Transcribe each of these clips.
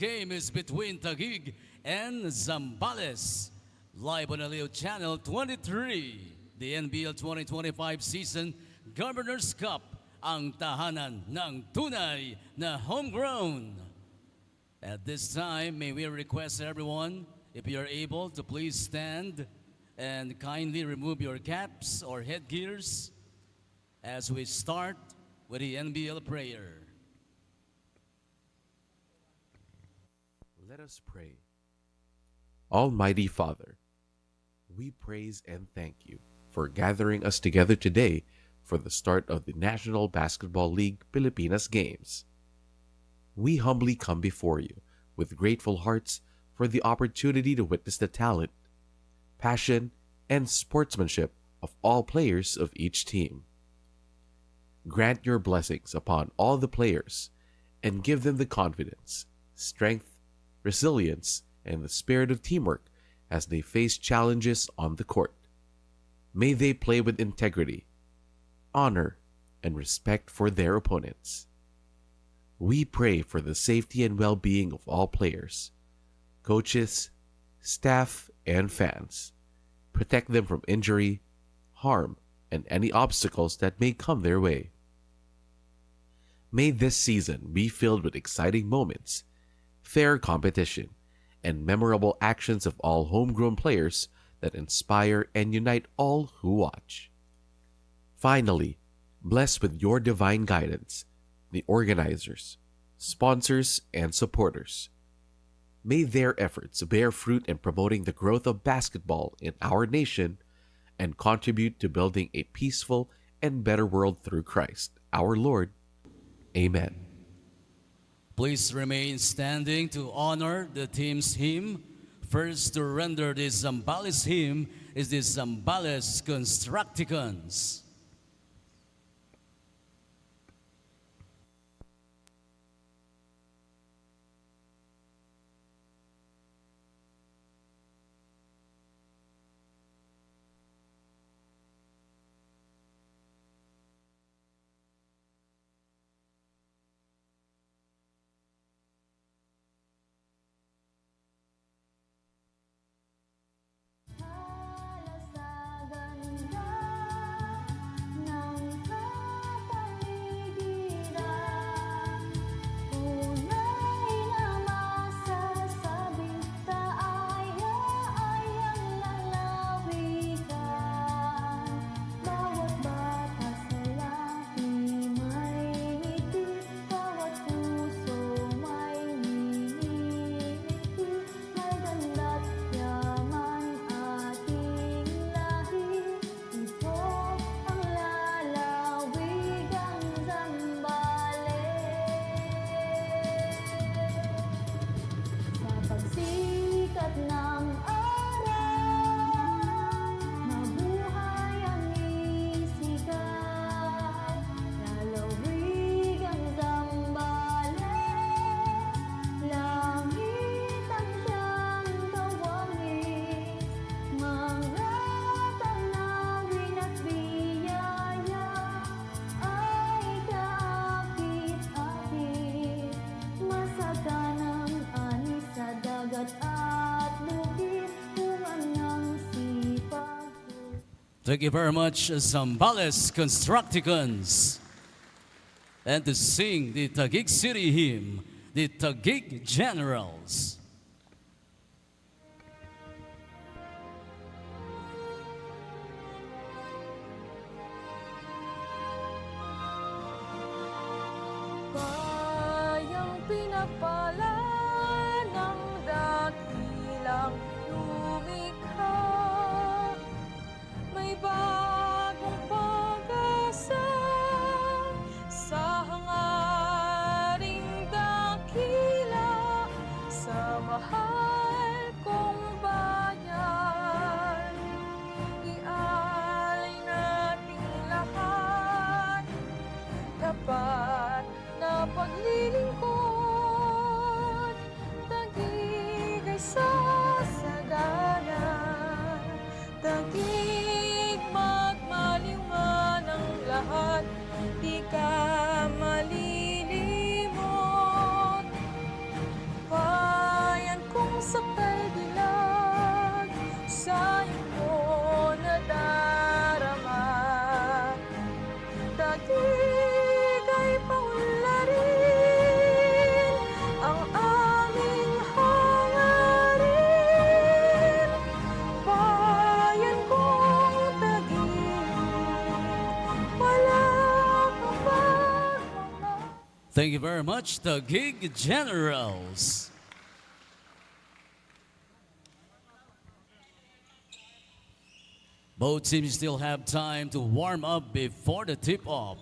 game is between Taguig and Zambales. Live on Aleo Channel 23, the NBL 2025 Season Governors Cup, ang tahanan ng tunay na homegrown. At this time, may we request everyone, if you are able, to please stand and kindly remove your caps or headgears as we start with the NBL prayer. Let us pray. Almighty Father, we praise and thank you for gathering us together today for the start of the National Basketball League Pilipinas Games. We humbly come before you with grateful hearts for the opportunity to witness the talent, passion, and sportsmanship of all players of each team. Grant your blessings upon all the players and give them the confidence, strength, resilience, and the spirit of teamwork as they face challenges on the court. May they play with integrity, honor, and respect for their opponents. We pray for the safety and well-being of all players, coaches, staff, and fans. Protect them from injury, harm, and any obstacles that may come their way. May this season be filled with exciting moments, fair competition, and memorable actions of all homegrown players that inspire and unite all who watch. Finally, bless with your divine guidance the organizers, sponsors, and supporters. May their efforts bear fruit in promoting the growth of basketball in our nation and contribute to building a peaceful and better world through Christ, our Lord. Amen. Please remain standing to honor the team's hymn. First to render the Zambales hymn is the Zambales Contructicons. Thank you very much, Zambales Contructicons. And to sing the Taguig City hymn, the Taguig Generals. Bayang pinapala ng dakilang lumikha, may bagong pag-asa sa hangaring dakila, sa mahal kong bayan. Ialay nating lahat, tapat na paglilingkod, Taguig ay sasagana, Taguig magmaliwan ang lahat, di ka malilimot. Taguig ay paunlarin ang aming hangarin. Bayan kong Taguig, wala kang pagmamahal. Thank you very much, Taguig Generals. Both teams still have time to warm up before the tip-off.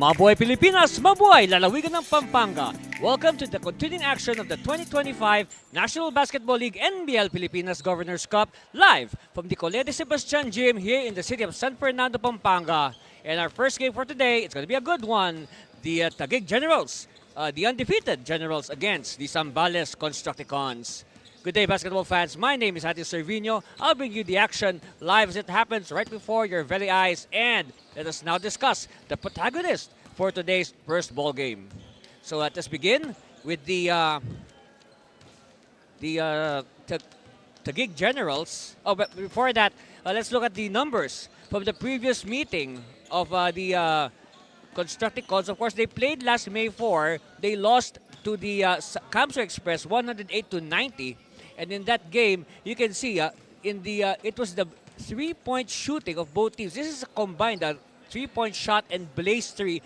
Mabuhay Pilipinas! Mabuhay lalawigan ng Pampanga! Welcome to the continuing action of the 2025 National Basketball League NBL Pilipinas Governors Cup live from the Sebastian Gym here in the city of San Fernando, Pampanga. And our first game for today, it's going to be a good one. The Taguig Generals, the undefeated Generals against the Zambales Contructicons. Good day, basketball fans. My name is Ati Servino. I'll bring you the action live as it happens right before your very eyes. And let us now discuss the protagonist for today's first ball game. So let's begin with the Taguig Generals. Oh, but before that, let's look at the numbers from the previous meeting of the Contructicons. Of course, they played last May 4. They lost to the Camso Express 108-90. And in that game, you can see it was the three-point shooting of both teams. This is a combined three-point shot and blaze three.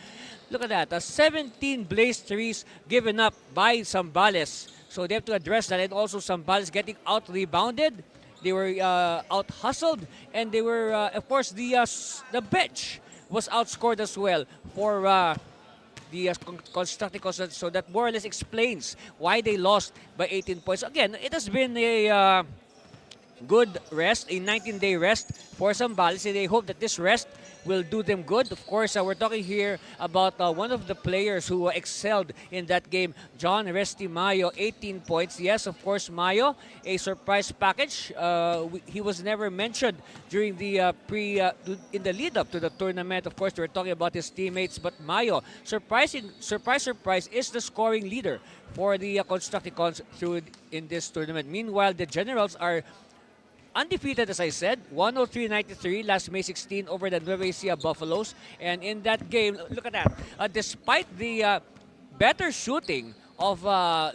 Look at that, 17 blaze threes given up by Zambales. So they have to address that, and also Zambales getting out-rebounded. They were out-hustled, and they were, of course, the bench was outscored as well for the Contructicons, so that more or less explains why they lost by 18 points. Again, it has been a good rest, a 19-day rest for Zambales, and they hope that this rest will do them good. Of course, we're talking here about one of the players who excelled in that game, John Resti Mayo, 18 points. Yes, of course, Mayo, a surprise package. He was never mentioned during the in the lead-up to the tournament. Of course, we're talking about his teammates, but Mayo, surprise, is the scoring leader for the Contructicons in this tournament. Meanwhile, the Generals are undefeated, as I said, 103-93 last May 16 over the Nueva Ecija Buffaloes. And in that game, look at that, despite the better shooting of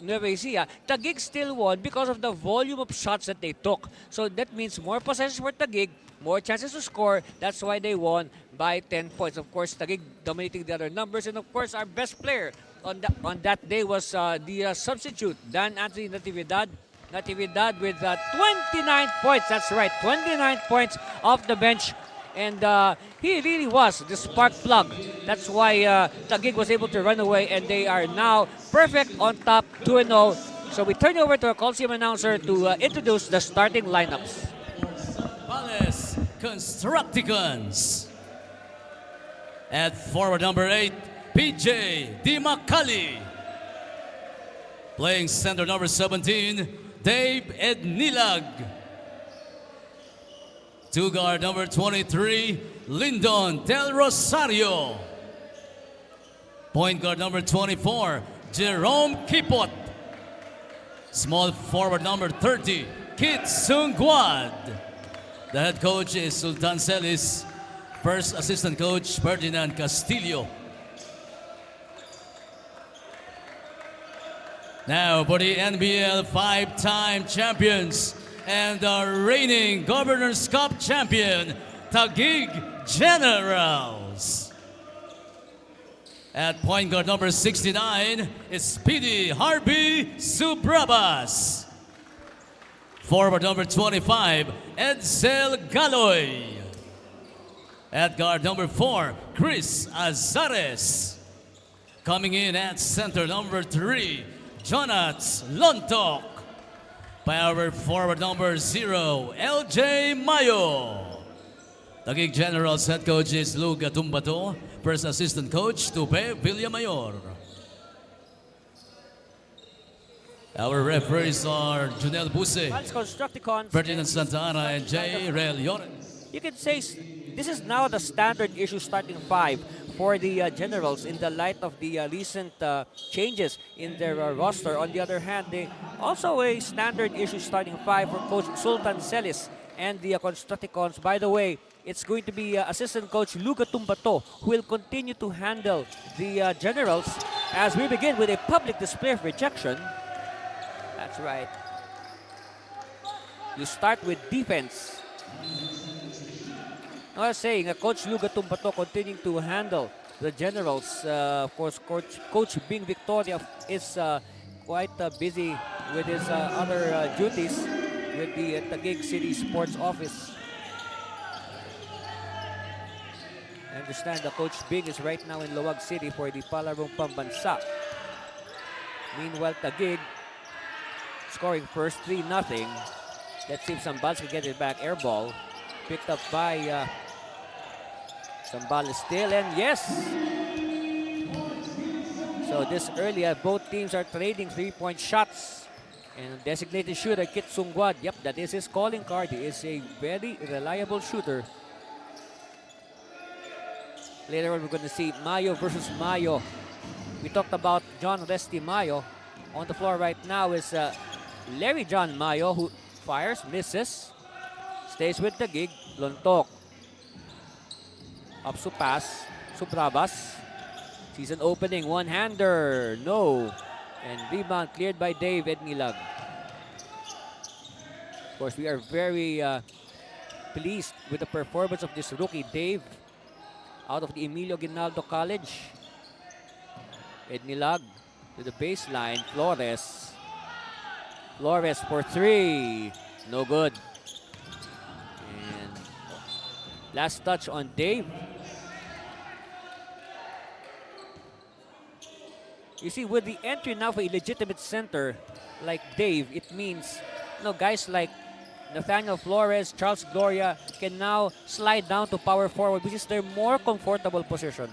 Nueva Ecija, Taguig still won because of the volume of shots that they took. So that means more possessions for Taguig, more chances to score. That's why they won by 10 points. Of course, Taguig dominating the other numbers. And of course, our best player on that day was the substitute, Dan Anthony Natividad with 29 points. That's right, 29 points off the bench. And he really was the spark plug. That's why Taguig was able to run away, and they are now perfect on top, 2-0. So we turn over to our Coliseum announcer to introduce the starting lineups. Zambales Contructicons. At forward number 8, PJ Di Macali. Playing center number 17, Dave Ednilag. Two guard number 23, Lyndon Del Rosario. Point guard number 24, Jerome Kipot. Small forward number 30, Kit Sungguad. The head coach is Sultan Celis. First assistant coach, Ferdinand Castillo. Now for the NBL 5-time champions and the reigning Governors Cup champion, Taguig Generals. At point guard number 69 is Speedy Harvey Subrabas. Forward number 25, Edsel Galoy. At guard number 4, Chris Azares. Coming in at center number 3, Jonats Lontok. Power forward number 0, LJ Mayo. Taguig Generals head coach is Lou Gatumbato. First assistant coach, Tupe Villamayor. Our referees are Junel Buse, Constructicons. Ferdinand Santana, and J. Rel Llorens. You can say this is now the standard issue starting 5 for the Generals in the light of the recent changes in their roster. On the other hand, they also a standard issue starting 5 for Coach Sultan Celis and the Constructicons. By the way, it's going to be assistant coach Luga Tumbato who will continue to handle the Generals as we begin with a public display of rejection. That's right. You start with defense. I was saying, Coach Luga Tumbato continuing to handle the Generals. Of course, Coach Bing Victoria is quite busy with his other duties with the Taguig City Sports Office. I understand that Coach Bing is right now in Luwag City for the Palarong Pambansa. Meanwhile, Taguig scoring first 3-0. Let's see if Zambales can get it back. Air ball picked up by Zambales still, and yes! So this early, both teams are trading 3-point shots. And designated shooter, Kit Sungguad. Yep, that is his calling card. He is a very reliable shooter. Later on, we're going to see Mayo versus Mayo. We talked about John Resti Mayo. On the floor right now is Larry John Mayo, who fires, misses, stays with the gig. Lontok. Up to pass. Subrabas. Season opening, one-hander. No. And rebound cleared by Dave Ednilag. Of course, we are very pleased with the performance of this rookie, Dave, out of the Emilio Ginaldo College. Ednilag to the baseline. Flores. Flores for 3. No good. And last touch on Dave. You see, with the entry now for a legitimate center like Dave, it means guys like Nathaniel Flores, Charles Gloria can now slide down to power forward, which is their more comfortable position.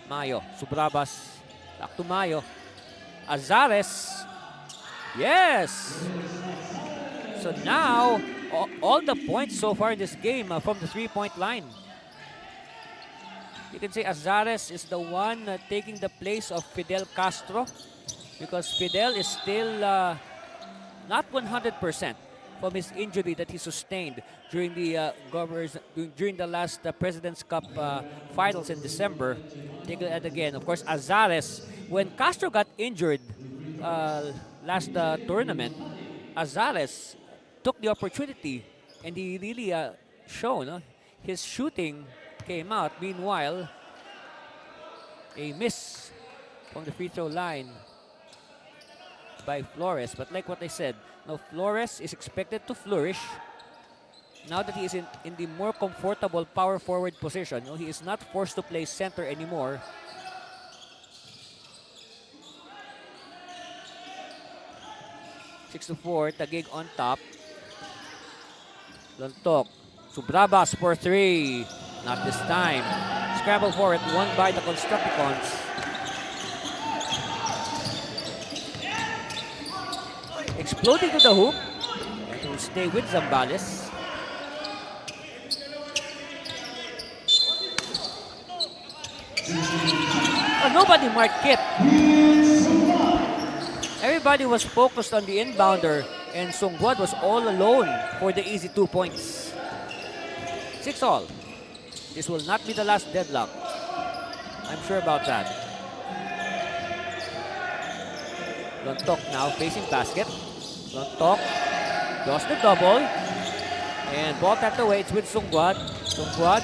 Mayo, Subrabas, back to Mayo. Azares, yes! So now, all the points so far in this game from the three-point line. You can say Azares is the one taking the place of Fidel Castro because Fidel is still not 100% from his injury that he sustained during the during the last President's Cup finals in December. Take a look again. Of course, Azares, when Castro got injured last tournament, Azares took the opportunity and he really shown his shooting came out. Meanwhile, a miss from the free throw line by Flores. But like what I said, now Flores is expected to flourish now that he is in the more comfortable power forward position. He is not forced to play center anymore. Six to 4, Taguig on top. Lontok, Subrabas for 3. Not this time. Scramble for it, won by the Constructicons. Exploding to the hoop. And it will stay with Zambales. Oh, nobody marked Kit. everybody was focused on the inbounder, and Songguad was all alone for the easy 2 points. 6-all. This will not be the last deadlock. I'm sure about that. Lontok now facing basket. Lontok lost the double. And ball tapped away. It's with Songguad. Songguad.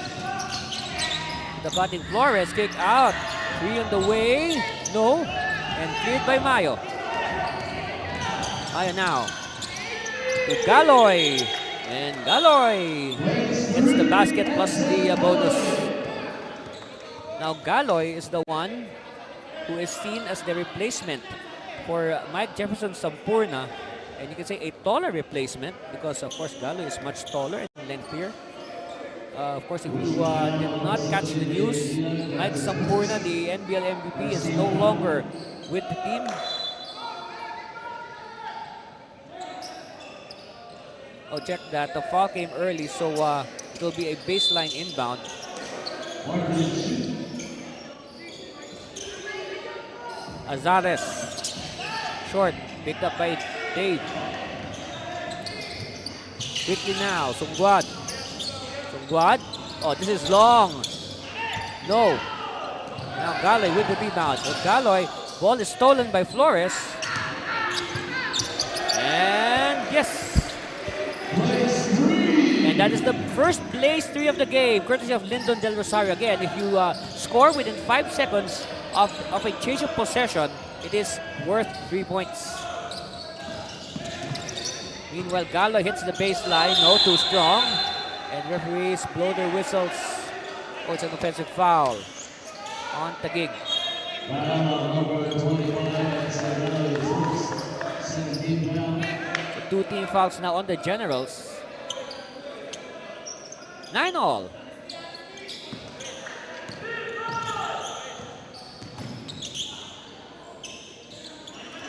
The batting Flores kick out. 3 on the way. No. And cleared by Mayo. Mayo now. To Galoy. And Galoy gets the basket plus the bonus. Now Galoy is the one who is seen as the replacement for Mike Jefferson Sampurna. And you can say a taller replacement because of course Galoy is much taller and lengthier. Of course, if you did not catch the news, Mike Sampurna, the NBL MVP, is no longer with the team. Oh, check that. The foul came early, so it will be a baseline inbound. Azares. Short. Picked up by Dave. Quickly now. Songguad. Songguad. Oh, this is long. No. Now Galoy with the rebound. But Galoy, ball is stolen by Flores. And yes. And that is the first place 3 of the game, courtesy of Lyndon Del Rosario. Again, if you score within 5 seconds of a change of possession, it is worth 3 points. Meanwhile, Galoy hits the baseline, no, too strong. And referees blow their whistles. Oh, it's an offensive foul on Taguig. So 2 team fouls now on the Generals. 9-all.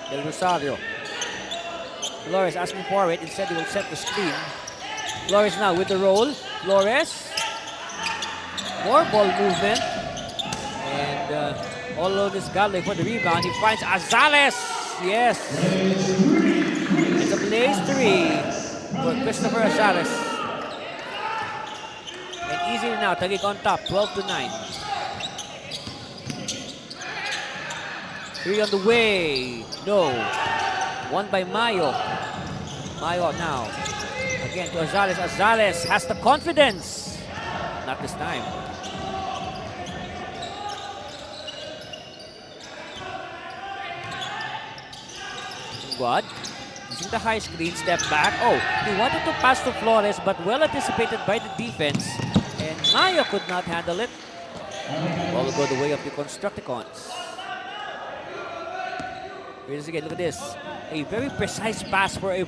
Del Rosario. Flores asking for it. Instead, he will set the screen. Flores now with the roll. Flores. More ball movement. And all alone is Galoy for the rebound. He finds Azales. Yes. It's a blaze 3 for Christopher Azales. And easier now. Taguig on top. 12-9. 3 on the way. No. 1 by Mayo. Mayo now. Again to Azales. Azales has the confidence. Not this time. Songguad using the high screen, step back. Oh, he wanted to pass to Flores, but well anticipated by the defense. And Mayo could not handle it. Ball will go the way of the Contructicons. Here's again, look at this. A very precise pass for the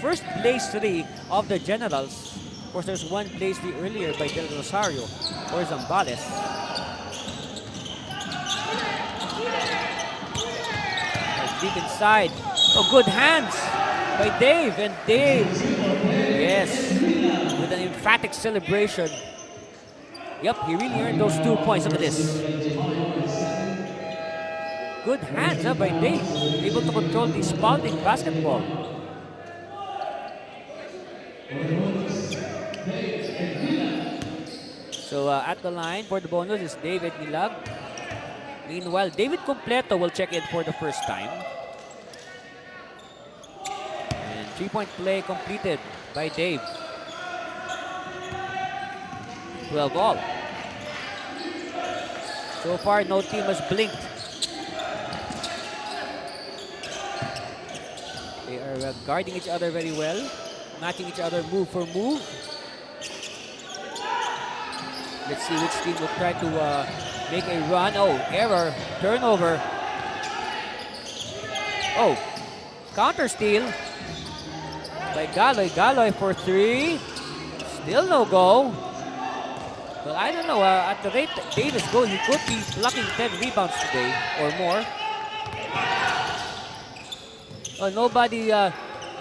first place 3 of the Generals. Of course, there's one place 3 earlier by Del Rosario or Zambales. Deep inside. Oh, good hands by Dave. And Dave, yes, with an emphatic celebration. Yep, he really earned those 2 points. Look at this. Good hands by Dave. Able to control the Spalding basketball. So at the line for the bonus is David Nilag. Meanwhile, David Completo will check in for the first time. And 3-point play completed by Dave. 12-all. So far, no team has blinked. They are guarding each other very well, matching each other move for move. Let's see which team will try to make a run. Oh, error, turnover. Oh, counter steal by Galoy. Galoy for 3. Still no go. Well, I don't know. At the rate Dave is going, he could be blocking 10 rebounds today or more. Oh, nobody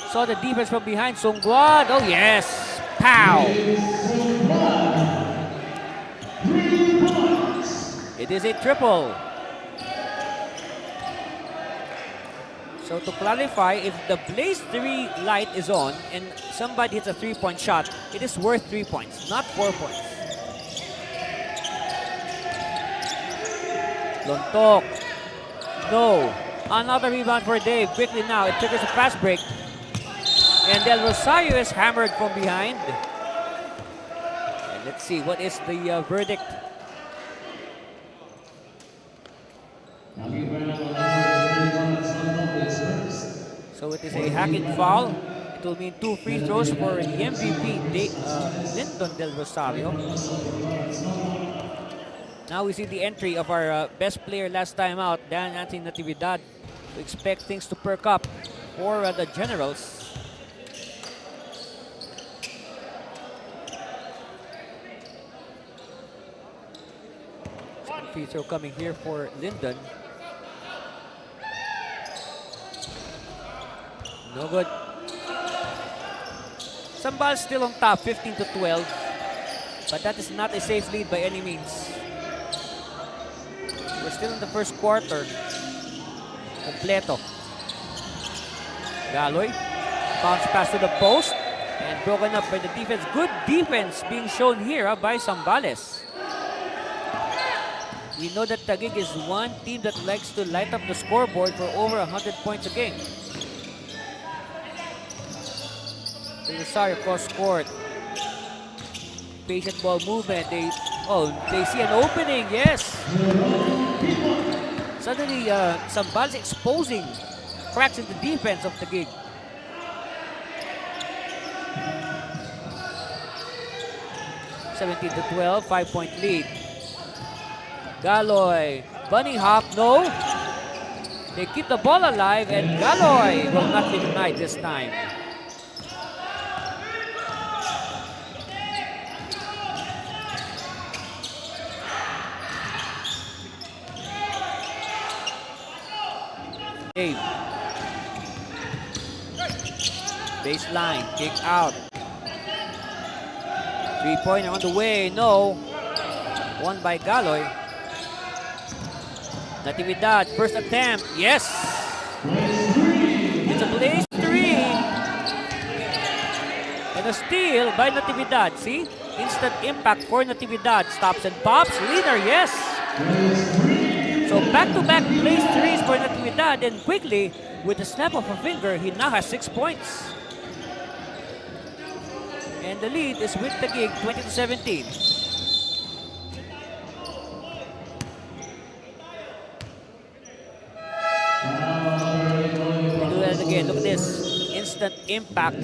saw the defense from behind. Songguad. Oh, yes. Pow. It is a triple. So to clarify, if the Blaze 3 light is on and somebody hits a 3-point shot, it is worth 3 points, not 4 points. Lontok. No. Another rebound for Dave. Quickly now, it triggers a fast break. And Del Rosario is hammered from behind. And let's see, what is the verdict? So it is a hacking foul. It will mean 2 free throws for the MVP, Lyndon Del Rosario. Now we see the entry of our best player last time out, Dan Anthony Natividad. We expect things to perk up for the Generals. Second free throw coming here for Lyndon. No good. Zambales still on top, 15-12. But that is not a safe lead by any means. We're still in the first quarter. Completo. Galoy. Bounce pass to the post. And broken up by the defense. Good defense being shown here by Zambales. We know that Taguig is one team that likes to light up the scoreboard for over 100 points a game. Rosario cross court. Patient ball movement. They see an opening. Yes. Suddenly, Zambales exposing cracks in the defense of Taguig. (17-12), 5-point lead. Galoy, bunny hop, no. They keep the ball alive, and Galoy will not be denied this time. Dave. Baseline, kick out. 3-pointer on the way, no. Won by Galoy. Natividad, first attempt, yes. It's a Blaze 3. And a steal by Natividad, see? Instant impact for Natividad. Stops and pops, leader, yes. So back-to-back Blaze 3s for Natividad, and quickly, with a snap of a finger, he now has 6 points. And the lead is with Taguig, 20-17. We do that again. Look at this. Instant impact.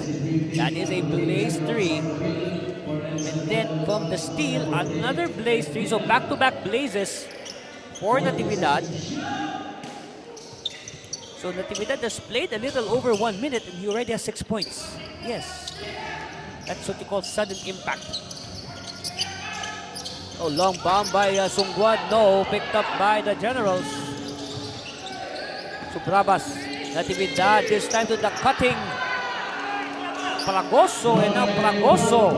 That is a Blaze 3. And then from the steal, another Blaze 3. So back-to-back Blazes for Natividad. So Natividad has played a little over 1 minute and he already has 6 points. Yes. That's what you call sudden impact. Oh, long bomb by Sungguan. No, picked up by the Generals. Subrabas. Natividad this time to the cutting. Pragoso, and now Pragoso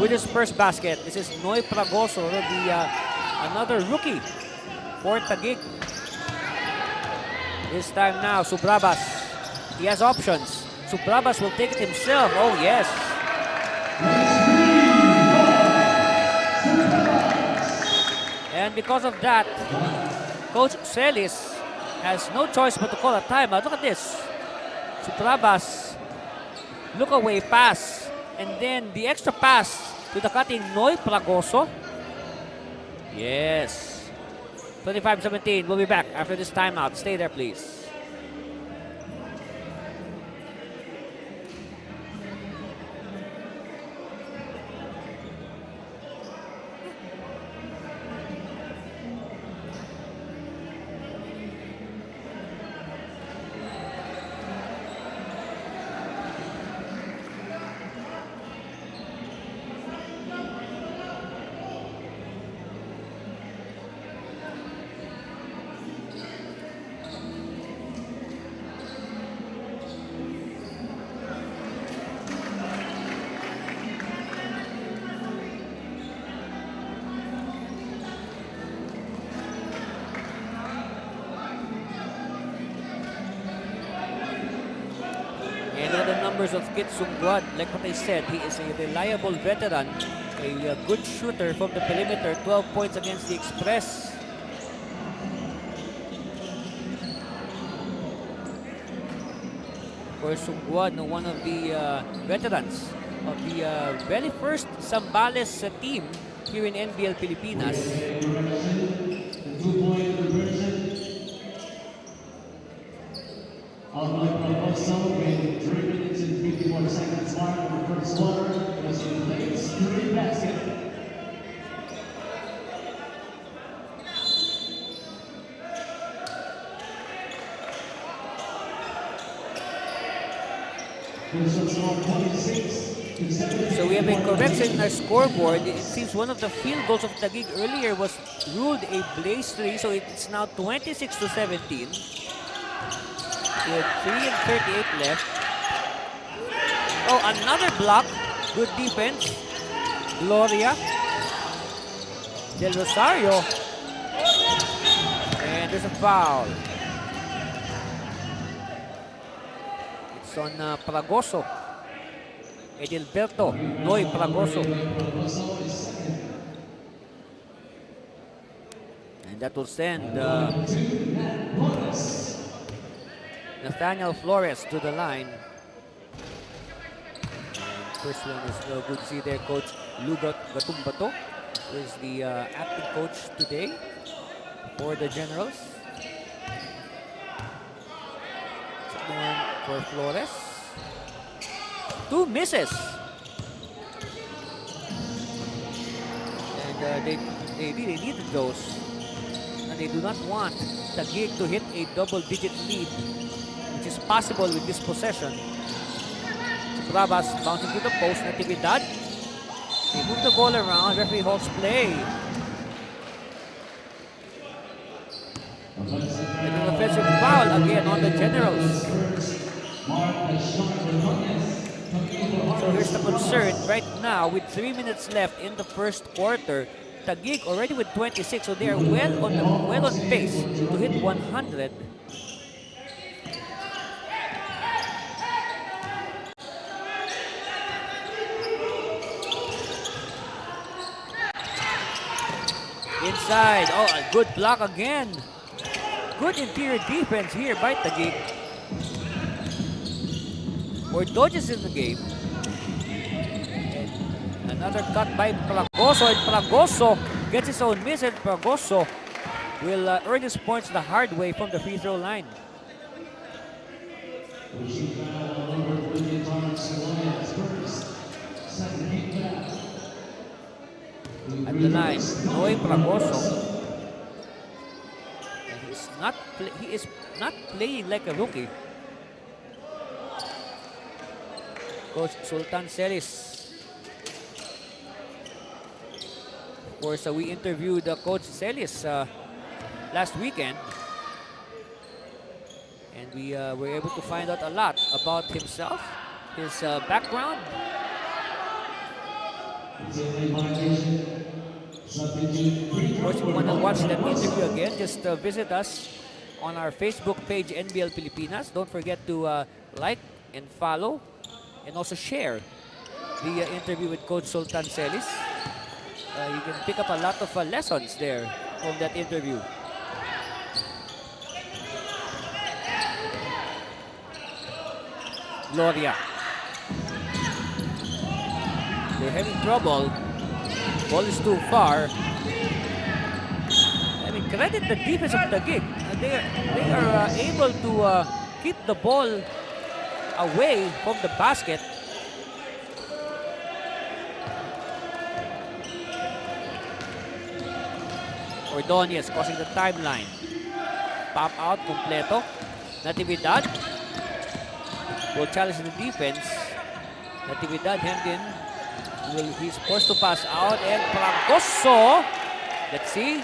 with his first basket. This is Noy Pragoso, another rookie for Taguig. This time now, Subrabas. He has options. Subrabas will take it himself. Oh, yes. And because of that, Coach Celis has no choice but to call a timeout. Look at this. Subrabas, look away pass. And then the extra pass to the cutting Noy Pragoso. Yes. 25-17. We'll be back after this timeout. Stay there, please. numbers of Kit Sungguad. Like what I said, he is a reliable veteran, a good shooter from the perimeter. 12 points against the Express. Of course, Sungguad, one of the veterans of the very first Zambales team here in NBL Pilipinas. With 3 minutes and 54 seconds mark of the first quarter, was in place 3 basket. So we have a correction in our scoreboard. It seems one of the field goals of Taguig earlier was ruled a blaze 3, so it's now 26-17. With 3:38 left. Oh, another block. Good defense. Gloria. Del Rosario. And there's a foul. It's on Pragoso. Edilberto Noy Pragoso. And that will send Nathaniel Flores to the line. And first one is no good. See there, Coach Lugot Gatumbato, who is the acting coach today for the Generals. Second one for Flores. 2 misses. And they really needed those. And they do not want Taguig to hit a double-digit lead, which is possible with this possession. Bravas bouncing to the post. Natividad. They move the ball around. Referee halts play. And an offensive foul again on the Generals. So here's the concern right now with 3 minutes left in the first quarter. Taguig already with 26, so they are well on pace to hit 100. Inside, oh, a good block again. Good interior defense here by Taguig. Dodges in the game. And another cut by Pragoso, and Pragoso gets his own miss, and Pragoso will earn his points the hard way from the free throw line. At the line, Noy Pragoso. And he is not playing like a rookie. Coach Sultan Celis. Of course, we interviewed Coach Celis last weekend. And we were able to find out a lot about himself, his background. Of course, if you want to watch that interview again, just visit us on our Facebook page, NBL Pilipinas. Don't forget to like and follow, and also share the interview with Coach Sultan Celis. You can pick up a lot of lessons there from that interview. Gloria. They're having trouble. Ball is too far. I mean, credit the defense of Taguig. They are able to keep the ball away from the basket. Ordonez causing the timeline. Pop out, completo. Natividad will challenge the defense. Natividad hemmed in. He's forced to pass out, and Pragoso. Let's see.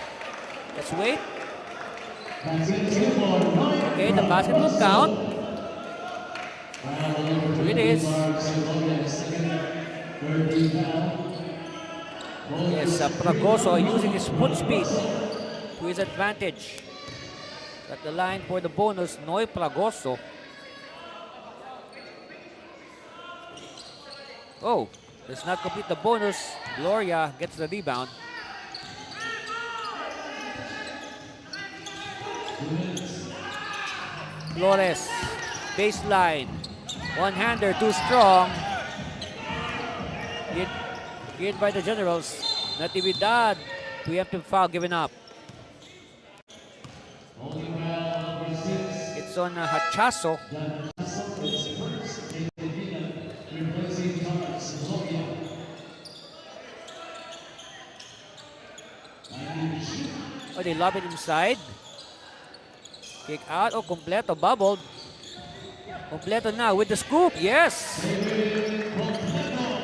Let's wait. Okay, the basket will count. Here it is. Yes, Pragoso using his foot speed to his advantage. At the line for the bonus, Noy Pragoso. Oh, does not complete the bonus. Gloria gets the rebound. Flores, baseline. One-hander, too strong. Hit by the Generals. Natividad. Preemptive foul given up. It's on Hachaso. Oh, they lob it inside. Kick out. Oh, Completo bubbled. Completo now with the scoop. Yes!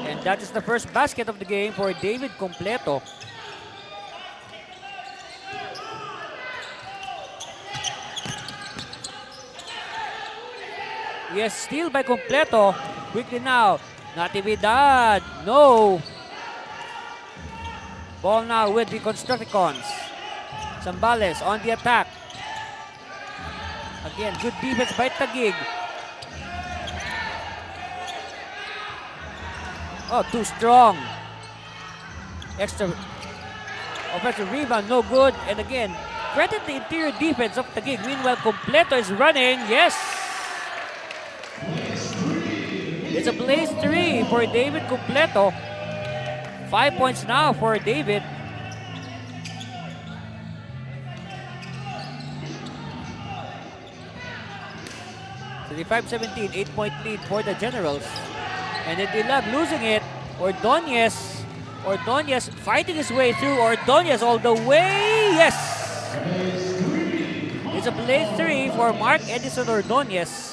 And that is the first basket of the game for David Completo. Yes, steal by Completo. Quickly now. Natividad. No. Ball now with the Constructicons. Zambales on the attack. Again, good defense by Taguig. Oh, too strong. Extra offensive rebound, no good. And again, credit the interior defense of Taguig. Meanwhile, Completo is running. Yes! It's a blaze 3 for David Completo. 5 points now for David. So 35-17, 8-point lead for the Generals. And then Dilag losing it. Ordonez fighting his way through. Ordonez all the way. Yes! It's a blaze 3 for Mark Edison Ordonez.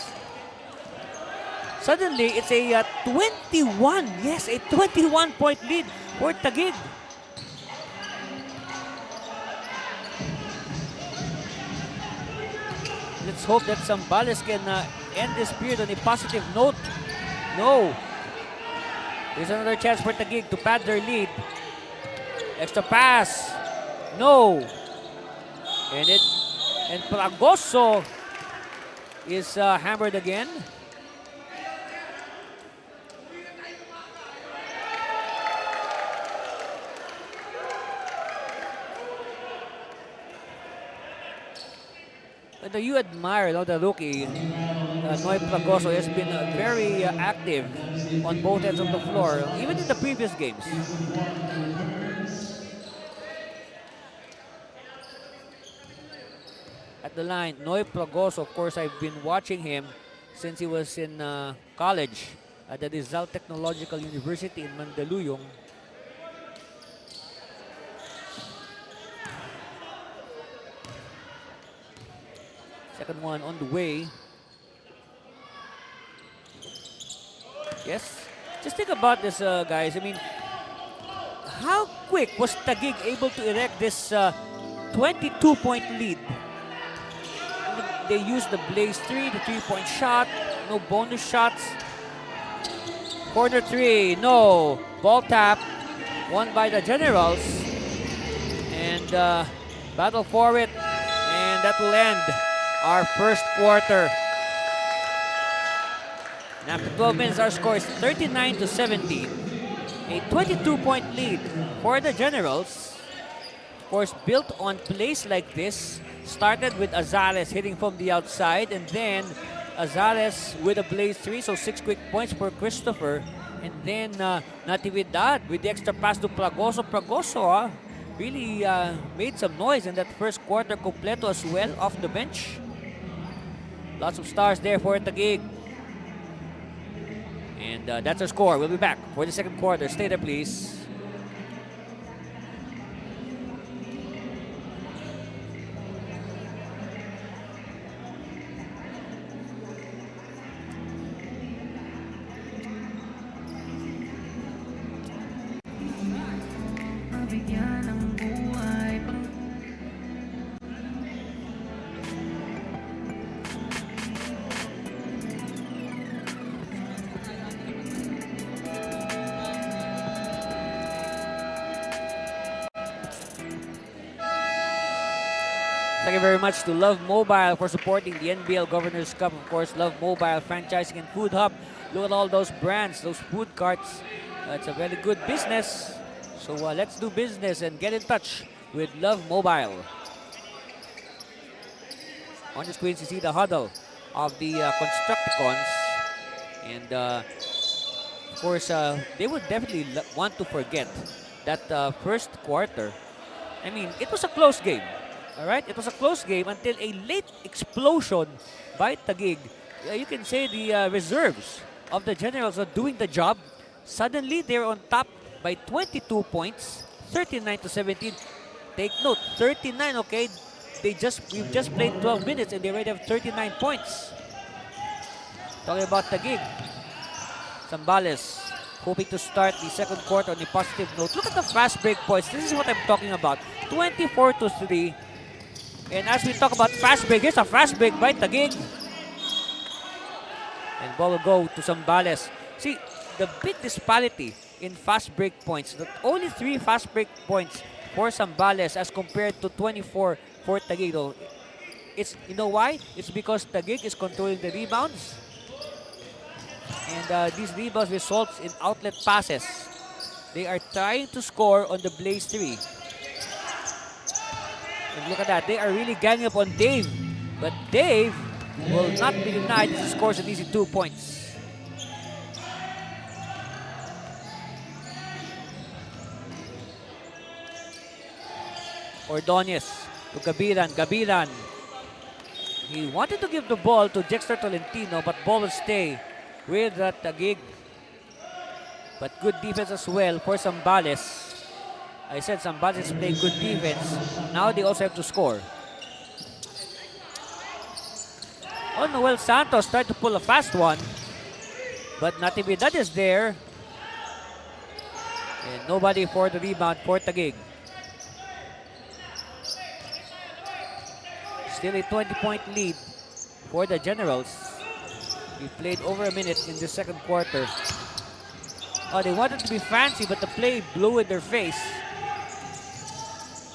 Suddenly, it's a 21. Yes, a 21-point lead for Taguig. Let's hope that Zambales can end this period on a positive note. No. There's another chance for Taguig to pad their lead. Extra pass. No. And Fragoso is hammered again. You admire the rookie, Noy Fragoso has been very active on both ends of the floor, even in the previous games. At the line, Noy Fragoso, of course, I've been watching him since he was in college at the Rizal Technological University in Mandaluyong. Second one on the way. Yes. Just think about this, guys. I mean, how quick was Taguig able to erect this 22-point lead? They used the Blaze 3, the 3-point shot. No bonus shots. Corner 3, no. Ball tap. Won by the Generals. And battle for it. And that will end our first quarter. And after 12 minutes, our score is 39-17. A 22-point lead for the Generals. Of course, built on plays like this. Started with Azales hitting from the outside, and then Azales with a Blaze 3, so 6 quick points for Christopher. And then Natividad with the extra pass to Fragoso. Fragoso really made some noise in that first quarter. Completo as well off the bench. Lots of stars there for Taguig. And that's our score. We'll be back for the second quarter. Stay there, please. Thank you very much to Love Mobile for supporting the NBL Governors Cup. Of course, Love Mobile, franchising and food hub. Look at all those brands, those food carts. It's a very good business. So let's do business and get in touch with Love Mobile. On the screens, you see the huddle of the Constructicons. And of course, they would definitely want to forget that first quarter. I mean, it was a close game. All right, it was a close game until a late explosion by Taguig. You can say the reserves of the Generals are doing the job. Suddenly, they're on top by 22 points, 39-17. Take note, 39. Okay, we've just played 12 minutes and they already have 39 points. Talking about Taguig, Zambales hoping to start the second quarter on a positive note. Look at the fast break points. This is what I'm talking about. 24-3. And as we talk about fast break, here's a fast break by Taguig. And ball will go to Zambales. See, the big disparity in fast break points. That only 3 fast break points for Zambales as compared to 24 for Taguig. Though. You know why? It's because Taguig is controlling the rebounds. And these rebounds results in outlet passes. They are trying to score on the Blaze 3. And look at that. They are really ganging up on Dave. But Dave will not be denied. He scores an easy 2 points. Ordonez to Gabilan. He wanted to give the ball to Dexter Tolentino, but ball will stay with Taguig. But good defense as well for Zambales. I said Zambales is playing good defense. Now they also have to score. Oh, Noel Santos tried to pull a fast one. But Natividad is there. And nobody for the rebound for Taguig. Still a 20-point lead for the Generals. We played over a minute in the second quarter. Oh, they wanted to be fancy, but the play blew in their face.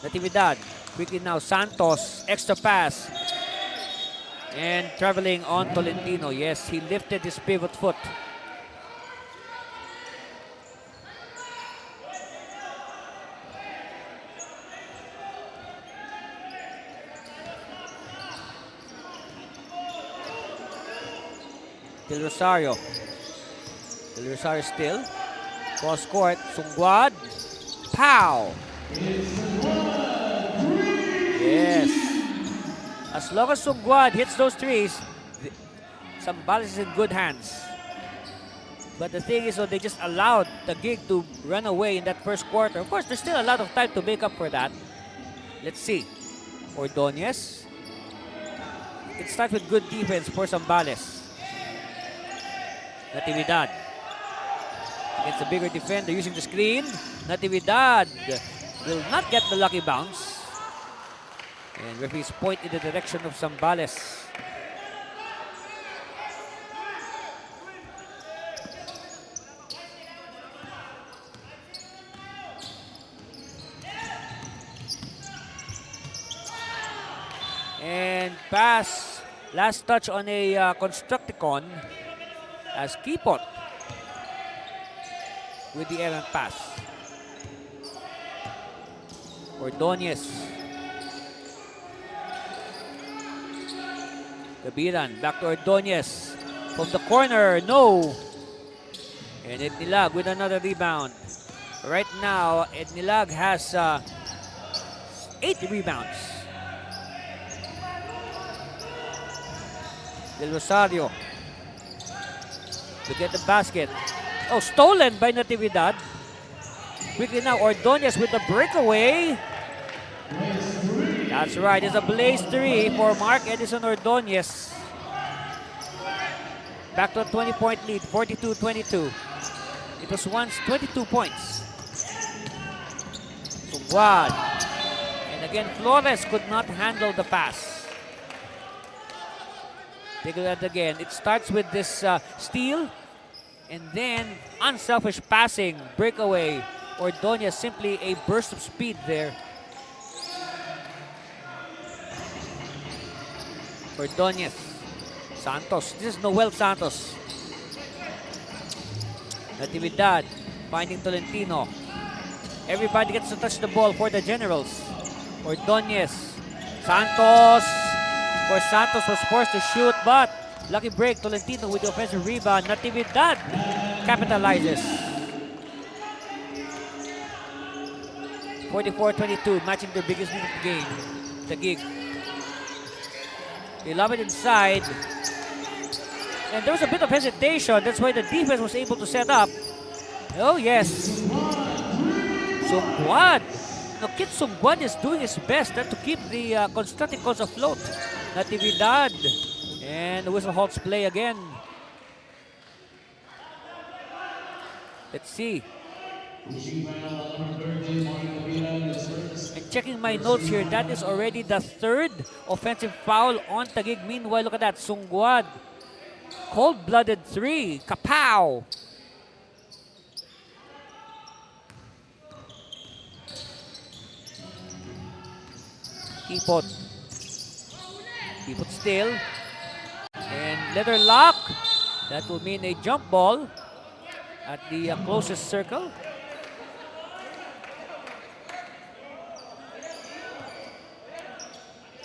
Natividad, quickly now, Santos, extra pass. And traveling on Tolentino. Yes, he lifted his pivot foot. Del Rosario still. Cross court. Sungguad. Pow! Yes. As long as Sungguad hits those threes, Zambales is in good hands. But the thing is, they just allowed Taguig to run away in that first quarter. Of course, there's still a lot of time to make up for that. Let's see. Ordonez. It starts with good defense for Zambales. Natividad against a bigger defender using the screen. Natividad will not get the lucky bounce. And referees point in the direction of Zambales. And pass. Last touch on a Constructicon. As Kipot with the errant pass. Ordonez. Gabiran back to Ordonez. From the corner, no. And Ednilag with another rebound. Right now, Ednilag has 8 rebounds. Del Rosario to get the basket. Oh, stolen by Natividad. Quickly now, Ordonez with the breakaway. That's right, it's a Blaze 3 for Mark Edison Ordonez. Back to a 20-point lead, 42-22. It was once 22 points. Sungguad. And again, Flores could not handle the pass. Take a look at it again. It starts with this steal and then unselfish passing, breakaway. Ordonez simply a burst of speed there. Ordonez. Santos. This is Noel Santos. Natividad. Finding Tolentino. Everybody gets to touch the ball for the Generals. Ordonez. Santos. Of course, Santos was forced to shoot, but lucky break. Tolentino with the offensive rebound. Natividad capitalizes. 44-22, matching their biggest lead of the game. Taguig. They lob it inside. And there was a bit of hesitation. That's why the defense was able to set up. Oh, yes. Sungguad. Now, Kit Sungguad is doing his best to keep the Contructicons afloat. Natividad. And the whistle halts play again. Let's see. And checking my notes here, that is already the third offensive foul on Taguig. Meanwhile, look at that. Sungguad. Cold-blooded three. Kapow! Kipot. Kipot still. And leather lock. That will mean a jump ball at the closest circle.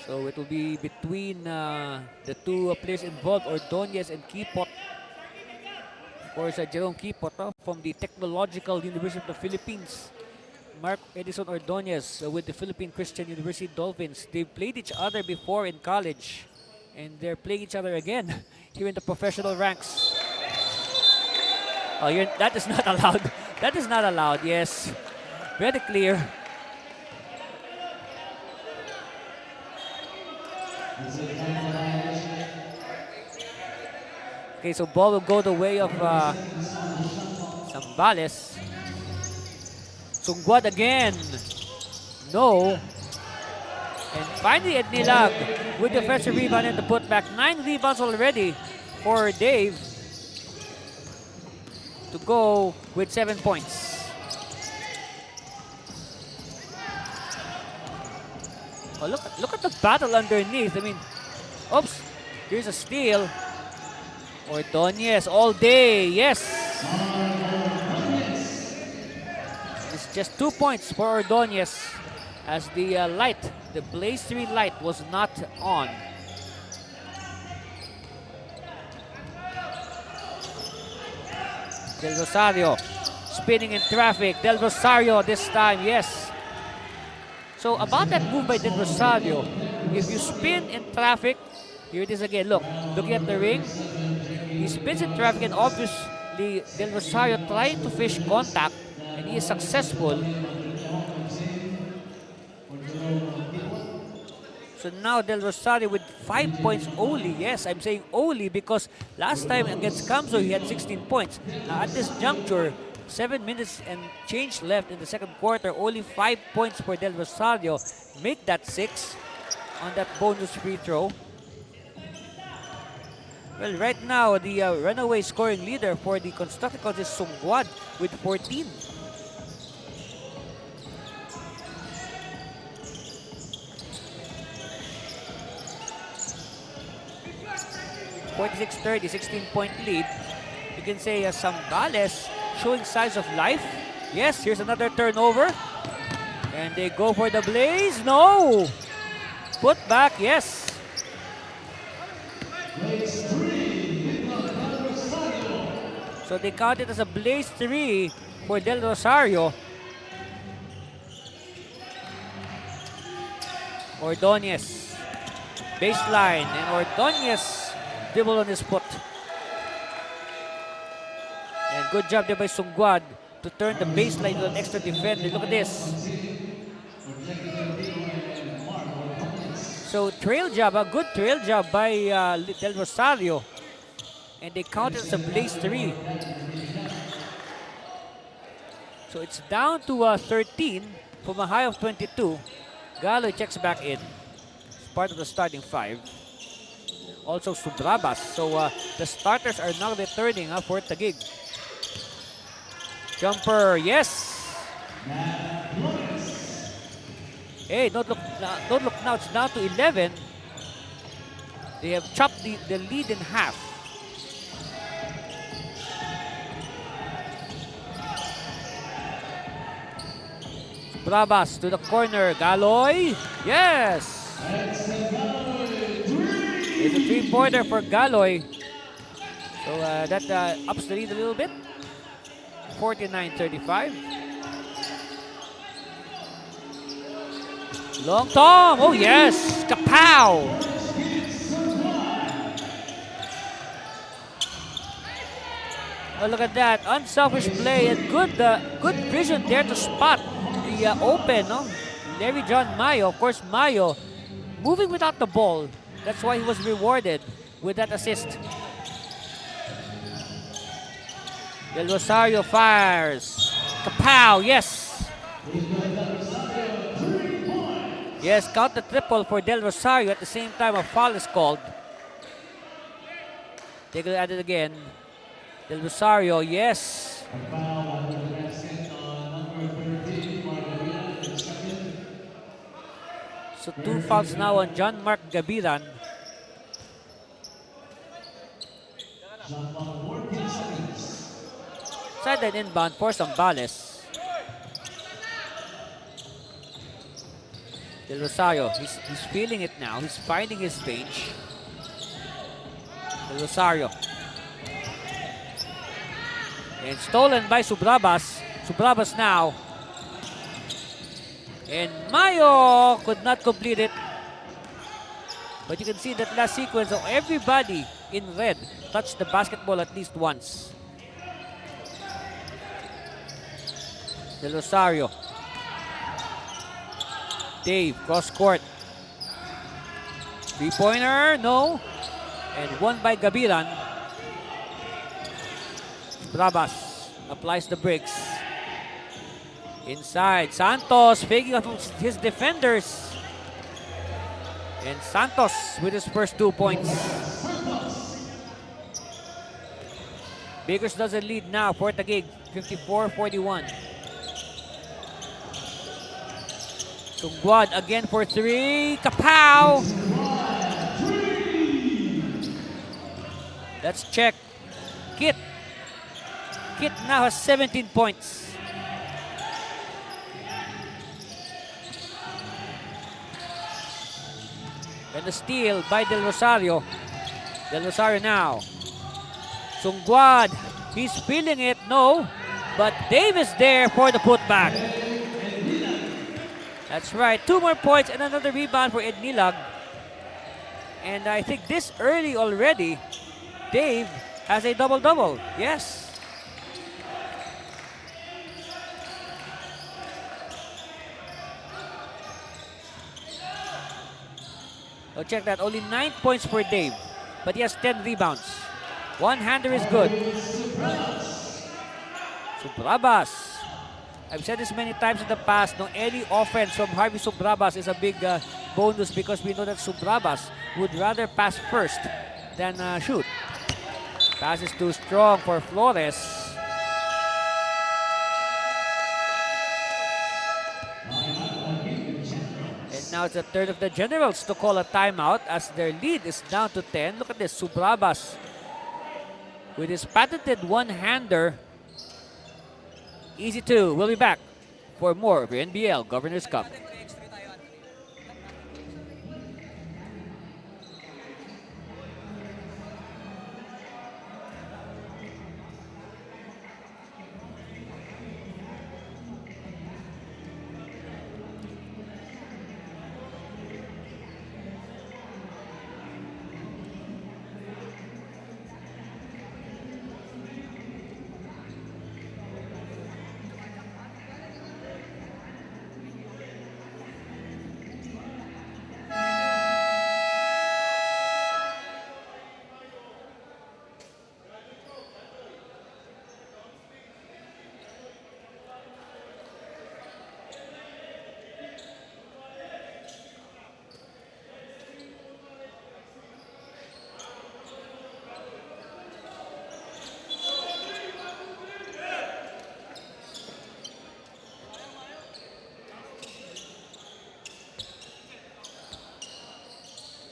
So it will be between the two players involved, Ordonez and Kipot. Of course, Jerome Kipot from the Technological University of the Philippines. Mark Edison Ordonez with the Philippine Christian University Dolphins. They've played each other before in college. And they're playing each other again here in the professional ranks. Oh, that is not allowed. That is not allowed, yes. Very clear. Okay, so ball will go the way of Zambales. Sungguad again. No. And finally, Ednilag with defensive rebound and the putback. 9 rebounds already for Dave to go with 7 points. Oh, look at the battle underneath. I mean, oops, here's a steal. Ordonez all day, yes. It's just 2 points for Ordonez as the light, the Blaze 3 light was not on. Del Rosario spinning in traffic. Del Rosario this time, yes. So about that move by Del Rosario, if you spin in traffic, here it is again, looking at the ring. He spins in traffic and obviously Del Rosario trying to fish contact and he is successful. So now Del Rosario with 5 points only. Yes, I'm saying only because last time against Camso he had 16 points. Now at this juncture, 7 minutes and change left in the second quarter, only 5 points for Del Rosario. Make that 6 on that bonus free throw. Well, right now, the runaway scoring leader for the Contructicons is Sungguad with 14. (46-30), 16-point lead. You can say Zambales showing signs of life. Yes, here's another turnover. And they go for the Blaze. No! Put back, yes. So they count it as a Blaze 3 for Del Rosario. Ordonez. Baseline. And Ordonez dribble on his foot. And good job there by Sungguad to turn the baseline to an extra defender. Look at this. So trail job, a good trail job by Del Rosario. And they count it as a Blaze 3. So it's down to 13 from a high of 22. Galoy checks back in. It's part of the starting 5. Also Subrabas. So the starters are now returning for Taguig. Jumper, yes. Hey, don't look now. It's down to 11. They have chopped the lead in half. Brabas to the corner. Galoy. Yes. It's a three-pointer for Galoy. So that ups the lead a little bit. 49-35. Long Tom. Oh yes. Kapow. Oh, look at that. Unselfish play and good vision there to spot the open. No? Larry John Mayo. Of course, Mayo moving without the ball. That's why he was rewarded with that assist. Del Rosario fires. Kapow, yes. Yes, count the triple for Del Rosario. At the same time, a foul is called. Take a look at it again. Del Rosario, yes. So 2 fouls now on John Mark Gabiran. Sideline inbound for Zambales. Del Rosario, he's feeling it now. He's finding his range. Del Rosario. And stolen by Subrabas. Subrabas now. And Mayo could not complete it. But you can see that last sequence of everybody in red touched the basketball at least once. Del Rosario. Dave, cross court. Three-pointer, no. And one by Gabiran. Brabas applies the bricks. Inside, Santos faking off his defenders. And Santos with his first 2 points. Bakers doesn't lead now for Taguig, 54-41. Tungguad again for 3. Kapow! Let's check. Kit. Kit now has 17 points. And the steal by Del Rosario. Del Rosario now. Tungguad. He's feeling it. No. But Davis there for the putback. That's right. 2 more points and another rebound for Ednilag. And I think this early already, Dave has a double-double. Yes. Oh, check that. Only 9 points for Dave. But he has 10 rebounds. One-hander is good. Subrabas. I've said this many times in the past, no, any offense from Harvey Subrabas is a big bonus because we know that Subrabas would rather pass first than shoot. Pass is too strong for Flores. And now it's the turn of the Generals to call a timeout as their lead is down to 10. Look at this, Subrabas with his patented one-hander. Easy 2. We'll be back for more of your NBL Governors Cup.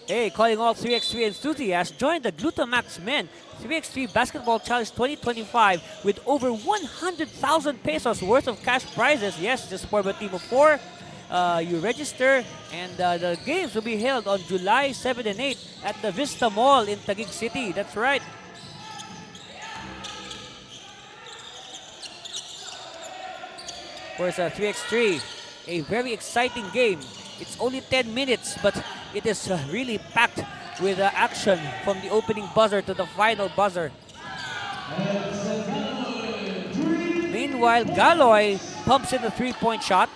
Hey, calling all 3x3 enthusiasts, join the Glutamax Men 3x3 Basketball Challenge 2025 with over 100,000 pesos worth of cash prizes. Yes, just for a team of 4. You register, and the games will be held on July 7 and 8 at the Vista Mall in Taguig City. That's right. Of course, 3x3, a very exciting game. It's only 10 minutes, but it is really packed with action from the opening buzzer to the final buzzer. Meanwhile, Galoy pumps in the three-point shot.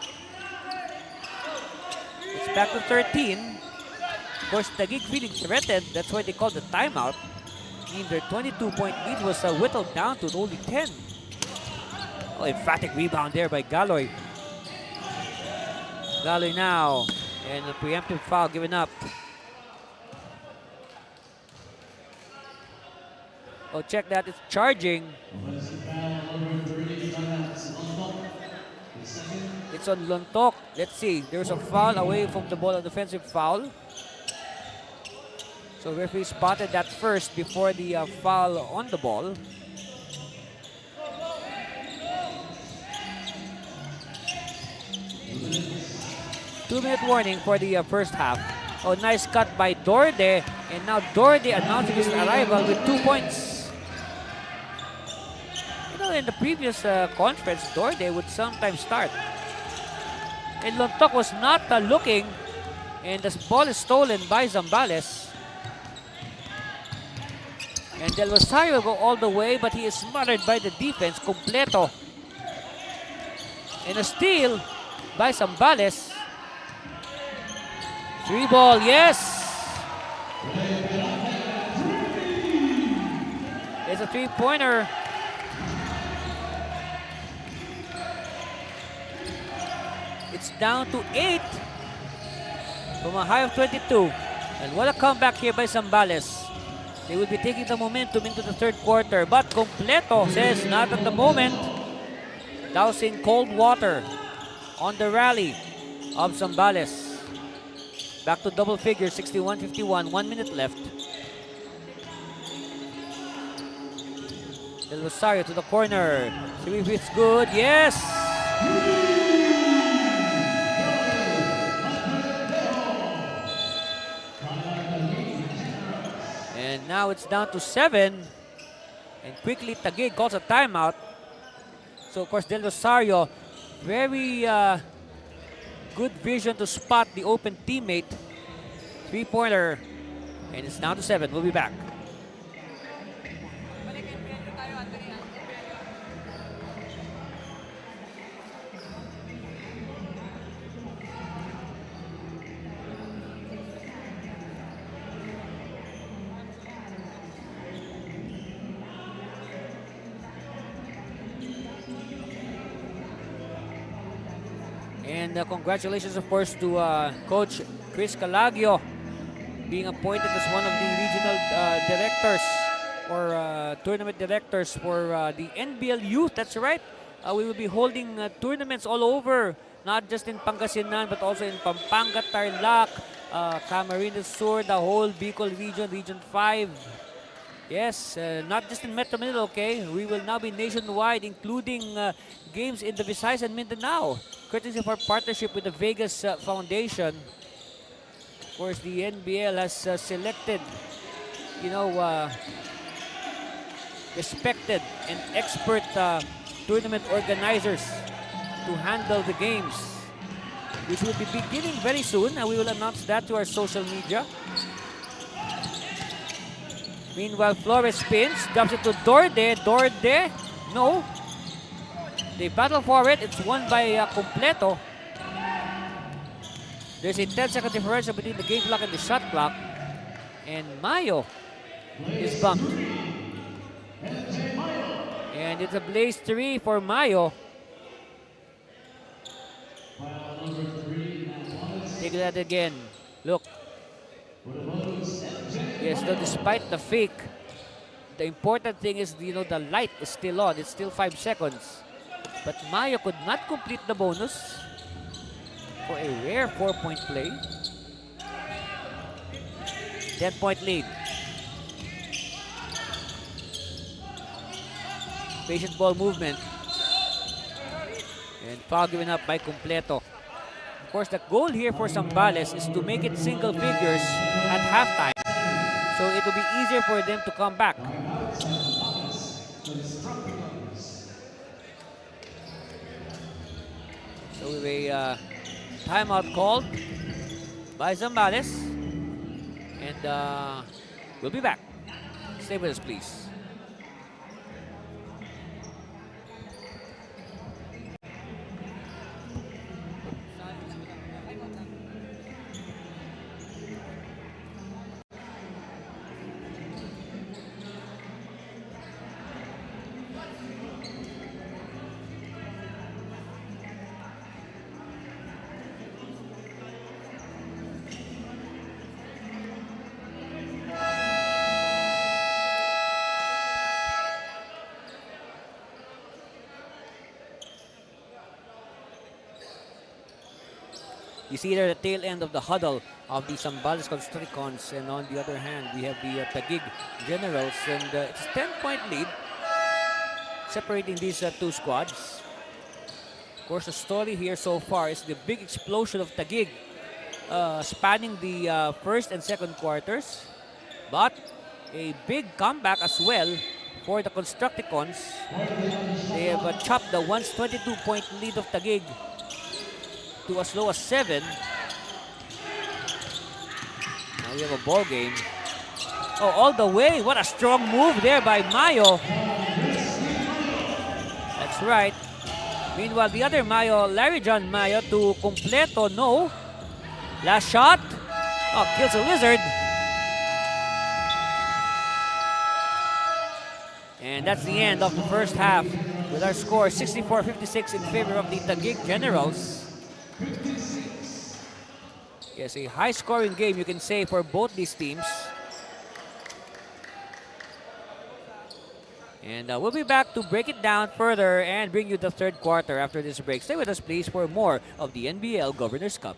It's back to 13. Of course, Taguig feeling threatened. That's why they called the timeout. And their 22-point lead was whittled down to only 10. Oh, emphatic rebound there by Galoy. Galoy now, and a preemptive foul given up. Oh, check that, it's charging. It's on Lontok. Let's see, there's a foul away from the ball, a defensive foul. So referee spotted that first before the foul on the ball. Two-minute warning for the first half. Oh, nice cut by Dorde. And now Dorde announcing his arrival with 2 points. You know, in the previous conference, Dorde would sometimes start. And Lontok was not looking. And the ball is stolen by Zambales. And Del Rosario will go all the way, but he is smothered by the defense. Completo. And a steal by Zambales. 3-ball, yes! It's a three-pointer. It's down to 8 from a high of 22. And what a comeback here by Zambales. They will be taking the momentum into the third quarter. But Completo says not at the moment. Dousing cold water on the rally of Zambales. Back to double figures, 61-51, 1 minute left. Del Rosario to the corner. 3 hits good, yes! And now it's down to 7. And quickly Taguig calls a timeout. So of course Del Rosario, very good vision to spot the open teammate. Three-pointer. And it's down to 7. We'll be back. And congratulations, of course, to Coach Chris Calagio being appointed as one of the regional directors or tournament directors for the NBL Youth. That's right. We will be holding tournaments all over, not just in Pangasinan, but also in Pampanga, Tarlac, Camarines Sur, the whole Bicol region, Region 5. Yes, not just in Metro Manila, okay? We will now be nationwide, including games in the Visayas and Mindanao, courtesy of our partnership with the Vegas Foundation. Of course, the NBL has selected, you know, respected and expert tournament organizers to handle the games, which will be beginning very soon, and we will announce that to our social media. Meanwhile, Flores spins, drops it to Dorde. Dorde, no. They battle for it. It's won by Completo. There's a 10-second differential between the game clock and the shot clock. And Mayo is bumped. And it's a blaze 3 for Mayo. Take that again. Look. Yes, so despite the fake, the important thing is, you know, the light is still on. It's still 5 seconds. But Mayo could not complete the bonus for a rare 4-point play. 10-point lead. Patient ball movement. And foul given up by Completo. Of course, the goal here for Zambales is to make it single figures at halftime. So it will be easier for them to come back. So with a timeout called by Zambales. And we'll be back. Stay with us, please. You see there the tail end of the huddle of the Zambales Contructicons, and on the other hand, we have the Taguig Generals, and it's a 10-point lead separating these two squads. Of course, the story here so far is the big explosion of Taguig spanning the first and second quarters, but a big comeback as well for the Contructicons. They have chopped the once 22-point lead of Taguig to as low as 7. Now we have a ball game. Oh, all the way. What a strong move there by Mayo. That's right. Meanwhile, the other Mayo, Larry John Mayo, to Completo. No. Last shot. Oh, kills a lizard. And that's the end of the first half with our score 64-56 in favor of the Taguig Generals. Yes, a high-scoring game, you can say, for both these teams. And we'll be back to break it down further and bring you the third quarter after this break. Stay with us, please, for more of the NBL Governors Cup.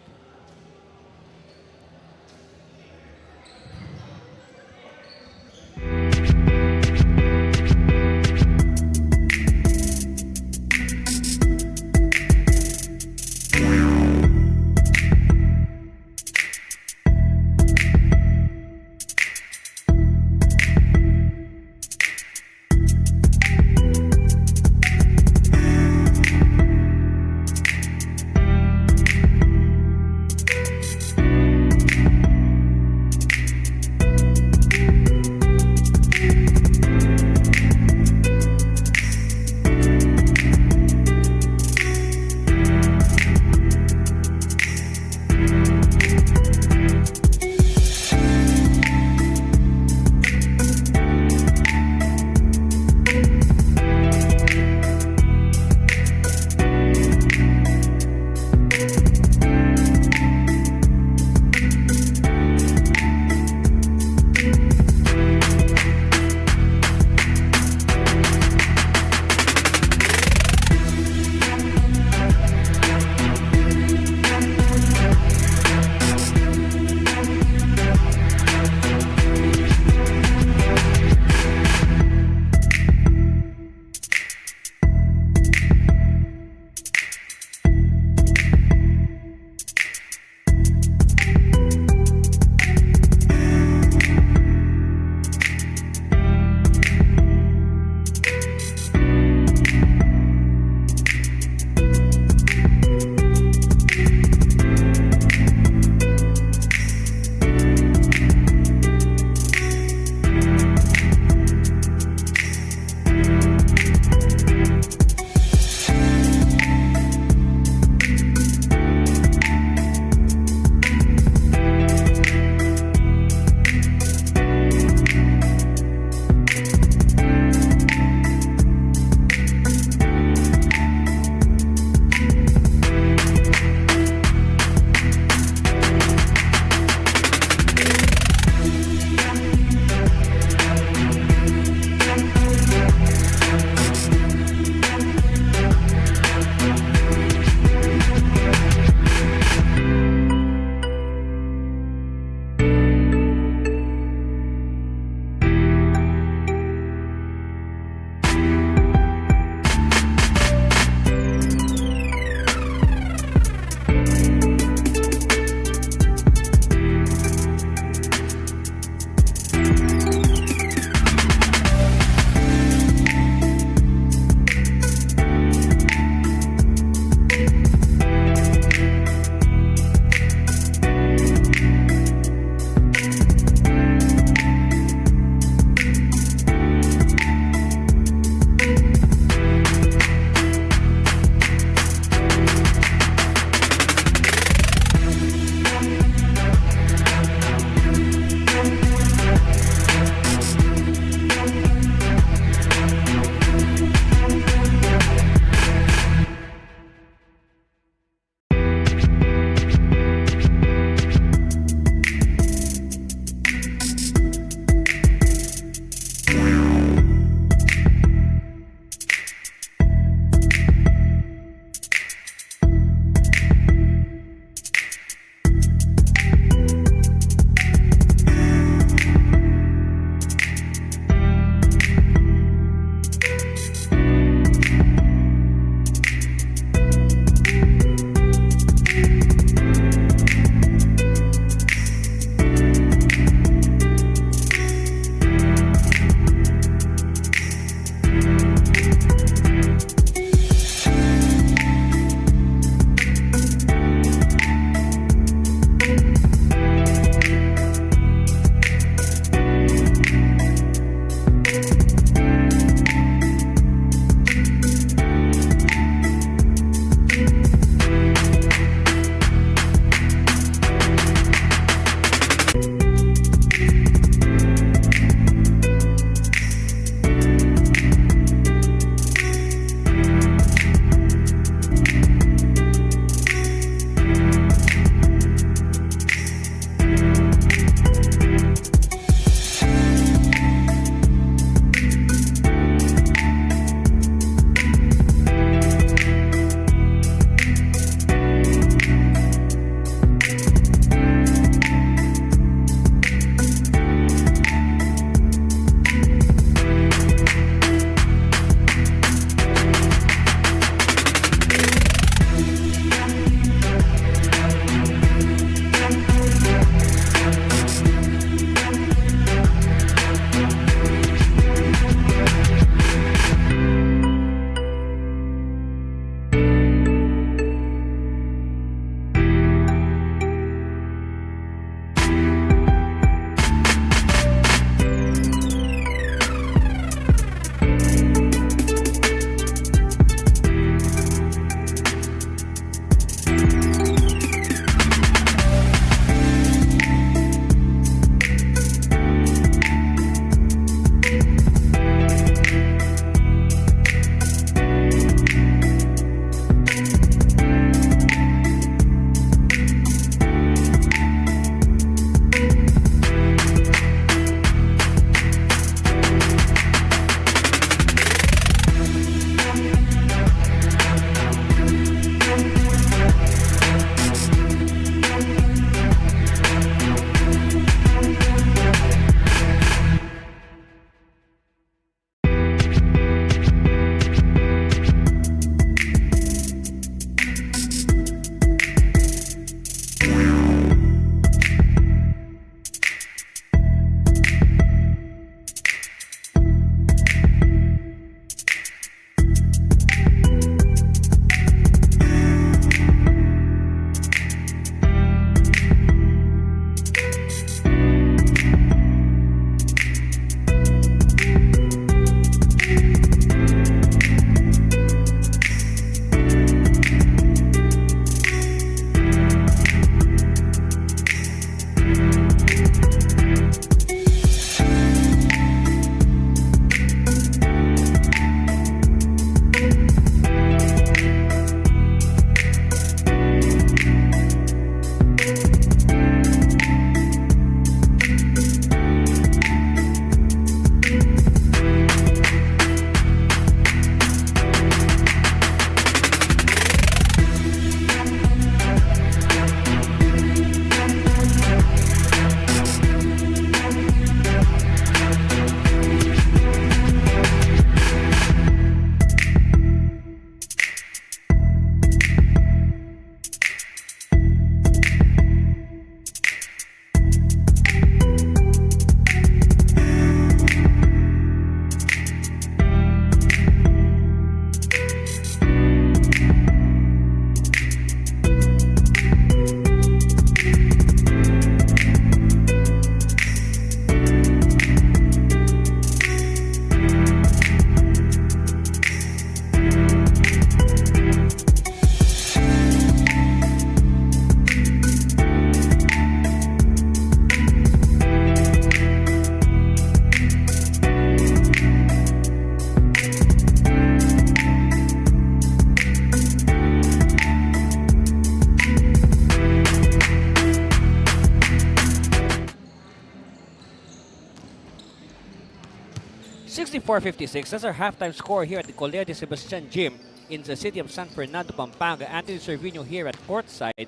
64-56. That's our halftime score here at the Colegio de Sebastian Gym in the city of San Fernando, Pampanga. Anthony Cervino here at courtside.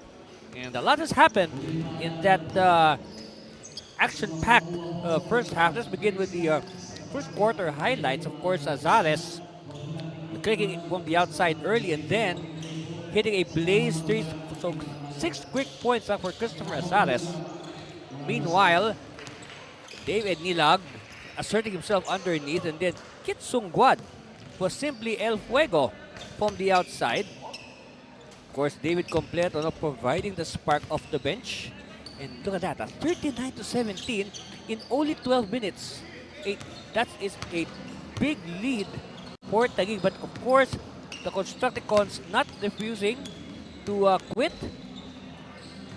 And a lot has happened in that action-packed first half. Let's begin with the first quarter highlights. Of course, Zales clicking it from the outside early and then hitting a blaze three. So 6 quick points for Christopher Zales. Meanwhile, David Nilag asserting himself underneath, and then Kit Sungguad was simply El Fuego from the outside. Of course, David Completo providing the spark off the bench. And look at that, 39-17 in only 12 minutes. That is a big lead for Taguig. But of course, the Contructicons not refusing to quit.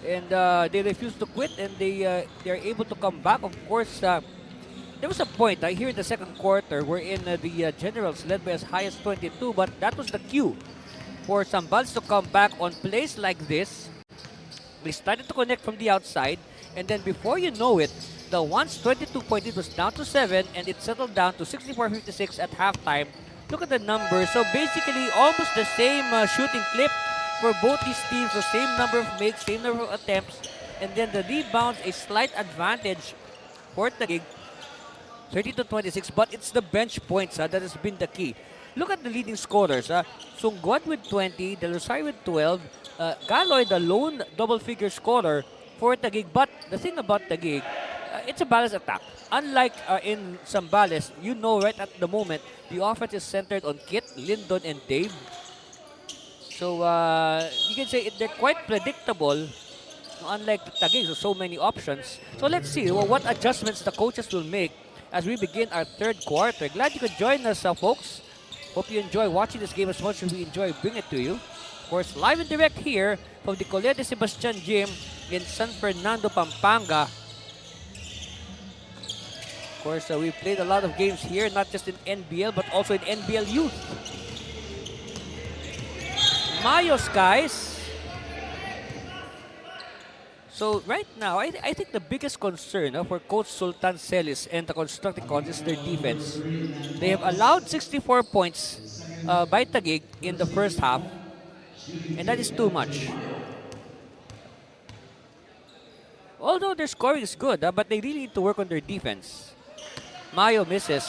And they refuse to quit, and they're able to come back. Of course, there was a point here in the second quarter wherein the Generals led by as high as 22, but that was the cue for Zambales to come back on plays like this. They started to connect from the outside, and then before you know it, the once 22-point lead was down to 7, and it settled down to 64-56 at halftime. Look at the numbers. So basically, almost the same shooting clip for both these teams, the same number of makes, same number of attempts, and then the rebounds, a slight advantage for Taguig, 30-26, but it's the bench points that has been the key. Look at the leading scorers. Sungguad with 20, Del Rosario with 12, Galoy, the lone double-figure scorer for Taguig. But the thing about Taguig, it's a balanced attack. Unlike in Zambales, you know right at the moment, the offense is centered on Kit, Lyndon, and Dave. So you can say they're quite predictable, unlike Taguig, so many options. So let's see what adjustments the coaches will make as we begin our third quarter. Glad you could join us, folks. Hope you enjoy watching this game as much as we enjoy bringing it to you. Of course, live and direct here from the Colegio de Sebastian Gym in San Fernando, Pampanga. Of course, we played a lot of games here, not just in NBL, but also in NBL Youth. Mayos, guys. So right now, I think the biggest concern for Coach Sultan Celis and the Contructicons is their defense. They have allowed 64 points by Taguig in the first half, and that is too much. Although their scoring is good, but they really need to work on their defense. Mayo misses.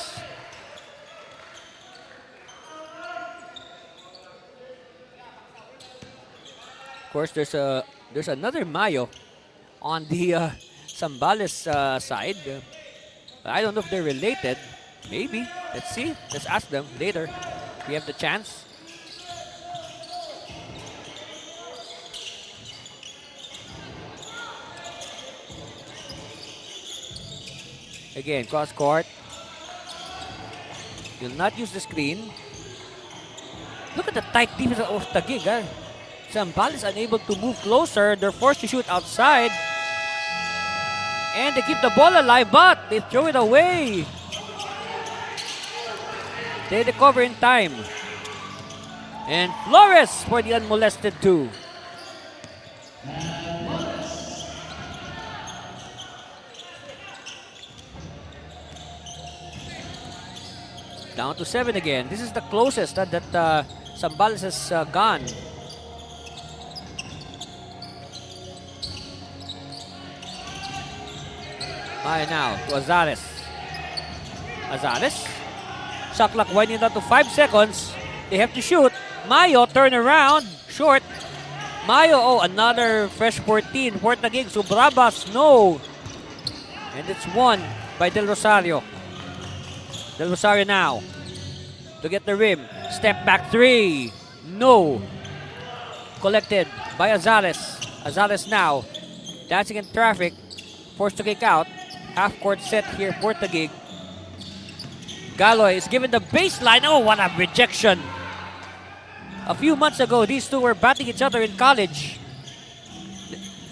Of course, there's another Mayo on the Zambales side. I don't know if they're related. Maybe. Let's see. Let's ask them later if we have the chance. Again, cross court. Will not use the screen. Look at the tight defense of Taguig. Zambales unable to move closer. They're forced to shoot outside. And they keep the ball alive, but they throw it away. They recover in time. And Flores for the unmolested two. Down to 7 again. This is the closest that Zambales has gone. Maya now to Azales. Azales. Shot clock winding down to 5 seconds. They have to shoot. Mayo turn around. Short. Mayo, another fresh 14 for Taguig. Subrabas, no. And it's won by Del Rosario. Del Rosario now to get the rim. Step back 3. No. Collected by Azales. Azales now dancing in traffic. Forced to kick out. Half-court set here for Taguig. Galoy is given the baseline. Oh, what a rejection. A few months ago, these two were batting each other in college.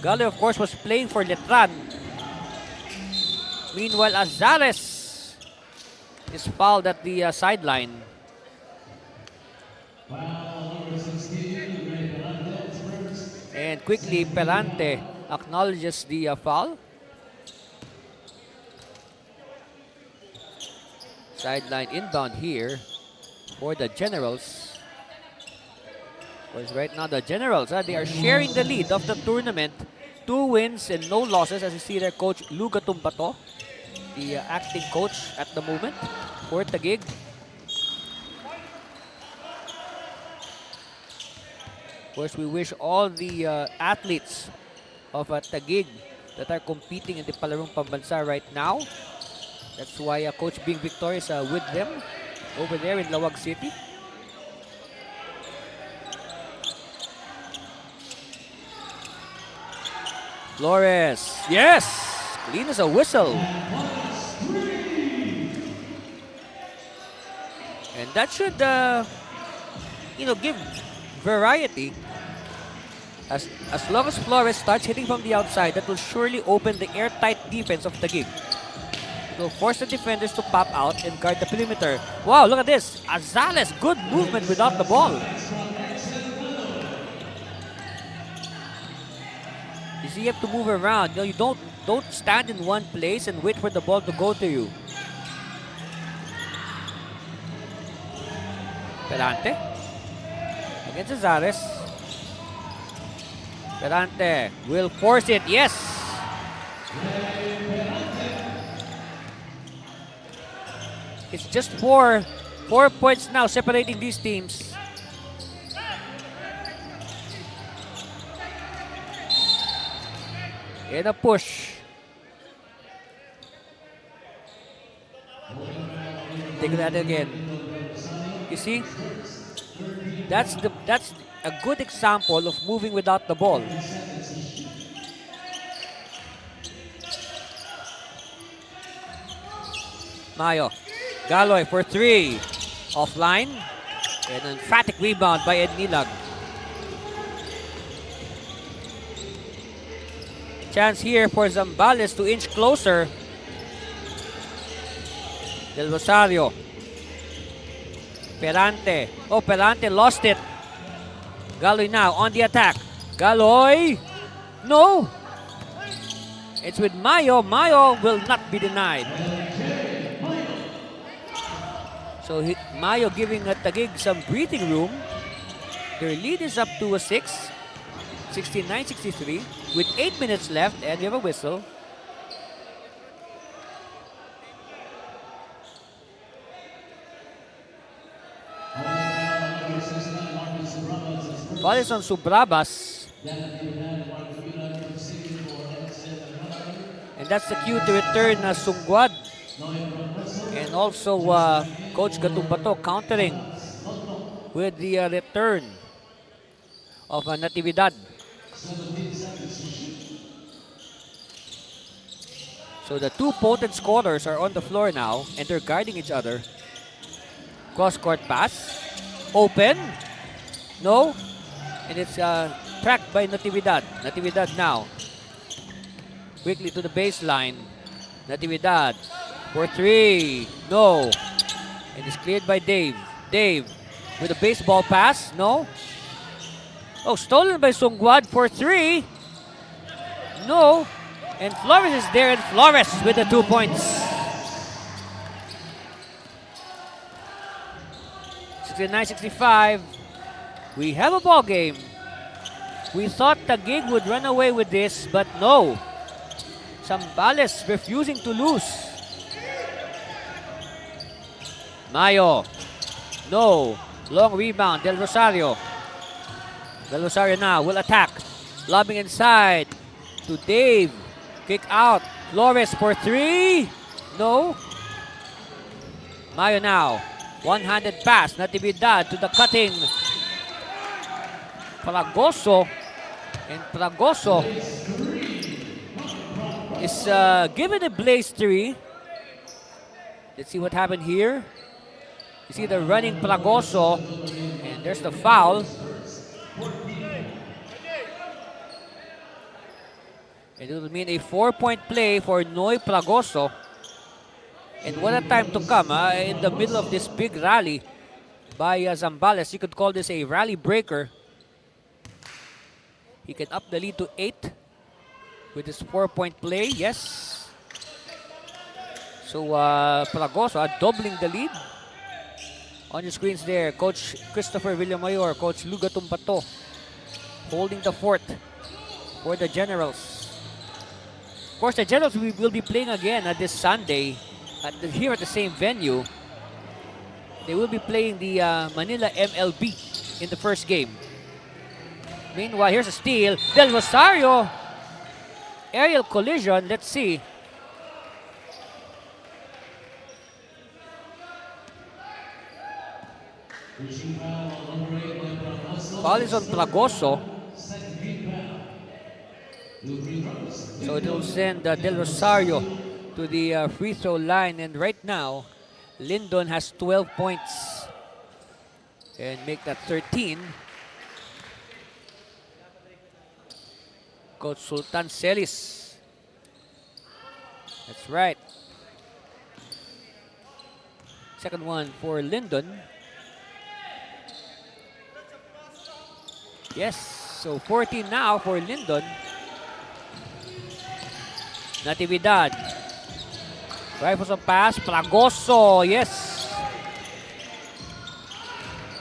Galoy, of course, was playing for Letran. Meanwhile, Azales is fouled at the sideline. And quickly, Pelante acknowledges the foul. Sideline inbound here for the Generals. Because right now the Generals, they are sharing the lead of the tournament. 2 wins and no losses, as you see their coach Lou Gatumbato, the acting coach at the moment for Taguig. Of course, we wish all the athletes of Taguig that are competing in the Palarong Pambansa right now. That's why Coach Bing Victor is with them over there in Lawag City. Flores, yes! Clean as a whistle. And that should, give variety. As long as Flores starts hitting from the outside, that will surely open the airtight defense of Taguig. It will force the defenders to pop out and guard the perimeter. Wow, look at this. Zambales, good movement without the ball. You see, you have to move around. You don't stand in one place and wait for the ball to go to you. Perante against Zambales. Perante will force it. Yes. It's just four points now separating these teams. And a push. Take that again. You see? That's a good example of moving without the ball. Mayo. Galoy for 3. Offline. And an emphatic rebound by Ed Nilag. Chance here for Zambales to inch closer. Del Rosario. Perante. Oh, Perante lost it. Galoy now on the attack. Galoy. No. It's with Mayo. Mayo will not be denied. So Mayo giving Taguig some breathing room. Their lead is up to a 6. 69-63 with 8 minutes left, and we have a whistle. Ball is on Subrabas. And that's the cue to return Sungguad. And also Coach Gatumbato countering with the return of Natividad. So the two potent scorers are on the floor now and they're guarding each other. Cross-court pass. Open. No. And it's tracked by Natividad. Natividad now. Quickly to the baseline. Natividad for 3. No. And it's cleared by Dave. Dave with a baseball pass. No. Oh, stolen by Sungguad for 3. No. And Flores is there, and Flores with the 2 points. 69-65. We have a ball game. We thought Taguig would run away with this, but no. Zambales refusing to lose. Mayo. No. Long rebound. Del Rosario. Del Rosario now will attack. Lobbing inside to Dave. Kick out. Flores for 3. No. Mayo now. One-handed pass. Natividad to the cutting Fragoso. And Fragoso is given a blaze 3. Let's see what happened here. You see the running Fragoso. And there's the foul. And it will mean a 4-point play for Noy Fragoso. And what a time to come in the middle of this big rally by Zambales. You could call this a rally breaker. He can up the lead to 8 with this 4-point play. Yes. So Fragoso doubling the lead. On your screens there, Coach Christopher Villamayor, Coach Luga Tumpato holding the fort for the Generals. Of course, the Generals will be playing again this Sunday here at the same venue. They will be playing the Manila MLB in the first game. Meanwhile, here's a steal. Del Rosario. Aerial collision. Let's see. Foul is on Fragoso. So it will send Del Rosario to the free throw line. And right now, Lyndon has 12 points. And make that 13. Coach Sultan Celis. That's right. Second one for Lyndon. Yes, so 14 now for Lyndon. Natividad. Rifles on pass. Fragoso, yes.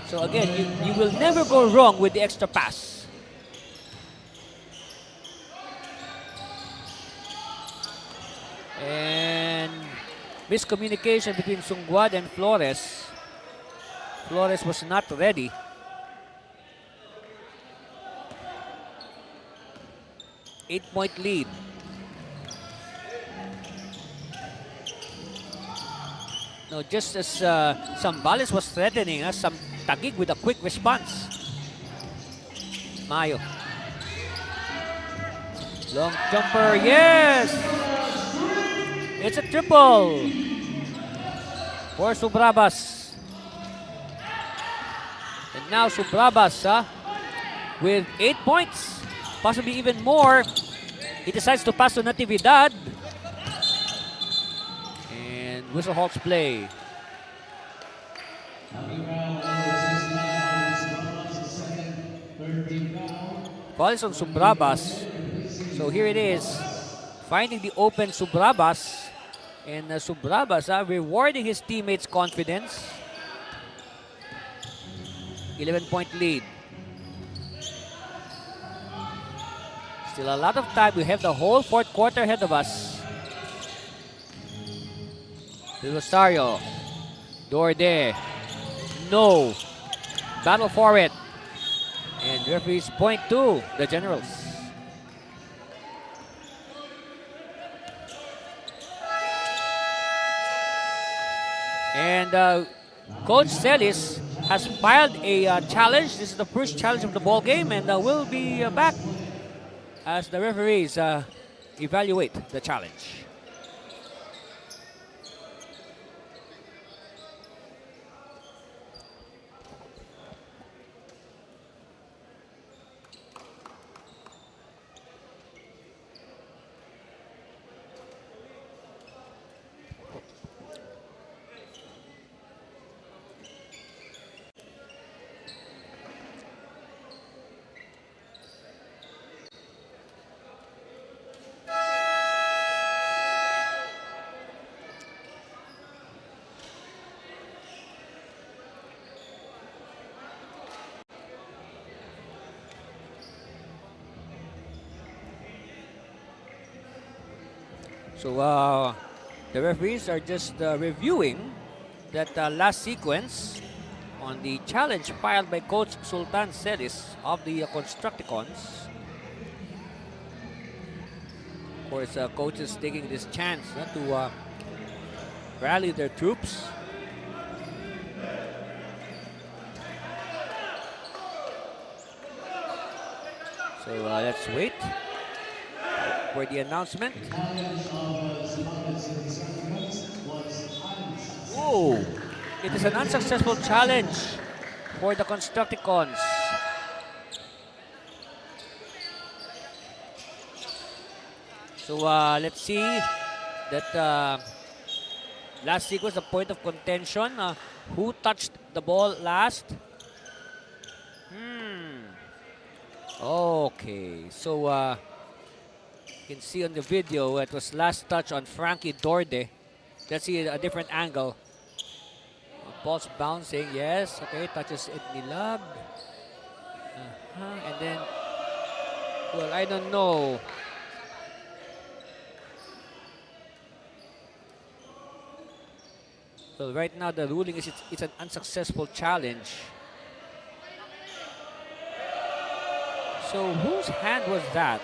So again, you will never go wrong with the extra pass. And miscommunication between Sungguad and Flores. Flores was not ready. Eight-point lead. No, just as Zambales was threatening, Taguig with a quick response. Mayo. Long jumper, yes! It's a triple for Subrabas. And now Subrabas with 8 points, possibly even more. He decides to pass to Natividad. And whistle halts play. Ball is on Subrabas. So here it is. Finding the open Subrabas. And Subrabas rewarding his teammates' confidence. 11-point lead. Still a lot of time. We have the whole fourth quarter ahead of us. Del Rosario. Dorde. No. Battle for it. And referees point to the Generals. And Coach Celis has filed a challenge. This is the first challenge of the ball game, and we'll be back as the referees evaluate the challenge. So the referees are just reviewing that last sequence on the challenge filed by Coach Sultan Celis of the Contructicons. Of course, Coach is taking this chance to rally their troops. So let's wait for the announcement. Whoa! It is an unsuccessful challenge for the Constructicons. So let's see that last sequence, the point of contention. Who touched the ball last? Okay, so you can see on the video it was last touch on Frankie Dorde. Let's see a different angle. Ball's bouncing, yes. Okay, touches Ednilab. And then, well, I don't know. Well, right now the ruling is it's an unsuccessful challenge. So whose hand was that?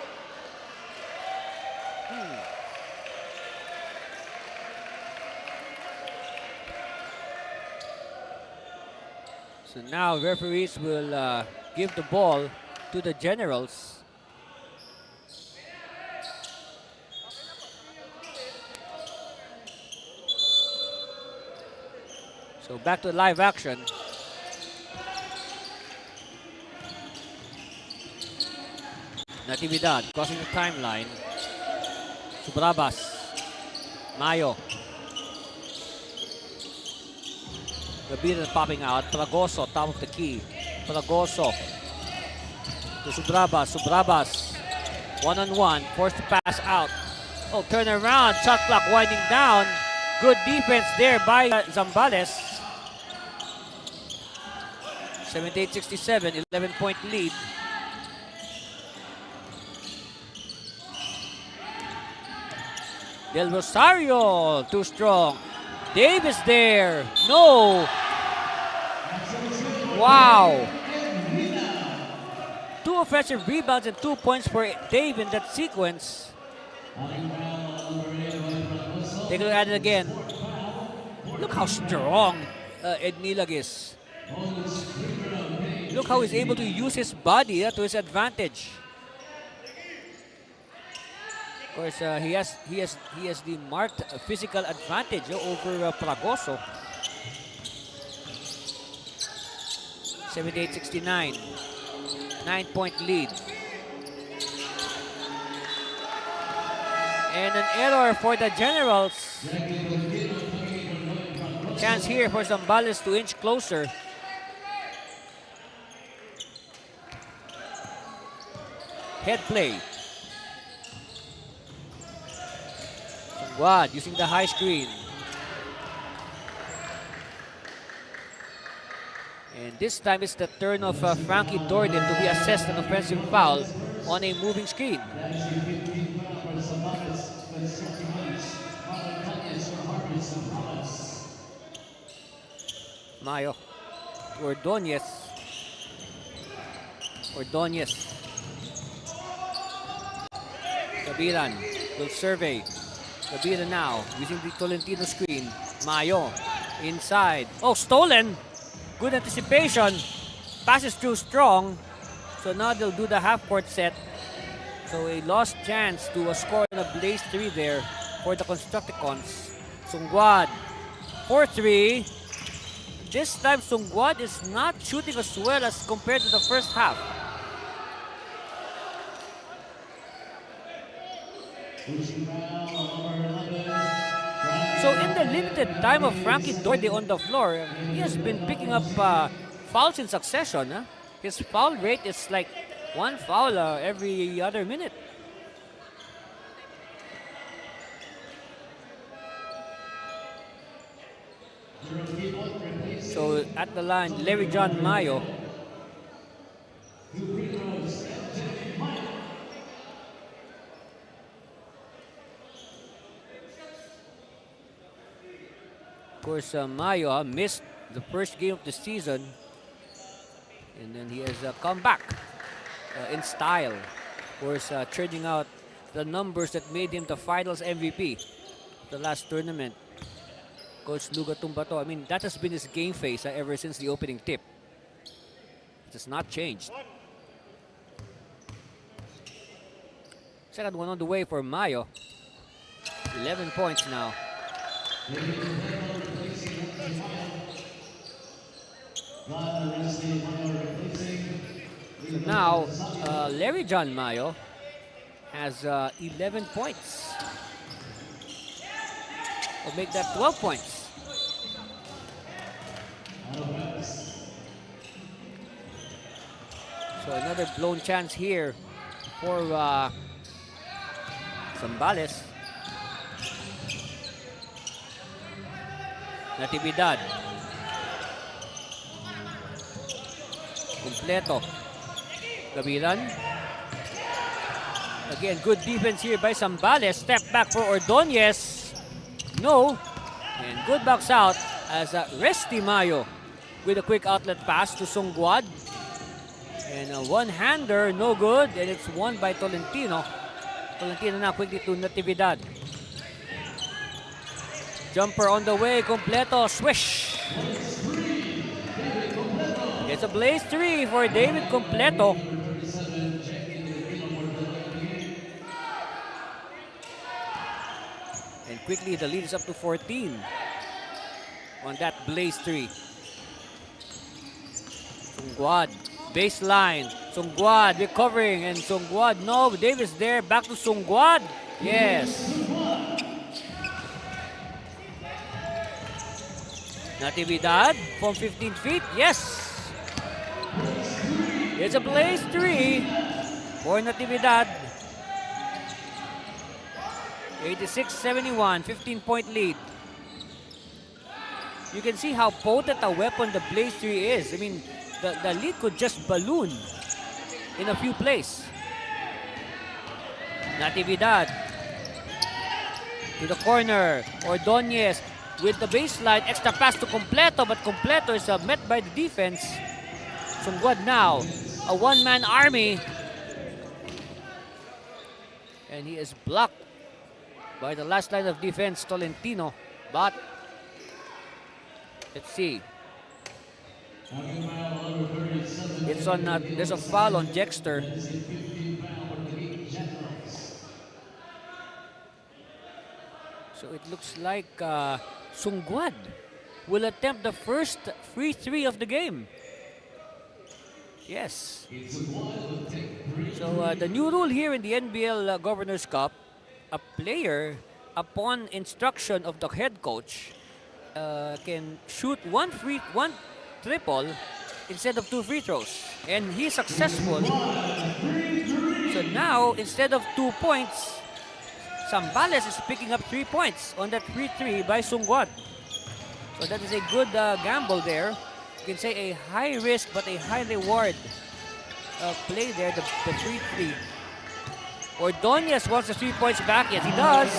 So now referees will give the ball to the Generals. So back to live action. Natividad crossing the timeline. Subrabas. Mayo. Gabira popping out. Fragoso, top of the key. Fragoso. To Subrabas. Subrabas. One-on-one. Forced to pass out. Oh, turn around. Shot clock winding down. Good defense there by Zambales. 78-67. 11-point lead. Del Rosario, too strong. Davis there. No. Wow. 2 offensive rebounds and 2 points for Dave in that sequence. Take a look at it again. Look how strong Ednilag is. Look how he's able to use his body to his advantage. Of course, he has the marked physical advantage over Fragoso. 78-69, 9-point lead. And an error for the Generals. Chance here for Zambales to inch closer. Head play. Wad using the high screen. And this time it's the turn of Frankie Dorden to be assessed an offensive foul on a moving screen. Mayo. Ordonez. Cabiran will survey. Kabila now using the Tolentino screen. Mayo inside. Oh, stolen. Good anticipation. Passes too strong. So now they'll do the half-court set. So a lost chance to score on a blaze 3 there for the Constructicons. Sungguad. 4-3. This time Sungguad is not shooting as well as compared to the first half. So in the limited time of Frankie Dorde on the floor, he has been picking up fouls in succession. His foul rate is like 1 foul every other minute. So at the line, Larry John Mayo. Of course, Mayo missed the first game of the season, and then he has come back in style. Of course, trading out the numbers that made him the finals MVP the last tournament. Coach Luga Tumbato, I mean, that has been his game face ever since the opening tip. It has not changed. Second one on the way for Mayo. 11 points now. So now, Larry John Mayo has 11 points. Will make that 12 points. So another blown chance here for Zambales. Natividad. Completo. Gavilan. Again, good defense here by Zambales. Step back for Ordonez. No. And good box out as Resti Mayo with a quick outlet pass to Sungguad. And a one-hander, no good. And it's won by Tolentino. Tolentino now quickly to Natividad. Jumper on the way, completo, swish. It's a blaze 3 for David Completo. And quickly the lead is up to 14 on that blaze 3. Sungguad, baseline. Sungguad recovering and Sungguad, no, Davis there, back to Sungguad. Yes. Natividad from 15 feet, yes. It's a blaze 3 for Natividad. 86-71, 15-point lead. You can see how potent a weapon the blaze 3 is. I mean, the lead could just balloon in a few plays. Natividad to the corner. Ordonez with the baseline. Extra pass to Completo, but Completo is met by the defense. Sungguad now, a one-man army. And he is blocked by the last line of defense, Tolentino. But, let's see. It's on, there's a foul on Jexter. So it looks like Sungguad will attempt the first free 3 of the game. Yes. So the new rule here in the NBL Governors Cup, a player, upon instruction of the head coach, can shoot one triple instead of 2 free throws. And he's successful. So now, instead of 2 points, Zambales is picking up 3 points on that free 3 by Sungguad. So that is a good gamble there. You can say a high risk but a high reward play there, the free 3. Ordonez wants the 3 points back. Yes, he does.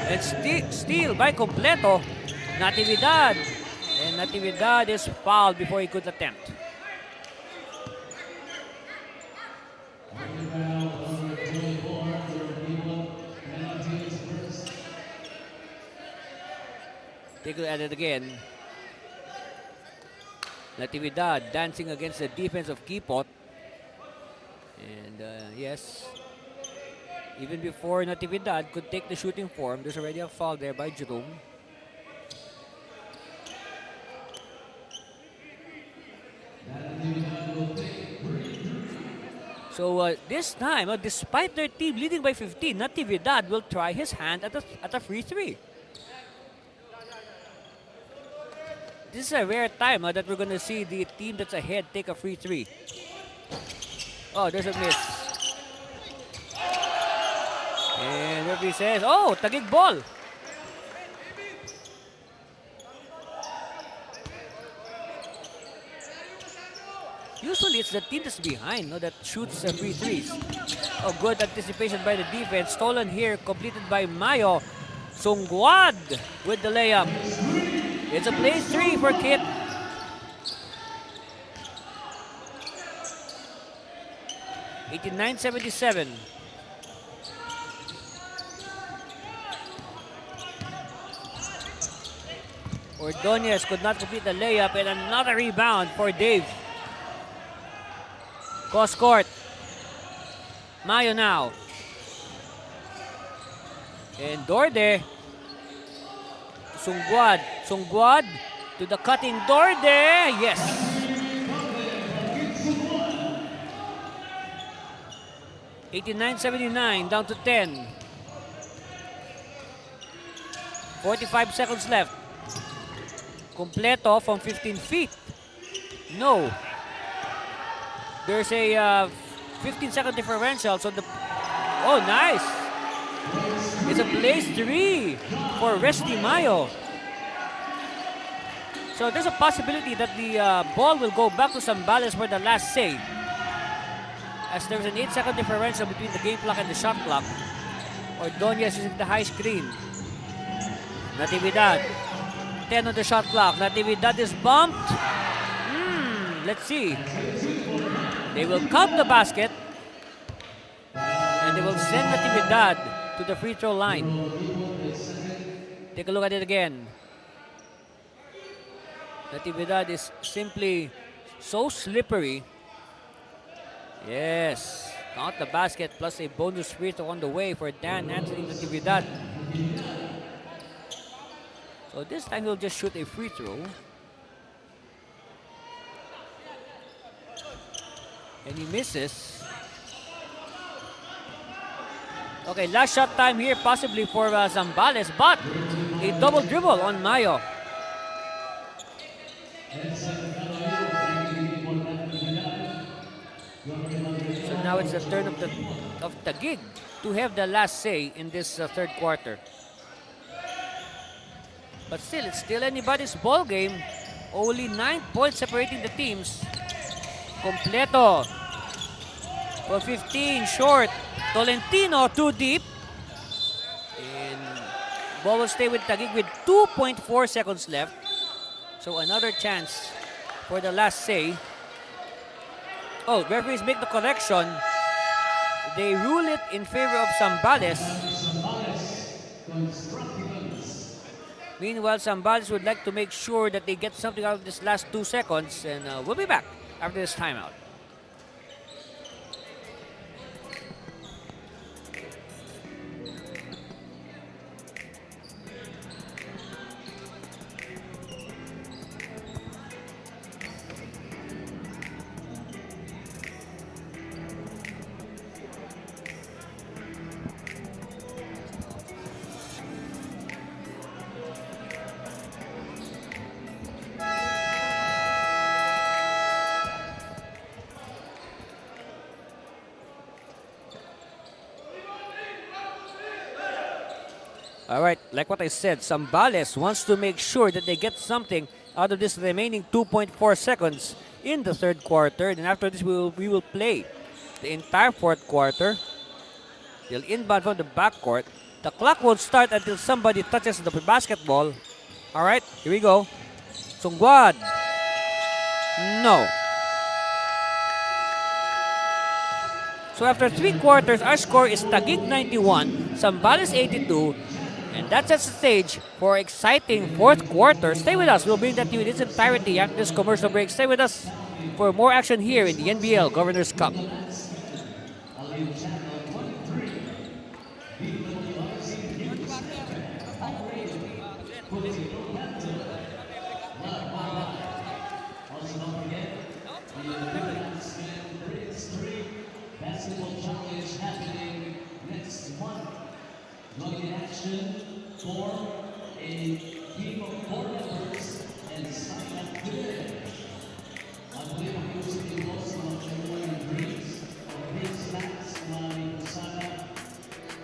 And steal by Completo. Natividad. And Natividad is fouled before he could attempt. Take a look at it again. Natividad dancing against the defense of Kipot. And yes, even before Natividad could take the shooting form, there's already a foul there by Jerome. So this time, despite their team leading by 15, Natividad will try his hand at a free 3. This is a rare time that we're going to see the team that's ahead take a free 3. Oh, there's a miss. And referee says, oh, Taguig ball. Usually it's the team that's behind, that shoots free 3s. Oh, good anticipation by the defense. Stolen here, completed by Mayo. Sungguad with the layup. It's a blaze 3 for Kit. $89-77. Ordonez could not complete the layup, and another rebound for Dave. Cross court. Mayo now. And Dorde. Sungguad. Sungguad to the cutting Dorde. Yes. $89-79, down to 10. 45 seconds left. Completo from 15 feet. No. There's a 15-second differential. So oh, nice. It's a place 3 for Resty Mayo. So there's a possibility that the ball will go back to Zambales for the last say. As there's an 8-second differential between the game clock and the shot clock. Ordonez is in the high screen. Natividad. 10 on the shot clock. Natividad is bumped. Let's see. They will count the basket. And they will send Natividad to the free throw line. Take a look at it again. Natividad is simply so slippery. Yes. Count the basket plus a bonus free throw on the way for Dan Anthony Natividad. So this time he'll just shoot a free throw. And he misses. Okay, last shot time here possibly for Zambales, but a double dribble on Mayo. So now it's the turn of Taguig to have the last say in this third quarter. But still, it's still anybody's ball game. Only 9 points separating the teams. Completo. For 15, short. Tolentino, too deep. And ball will stay with Taguig with 2.4 seconds left. So another chance for the last say. Oh, referees make the correction. They rule it in favor of Zambales. Meanwhile, Zambales would like to make sure that they get something out of this last 2 seconds. And we'll be back after this timeout. All right, like what I said, Zambales wants to make sure that they get something out of this remaining 2.4 seconds in the third quarter. And after this, we will play the entire fourth quarter. They'll inbound from the backcourt. The clock won't start until somebody touches the basketball. All right, here we go. Sungguad. No. So after 3 quarters, our score is Taguig 91, Zambales 82. And that sets the stage for exciting fourth quarter. Stay with us. We'll bring that to you in its entirety after this commercial break. Stay with us for more action here in the NBL Governors Cup. Basketball challenge happening next month. Looking in action for a team of 4 members and sign up today. I believe I'm using the most of everyone dreams or dreams facts na sana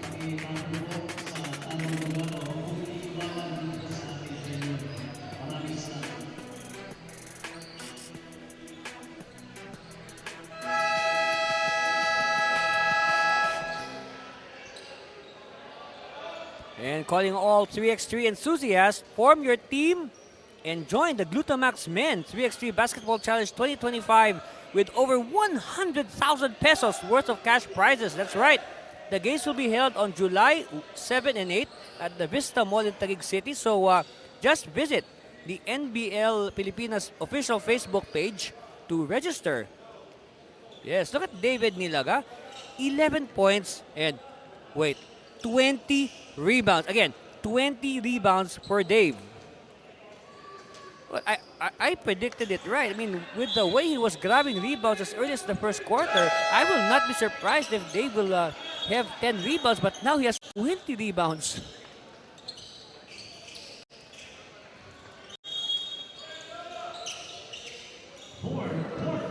ang ipanubo sa tanong lugar o huli iwanan dito sa ating venue. Maraming salamat. And calling all 3x3 enthusiasts, form your team and join the Glutamax Men 3x3 Basketball Challenge 2025 with over 100,000 pesos worth of cash prizes. That's right. The games will be held on July 7 and 8 at the Vista Mall in Taguig City. So just visit the NBL Pilipinas official Facebook page to register. Yes, look at David Nilaga. 11 points and, wait, 20 rebounds. Again, 20 rebounds for Dave. Well, I predicted it right. I mean, with the way he was grabbing rebounds as early as the first quarter, I will not be surprised if Dave will have 10 rebounds, but now he has 20 rebounds.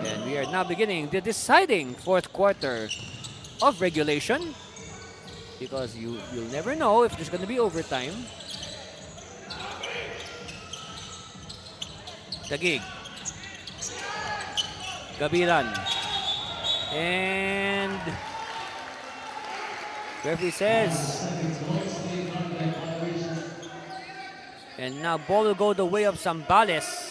And we are now beginning the deciding fourth quarter of regulation. because you'll never know if there's going to be overtime. Taguig. Gabilan. And referee says. And now ball will go the way of Zambales.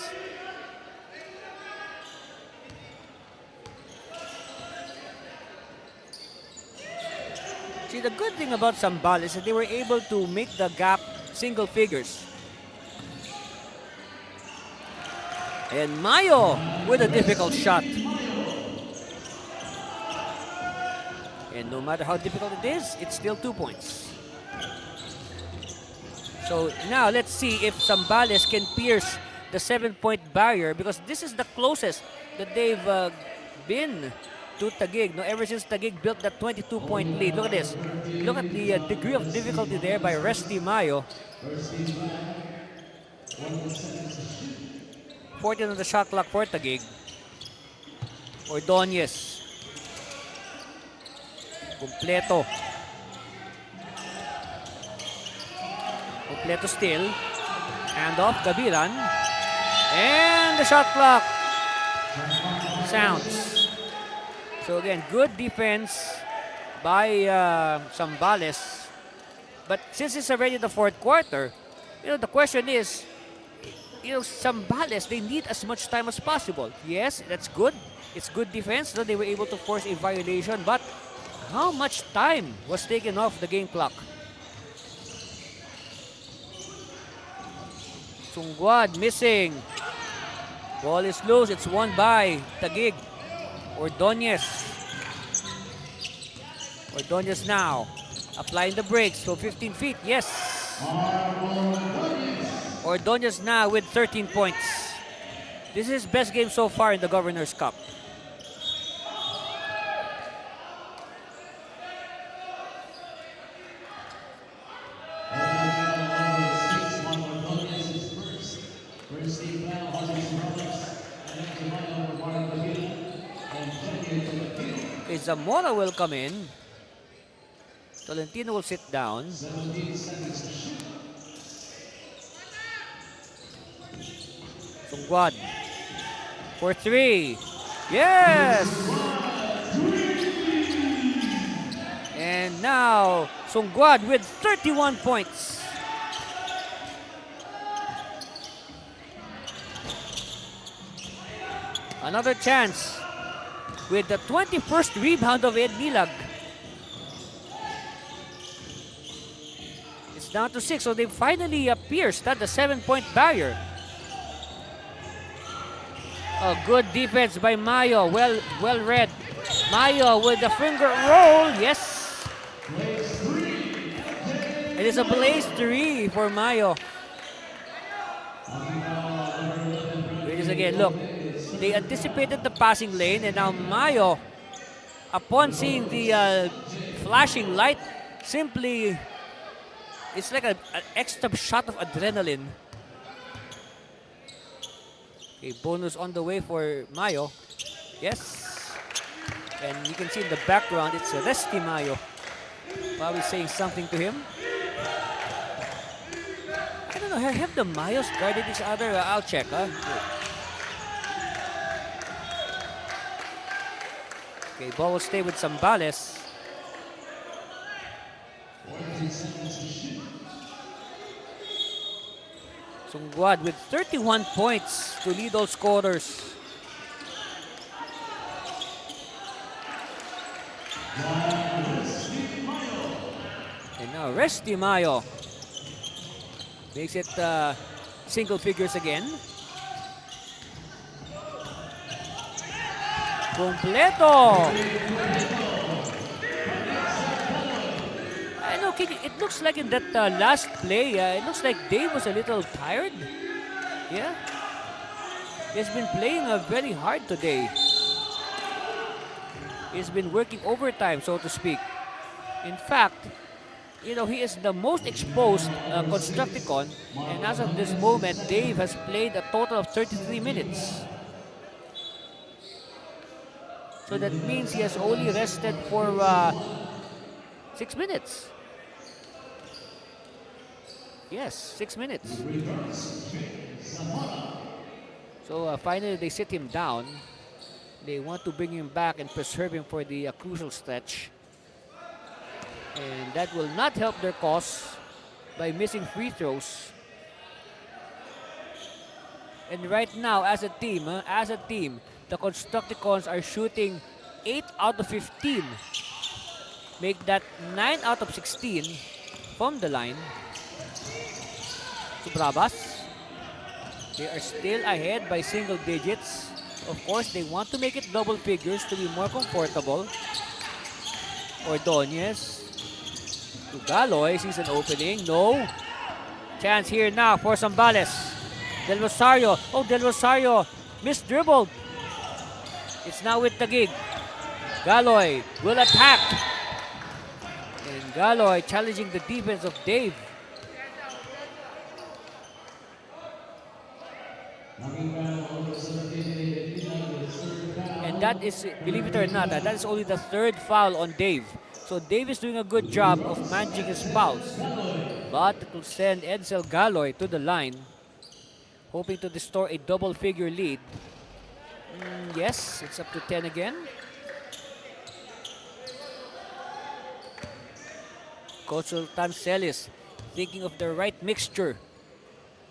See, the good thing about Zambales is that they were able to make the gap single figures. And Mayo with a difficult shot. And no matter how difficult it is, it's still 2 points. So now let's see if Zambales can pierce the 7-point barrier, because this is the closest that they've been to Taguig. No, ever since Taguig built that 22-point lead. Look at this. Look at the degree of difficulty there by Resty Mayo. 14 on the shot clock for Taguig. Ordonez. Completo. Completo still. Hand off, Gabilan. And the shot clock sounds. So again, good defense by Zambales. But since it's already the fourth quarter, the question is, Zambales, they need as much time as possible. Yes, that's good. It's good defense. So they were able to force a violation. But how much time was taken off the game clock? Sungguad missing. Ball is loose. It's won by Taguig. Ordonez. Ordonez now applying the brakes. So 15 feet. Yes. Ordonez now with 13 points. This is his best game so far in the Governors Cup. Zamora will come in. Tolentino will sit down. Sungguad for 3. Yes! And now Sungguad with 31 points. Another chance with the 21st rebound of Ed Nilag. It's down to 6, so they finally pierced the 7-point barrier. A good defense by Mayo, well read. Mayo with the finger roll, yes. It is a blaze 3 for Mayo. Here it is again, look. They anticipated the passing lane, and now Mayo, upon seeing the flashing light, simply, it's like an extra shot of adrenaline. Okay, bonus on the way for Mayo. Yes. And you can see in the background, it's Resty Mayo. Probably saying something to him. I don't know, have the Mayos guarded each other? I'll check. Okay, ball will stay with Zambales. Sungguad with 31 points to lead all scorers. And now Resty Mayo makes it single figures again. Completo. I know, it looks like in that last play, it looks like Dave was a little tired. Yeah. He's been playing very hard today. He's been working overtime, so to speak. In fact, he is the most exposed Constructicon, and as of this moment, Dave has played a total of 33 minutes. So that means he has only rested for 6 minutes. Yes, 6 minutes. So finally they sit him down. They want to bring him back and preserve him for the crucial stretch. And that will not help their cause by missing free throws. And right now, as a team, the Constructicons are shooting 8 out of 15. Make that 9 out of 16 from the line. To Brabas. They are still ahead by single digits. Of course, they want to make it double figures to be more comfortable. Ordonez. To Galoy, sees an opening. No. Chance here now for Zambales. Del Rosario. Oh, Del Rosario misdribbled. It's now with Taguig. Galoy will attack. And Galoy challenging the defense of Dave. And that is, believe it or not, that is only the third foul on Dave. So Dave is doing a good job of managing his fouls. But it will send Edsel Galoy to the line, hoping to restore a double-figure lead. Yes, it's up to 10 again. Coach Sultan Celis thinking of the right mixture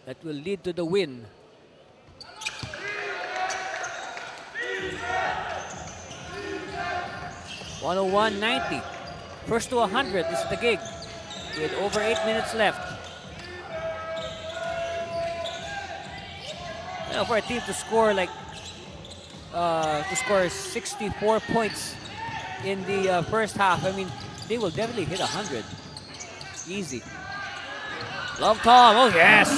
that will lead to the win. (101-90). First to 100 is Taguig with over 8 minutes left. You know, for a team to score like 64 points in the first half, I mean, they will definitely hit 100. Easy. Love Tom. Oh yes.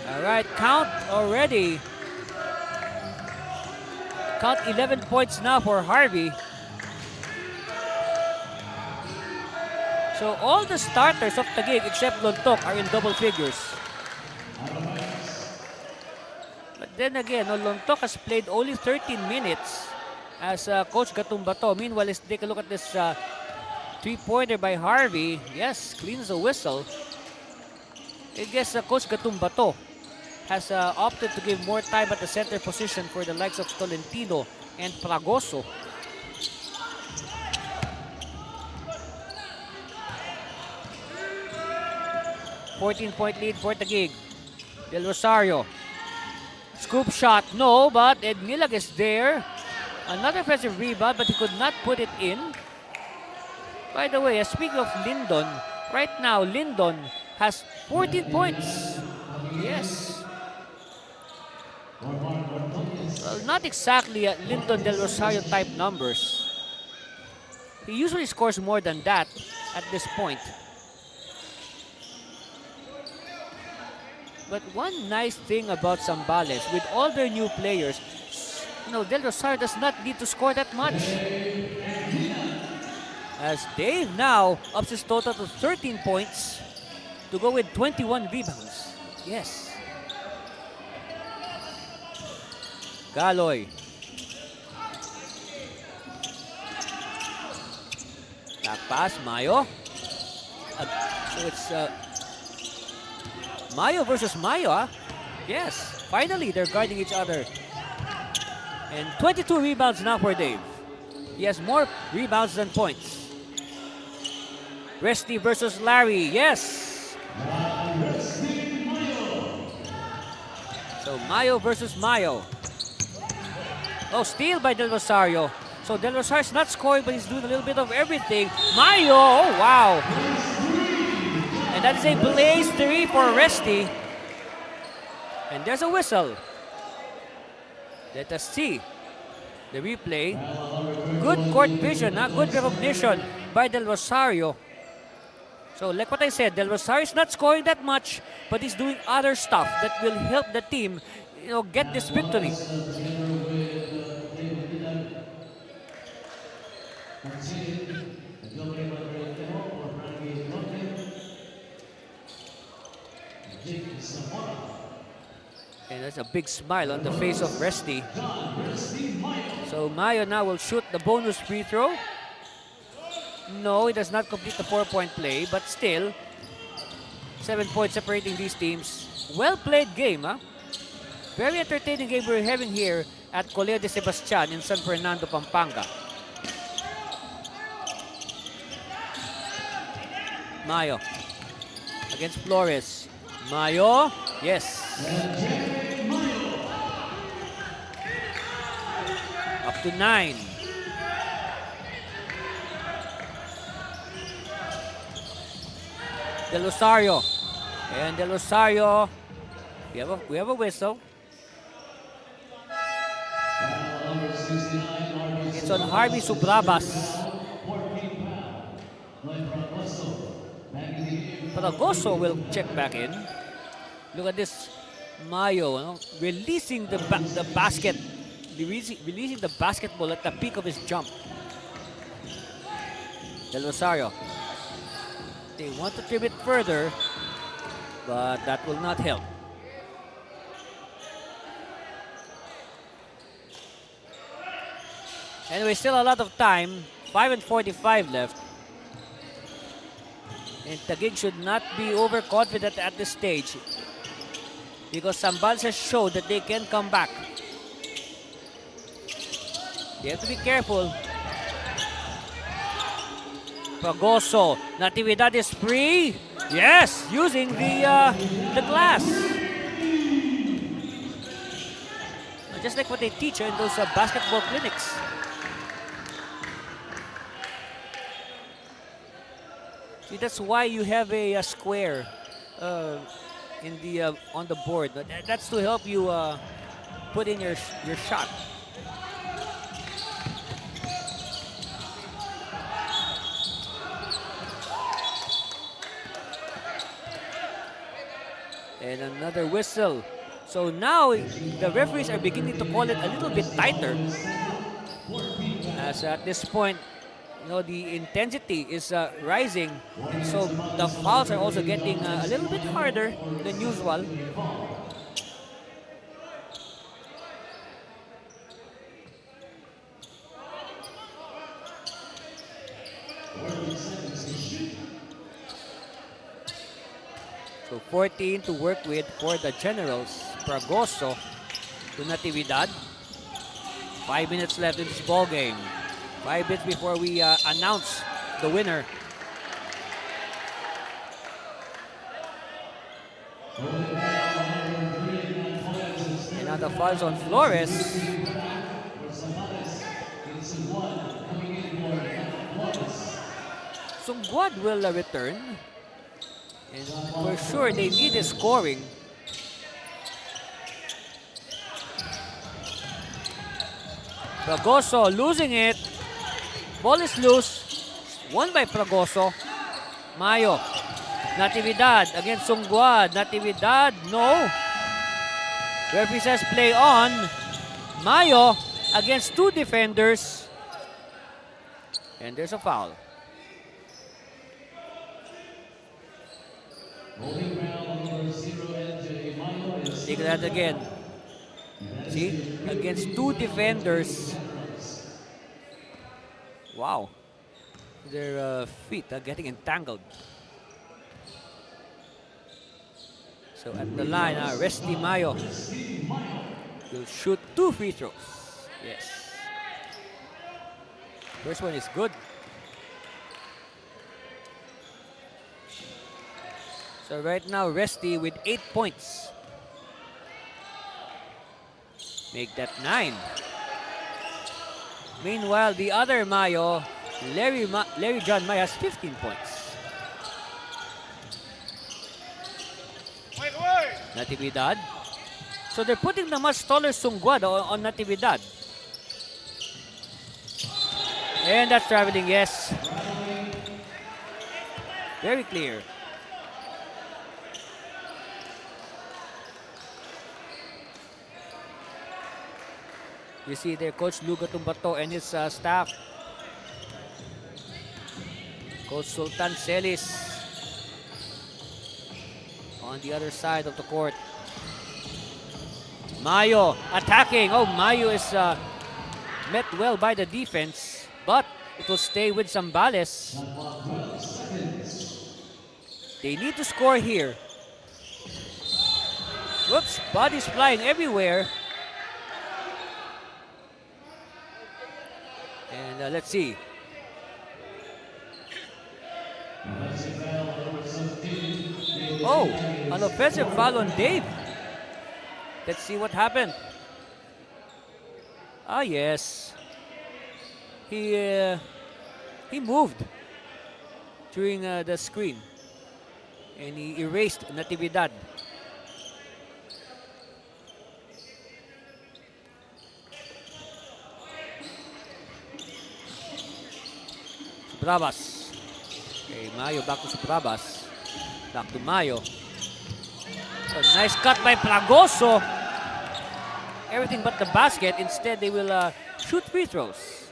All right, count already. Count 11 points now for Harvey. So all the starters of Taguig except Lontok are in double figures. But then again, Lontok has played only 13 minutes as Coach Gatumbato. Meanwhile, let's take a look at this three-pointer by Harvey. Yes, cleans the whistle. I guess Coach Gatumbato has opted to give more time at the center position for the likes of Tolentino and Fragoso. (14-point lead for Taguig. Del Rosario. Scoop shot, no, but Edmilag is there. Another offensive rebound, but he could not put it in. By the way, speaking of Lyndon, right now Lyndon has 14 points. Yes. Well, not exactly Lyndon Del Rosario type numbers. He usually scores more than that at this point. But one nice thing about Zambales, with all their new players, you know, Del Rosario does not need to score that much. As Dave now ups his total to 13 points to go with 21 rebounds. Yes. Galoy. Back pass, Mayo. So it's Mayo versus Mayo, huh? Yes, finally they're guarding each other. And 22 rebounds now for Dave. He has more rebounds than points. Resty versus Larry, yes. So Mayo versus Mayo. Oh, steal by Del Rosario. So Del Rosario's not scoring, but he's doing a little bit of everything. Mayo, oh wow. And that is a blaze 3 for Resty. And there's a whistle. Let us see the replay. Good court vision, good recognition by Del Rosario. So like what I said, Del Rosario is not scoring that much, but he's doing other stuff that will help the team, you know, get this victory. And there's a big smile on the face of Resty. So Mayo now will shoot the bonus free throw. No, he does not complete the 4-point play, but still, 7 points separating these teams. Well played game, huh? Very entertaining game we're having here at Colegio de Sebastian in San Fernando, Pampanga. Mayo against Flores. Mayo, yes. Up to 9. Del Rosario. And Del Rosario, we have a whistle. It's on Harvey Subrabas. Paragoso will check back in. Look at this, Mayo, releasing the basket, releasing the basketball at the peak of his jump. Del Rosario. They want to trim it further, but that will not help. Anyway, still a lot of time. 5:45 left. And Taguig should not be overconfident at this stage, because Zambales has showed that they can come back. They have to be careful. Pagoso, Natividad is free. Yes, using the glass. Just like what they teach in those basketball clinics. See, that's why you have a square in the on the board. That's to help you put in your shot. And another whistle. So now the referees are beginning to call it a little bit tighter. As at this point, the intensity is rising. And so the fouls are also getting a little bit harder than usual. So 14 to work with for the Generals. Fragoso to Natividad. 5 minutes left in this ball game. 5 minutes before we announce the winner. And now the fouls on Flores. Sungguad will return. And for sure, they need a scoring. Fragoso losing it. Ball is loose. Won by Fragoso. Mayo. Natividad against Sungguad. Natividad, no. Referee says play on. Mayo against two defenders. And there's a foul. Take that again. See? Against two defenders. Wow. Their feet are getting entangled. So at the line, Resty Mayo will shoot 2 free throws. Yes. First one is good. So right now, Resty with 8 points. Make that 9. Meanwhile, the other Mayo, Larry John Mayo, has 15 points. Natividad. So they're putting the much taller Sungguad on Natividad. And that's traveling, yes. Very clear. You see there, Coach Luga Tumbato and his staff. Coach Sultan Celis on the other side of the court. Mayo attacking. Oh, Mayo is met well by the defense, but It will stay with Zambales. They need to score here. Whoops, bodies flying everywhere. And let's see. Oh, an offensive foul on Dave. Let's see what happened. Ah, yes. He moved during the screen. And he erased Natividad. Subrabas. Okay, Mayo back to Subrabas. Back to Mayo. So nice cut by Fragoso. Everything but the basket. Instead, they will shoot free throws.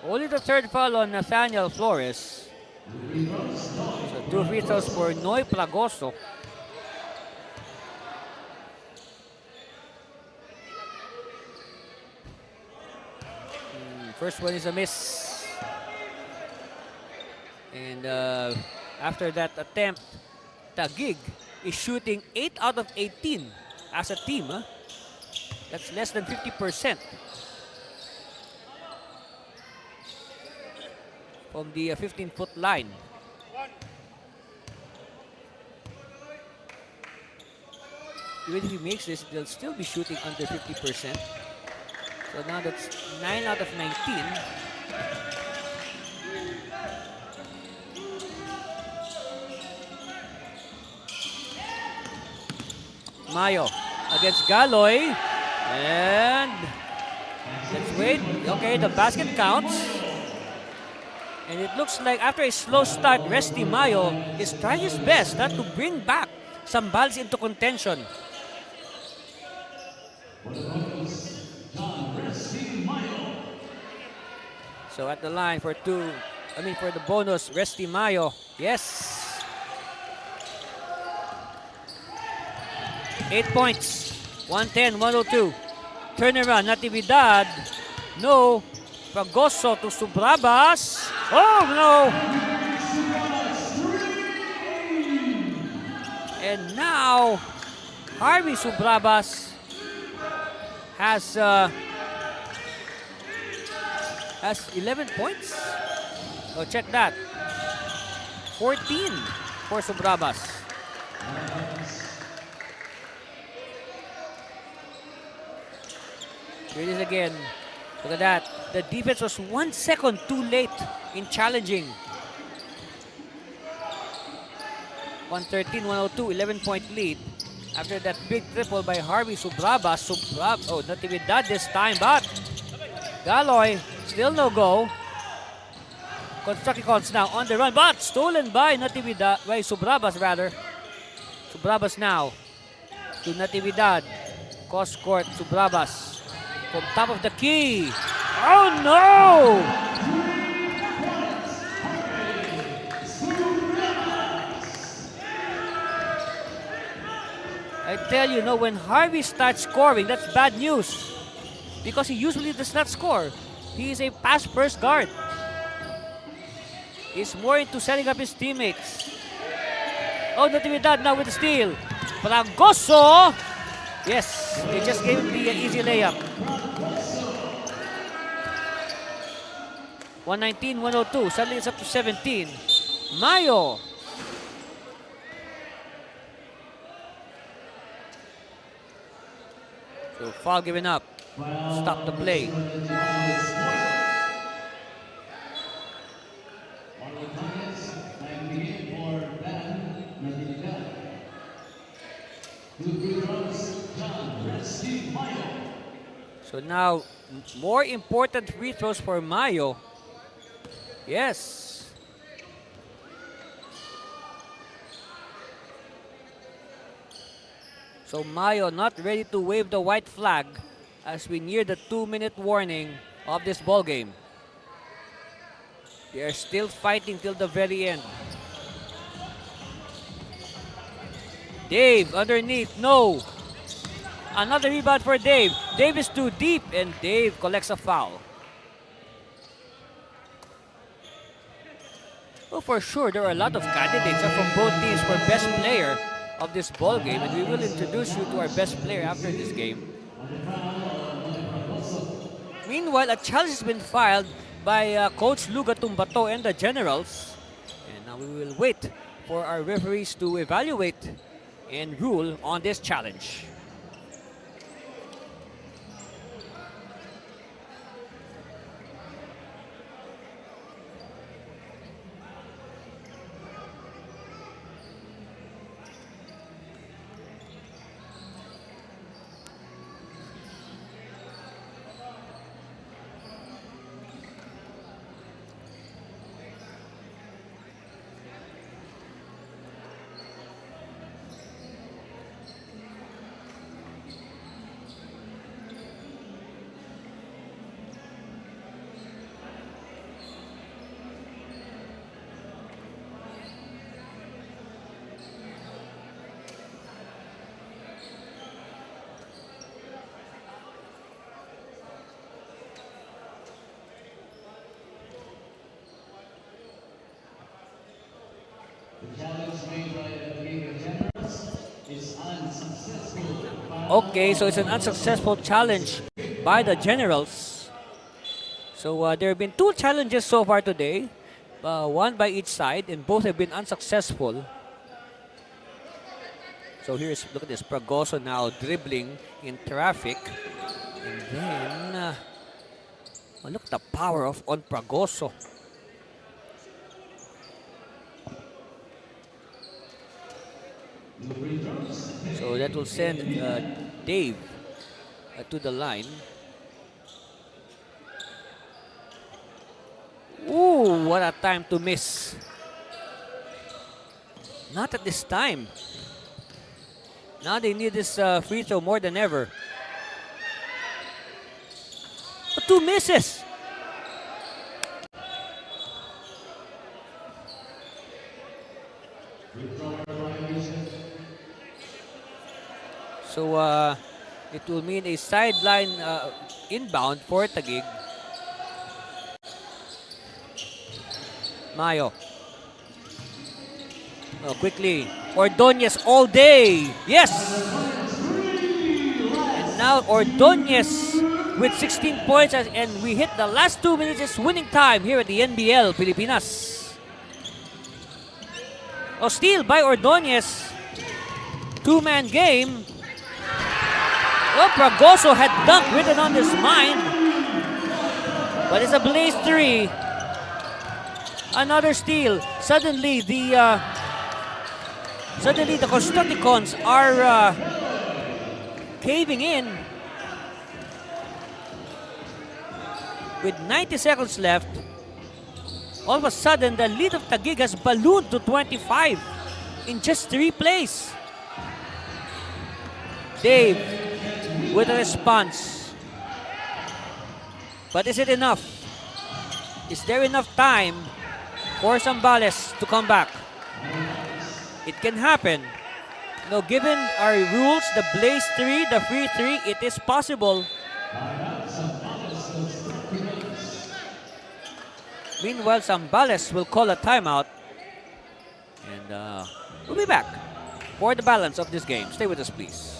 Only the third foul on Nathaniel Flores. So 2 free throws for Noy Fragoso. First one is a miss. And after that attempt, Taguig is shooting 8 out of 18 as a team. Huh? That's less than 50%. From the 15-foot line. Even if he makes this, they'll still be shooting under 50%. So now that's 9 out of 19. Mayo against Galoy. And let's wait. Okay, the basket counts. And it looks like after a slow start, Resty Mayo is trying his best to bring back Zambales into contention. So at the line for for the bonus, Resty Mayo. Yes. 8 points. 110-102. Turnaround, Natividad. No. Fragoso to Subrabas. Oh, no. And now, Harvey Subrabas has 11 points. Oh, check that. 14 for Subrabas. Here it is again. Look at that. The defense was 1 second too late in challenging. 113-102, 11-point lead. After that big triple by Harvey Subrabas. Oh, Natividad this time, but Galoy, still no go. Contructicons now on the run, but stolen by Natividad, by Subrabas rather. Subrabas now to Natividad. Cross court, Subrabas. From top of the key. Oh no! I tell you, when Harvey starts scoring, that's bad news. Because he usually does not score. He is a pass-first guard. He's more into setting up his teammates. Oh, Natividad now with the steal. Fragoso! Yes, they just gave him the easy layup. 119-102. Suddenly it's up to 17. Mayo. So foul given up. Stop the play. So now, more important free throws for Mayo. Yes. So Mayo not ready to wave the white flag as we near the 2-minute warning of this ball game. They are still fighting till the very end. Dave underneath, no. Another rebound for Dave. Dave is too deep and Dave collects a foul. Well, for sure, there are a lot of candidates from both teams for best player of this ball game, and we will introduce you to our best player after this game. Meanwhile, a challenge has been filed by Coach Luga Tumbato and the Generals, and now we will wait for our referees to evaluate and rule on this challenge. Okay, so it's an unsuccessful challenge by the Generals. So there have been 2 challenges so far today, one by each side, and both have been unsuccessful. So here's, look at this, Pragoso now dribbling in traffic. And then, look at the power on Pragoso. So that will send Dave to the line. Ooh, what a time to miss. Not at this time. Now they need this free throw more than ever. But 2 misses. So it will mean a sideline inbound for Taguig. Mayo. Oh, quickly. Ordonez all day. Yes! And now Ordonez with 16 points, and we hit the last 2 minutes winning time here at the NBL Pilipinas. Oh, steal by Ordonez. 2-man game. Oh, Pragoso had dunk written on his mind. But it's a blaze 3. Another steal. Suddenly the Contructicons are caving in. With 90 seconds left, all of a sudden the lead of Taguig has ballooned to 25 in just 3 plays. Dave with a response. But is it enough? Is there enough time for Zambales to come back? It can happen. No, given our rules, the blaze 3, the free 3, it is possible. Meanwhile, Zambales will call a timeout. And we'll be back for the balance of this game. Stay with us, please.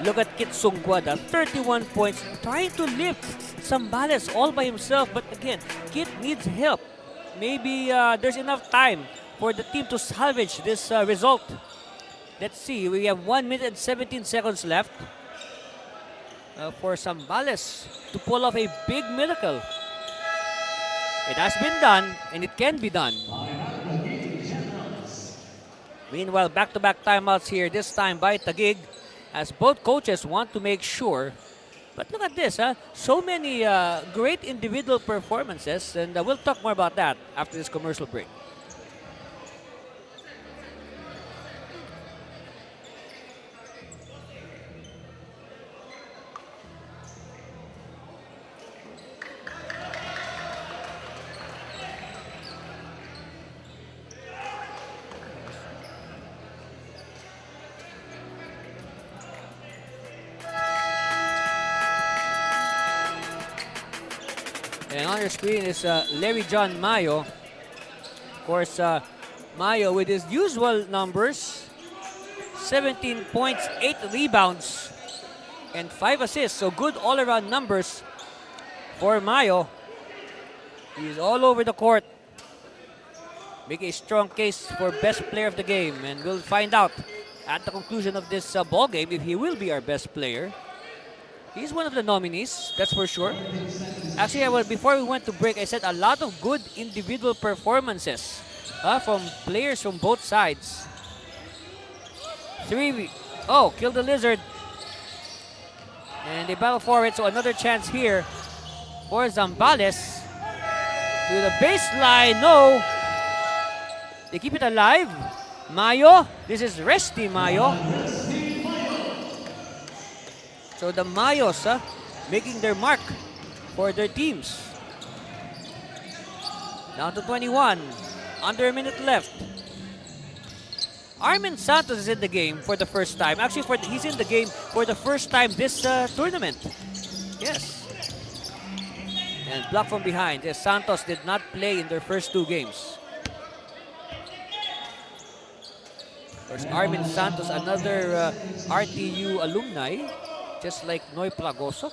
Look at Kit Sungguada, 31 points, trying to lift Zambales all by himself. But again, Kit needs help. Maybe there's enough time for the team to salvage this result. Let's see, we have 1 minute and 17 seconds left. for Zambales to pull off a big miracle. It has been done, and it can be done. Meanwhile, back-to-back timeouts here, this time by Taguig, as both coaches want to make sure. But look at this, so many great individual performances, and we'll talk more about that after this commercial break. And on your screen is Larry John Mayo. Of course, Mayo with his usual numbers, 17 points, 8 rebounds, and 5 assists. So good all-around numbers for Mayo. He's all over the court. Make a strong case for best player of the game. And we'll find out at the conclusion of this ball game if he will be our best player. He's one of the nominees, that's for sure. Actually, before we went to break, I said a lot of good individual performances from players from both sides. Kill the lizard. And they battle for it, so another chance here for Zambales. To the baseline, no. They keep it alive. Mayo, this is Resty Mayo. So the Mayos making their mark for their teams. Down to 21. Under a minute left. Armin Santos is in the game for the first time. Actually, he's in the game for the first time this tournament. Yes. And block from behind. Yes, Santos did not play in their first 2 games. Of course, Armin Santos, another RTU alumni, just like Noy Plagoso.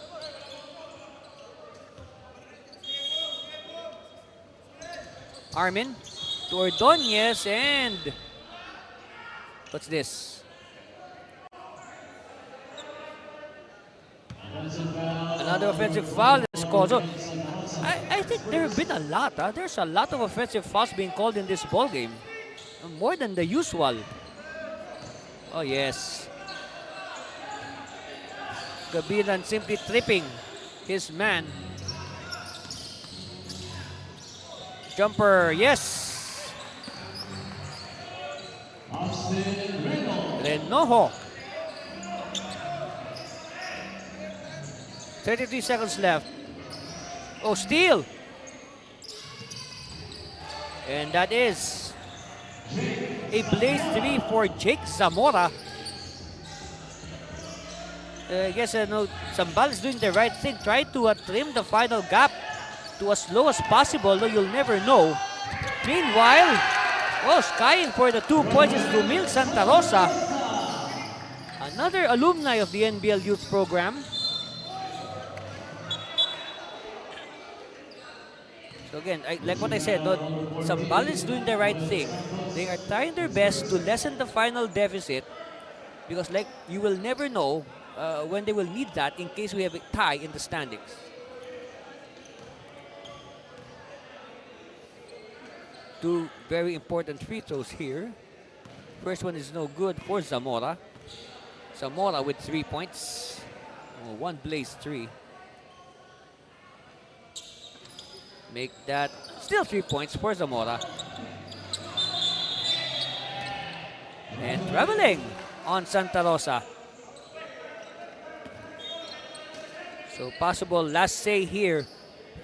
Armin to Ordonez, and what's this? Another offensive foul is called. So I think there have been a lot. There's a lot of offensive fouls being called in this ball game, more than the usual. Oh yes. Gabilan simply tripping his man. Jumper, yes. Renojo. 33 seconds left. Oh, steal. And that is a blaze 3 for Jake Zamora. I guess Zambales doing the right thing. Try to trim the final gap to as low as possible, though you'll never know. Meanwhile, skying for the 2 points is Rumil Santa Rosa. Another alumni of the NBL Youth Program. So again, like what I said, Zambales doing the right thing. They are trying their best to lessen the final deficit, because like you will never know when they will need that in case we have a tie in the standings. Two very important free throws here. First one is no good for Zamora. Zamora with 3 points. One blaze 3. Make that still 3 points for Zamora. And traveling on Santa Rosa. So possible last say here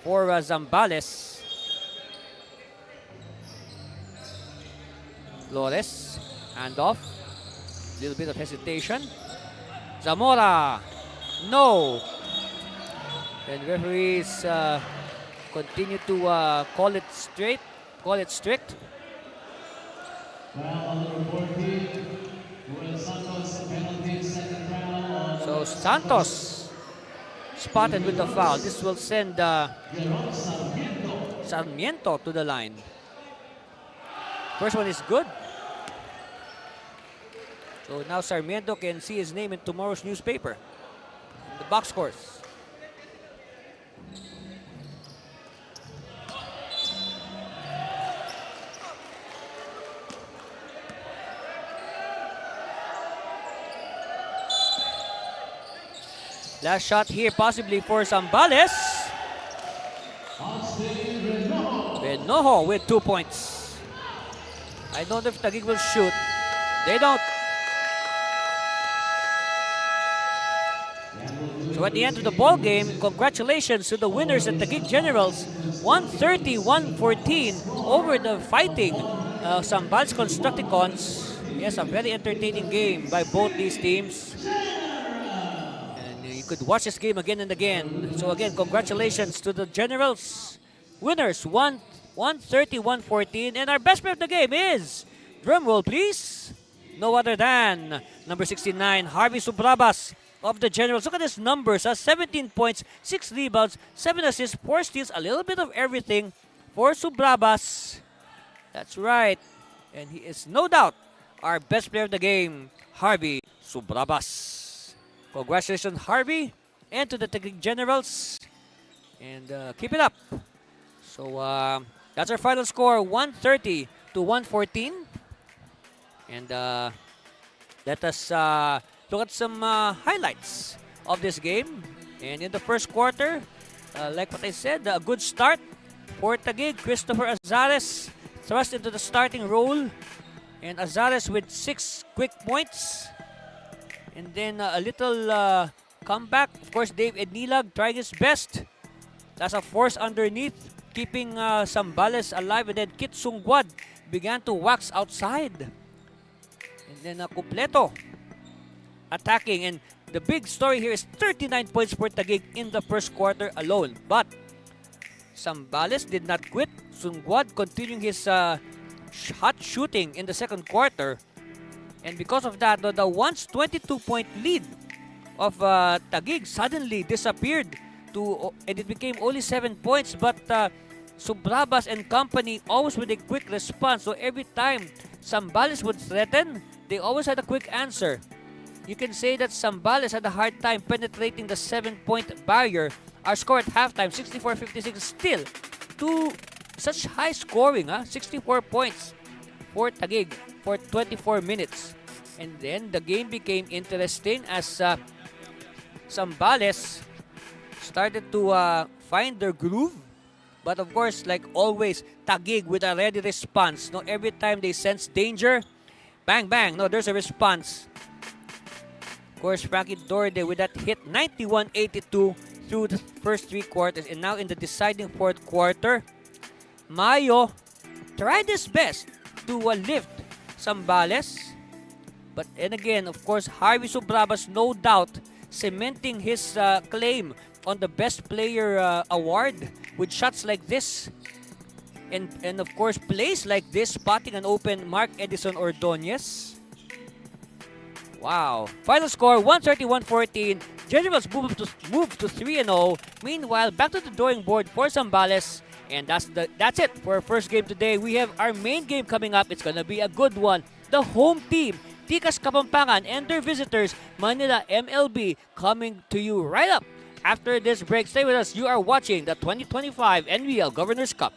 for Zambales. Flores, handoff. Little bit of hesitation. Zamora, no. And referees continue to call it strict. So Santos spotted with the foul. This will send Sarmiento to the line. First one is good. So now Sarmiento can see his name in tomorrow's newspaper. The the box scores. Last shot here possibly for Zambales. Renojo with 2 points. I don't know if Taguig will shoot. They don't. So at the end of the ball game, congratulations to the winners at Taguig Generals. 130-114 over the fighting Zambales Constructicons. Yes, a very entertaining game by both these teams. You could watch this game again and again. So again, congratulations to the Generals. Winners, 130-114. And our best player of the game is, drum roll please, no other than number 69, Harvey Subrabas of the Generals. Look at his numbers, 17 points, 6 rebounds, 7 assists, 4 steals, a little bit of everything for Subrabas. That's right. And he is no doubt our best player of the game, Harvey Subrabas. Congratulations, Harvey, and to the Taguig Generals. And keep it up. So that's our final score, 130-114. And let us look at some highlights of this game. And in the first quarter, like what I said, a good start for Taguig. Christopher Azares thrust into the starting role. And Azares with 6 quick points. And then a little comeback. Of course, Dave Ednilag trying his best. That's a force underneath, keeping Zambales alive. And then Kit Sungwad began to wax outside. And then Completo attacking. And the big story here is 39 points for Taguig in the first quarter alone. But Zambales did not quit. Sungwad continuing his hot shooting in the second quarter. And because of that, the once 22-point lead of Taguig suddenly disappeared and it became only 7 points. But Subrabas and company always with a quick response. So every time Zambales would threaten, they always had a quick answer. You can say that Zambales had a hard time penetrating the 7-point barrier. Our score at halftime, 64-56, still such high scoring, 64 points for Taguig for 24 minutes. And then the game became interesting as Zambales started to find their groove. But of course, like always, Taguig with a ready response. No, every time they sense danger, bang, bang. No, there's a response. Of course, Frankie Dorde with that hit, 91-82 through the first 3 quarters. And now in the deciding fourth quarter, Mayo tried his best to lift Zambales. But and again, of course, Harvey Subrabas no doubt cementing his claim on the best player award with shots like this. And of course, plays like this, spotting an open Mark Edison Ordonez. Wow. Final score, 130-114. Generals move to 3-0. Meanwhile, back to the drawing board for Zambales. And that's it for our first game today. We have our main game coming up. It's gonna be a good one. The home team, Tikas Kapampangan, and their visitors, Manila MLB, coming to you right up after this break. Stay with us. You are watching the 2025 NBL Governors Cup.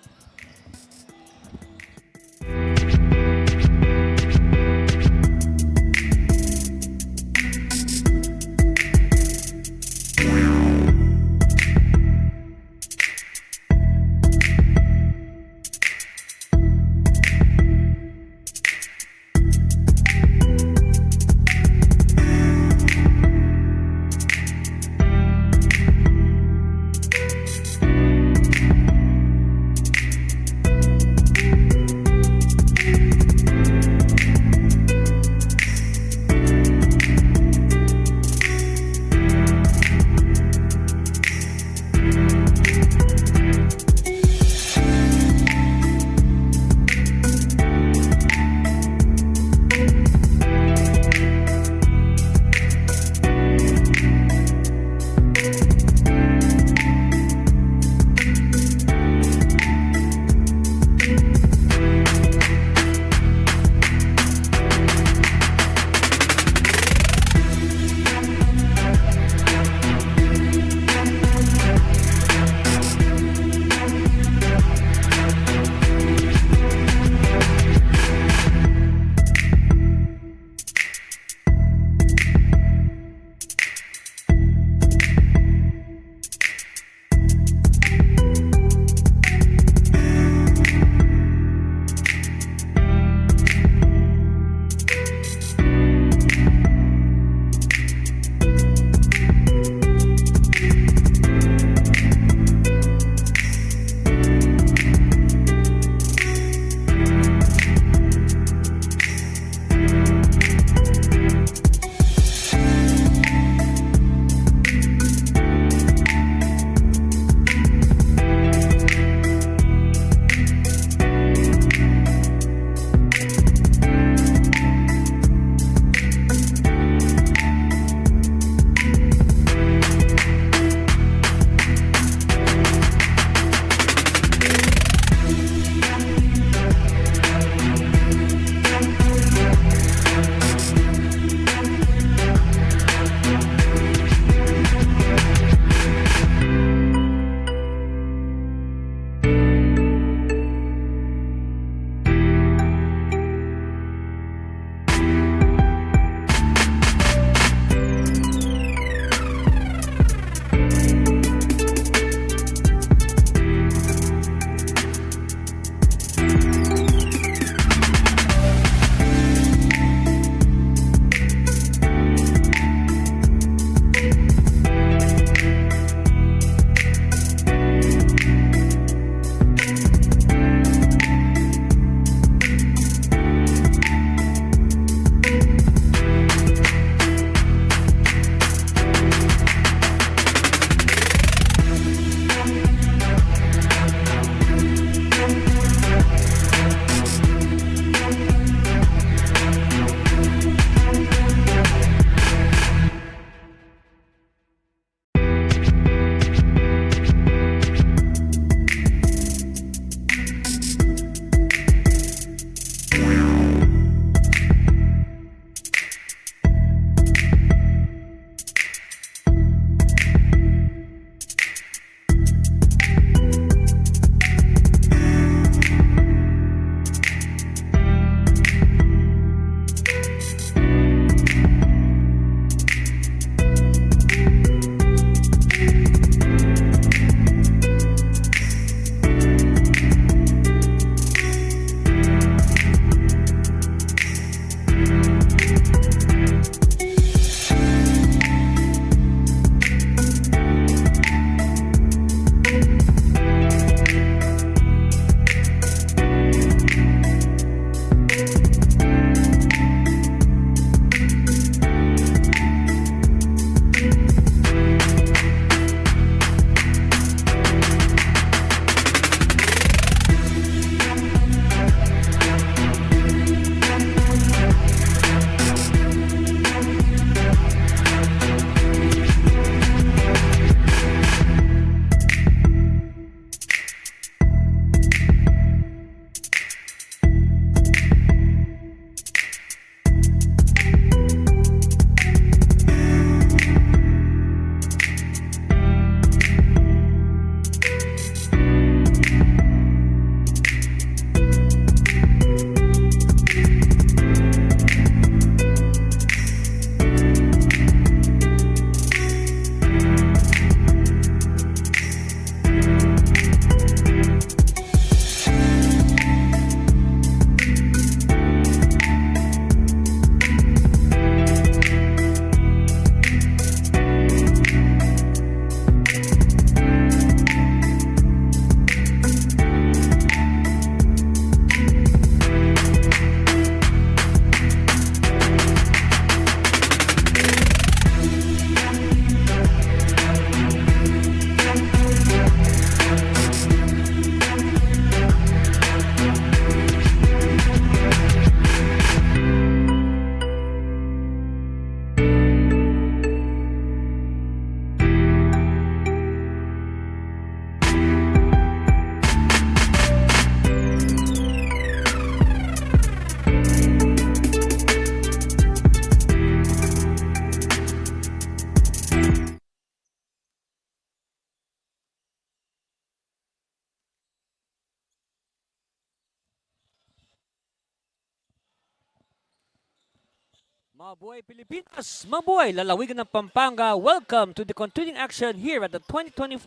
Mabuhay Pilipinas! Mabuhay lalawigan ng Pampanga! Welcome to the continuing action here at the 2025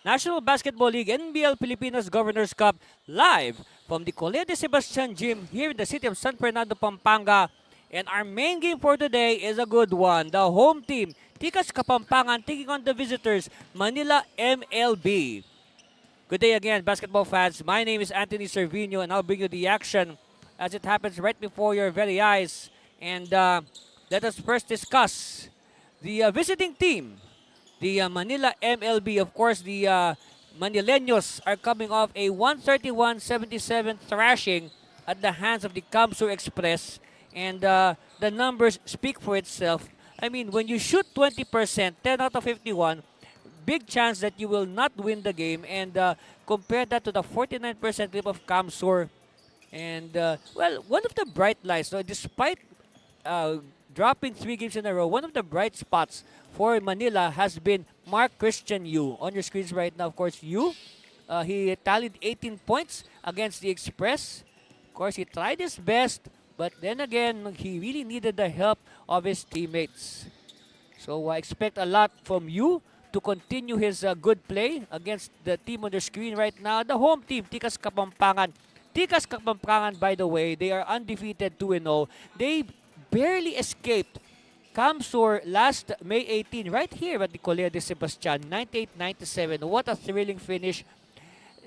National Basketball League NBL Pilipinas Governors Cup live from the Colegio de Sebastian Gym here in the city of San Fernando, Pampanga. And our main game for today is a good one. The home team, Tikas Kapampangan, taking on the visitors, Manila MLB. Good day again, basketball fans. My name is Anthony Cervino, and I'll bring you the action as it happens right before your very eyes. And let us first discuss the visiting team, the Manila MLB. Of course, the Manileños are coming off a 131-77 thrashing at the hands of the Kamsur Express. And the numbers speak for itself. I mean, when you shoot 20%, 10 out of 51, big chance that you will not win the game. And compare that to the 49% clip of Kamsur. And, well, one of the bright lights, so despite dropping 3 games in a row, one of the bright spots for Manila has been Mark Christian Yu. On your screens right now, of course, Yu. He tallied 18 points against the Express. Of course, he tried his best, but then again, he really needed the help of his teammates. So I expect a lot from Yu to continue his good play against the team on the screen right now. The home team, Tikas Kapampangan. Tikas Kapampangan, by the way, they are undefeated 2-0. They barely escaped Kamsur last May 18 right here at the Colegio de Sebastian, 98-97. What a thrilling finish.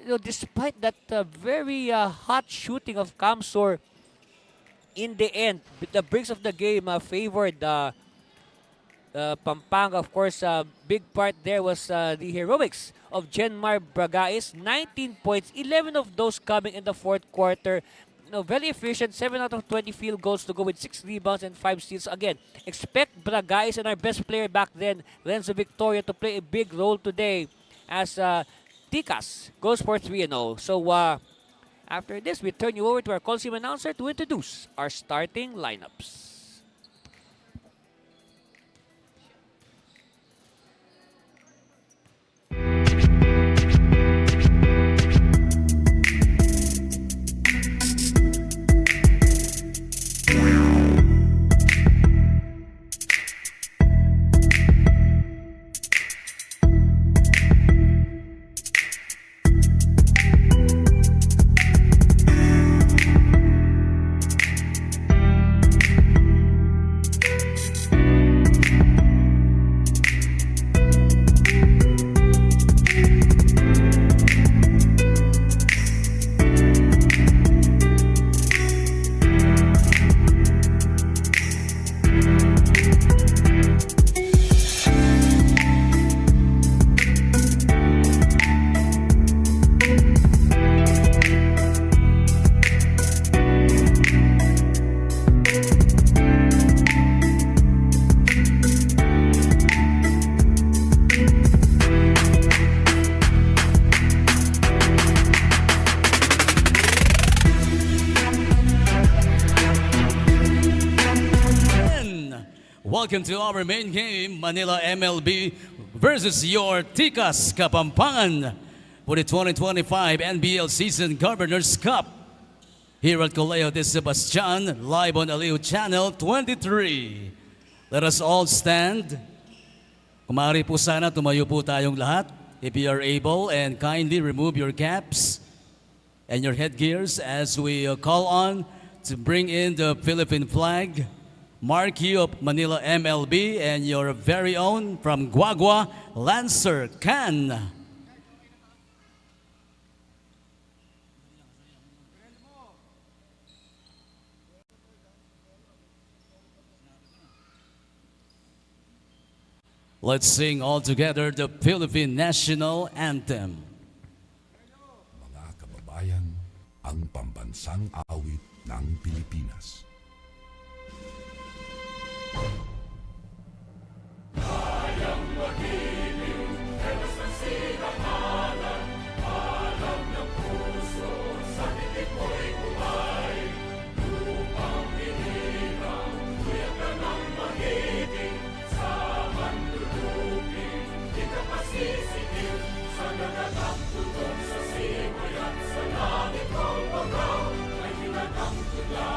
You know, despite that very hot shooting of Kamsur, in the end, the breaks of the game favored Pampanga. Of course, big part there was the heroics of Jenmar Bragais. 19 points, 11 of those coming in the fourth quarter. No, very efficient, 7 out of 20 field goals to go with 6 rebounds and 5 steals. Again, expect Bragais and our best player back then, Renzo Victoria, to play a big role today as Tikas goes for 3-0. So, after this, we turn you over to our Coliseum announcer to introduce our starting lineups. Welcome to our main game, Manila MLB versus your Tikas Kapampangan for the 2025 NBL Season Governors Cup. Here at Colegio de Sebastian, live on Aliw Channel 23. Let us all stand. Kumari po sana, tumayo po tayong lahat. If you are able, and kindly remove your caps and your headgears as we call on to bring in the Philippine flag. Marquee of Manila MLB and your very own from Guagua, Lancer Can. Let's sing all together the Philippine National Anthem. Mga kababayan, ang pambansang awit ng Pilipinas. Sa langit kong pagaw, ay hinatang tula,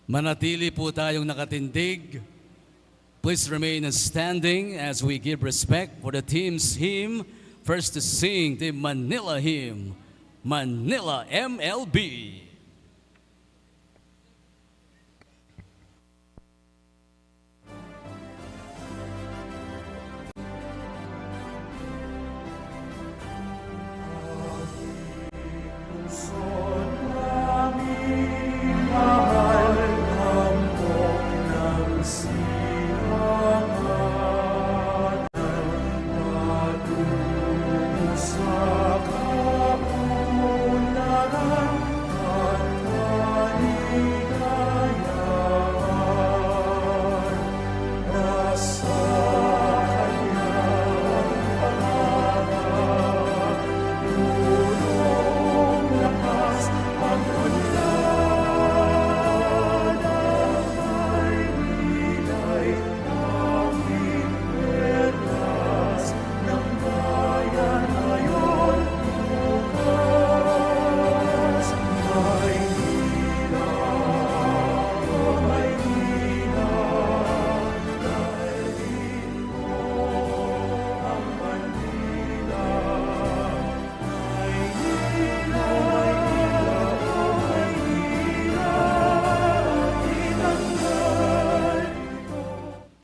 Manatili po tayong nakatindig. Please remain standing as we give respect for the team's hymn. First to sing the Manila hymn, Manila MLB.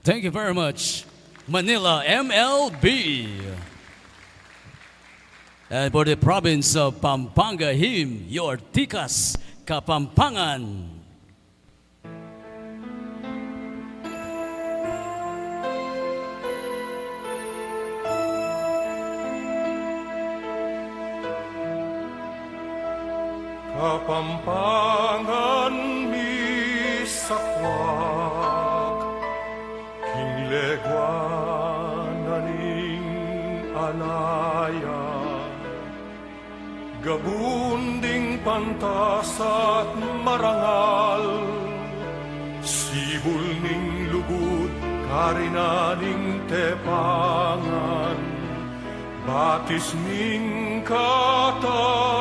Thank you very much, Manila MLB. And for the province of Pampanga hymn, your Tikas, Kapampangan. Kapampangan mi sakwak, kinglegwananing alaya, gabunding pantas at marangal, sibul ning lubud karinaning tepangan, batis ning katalaruan,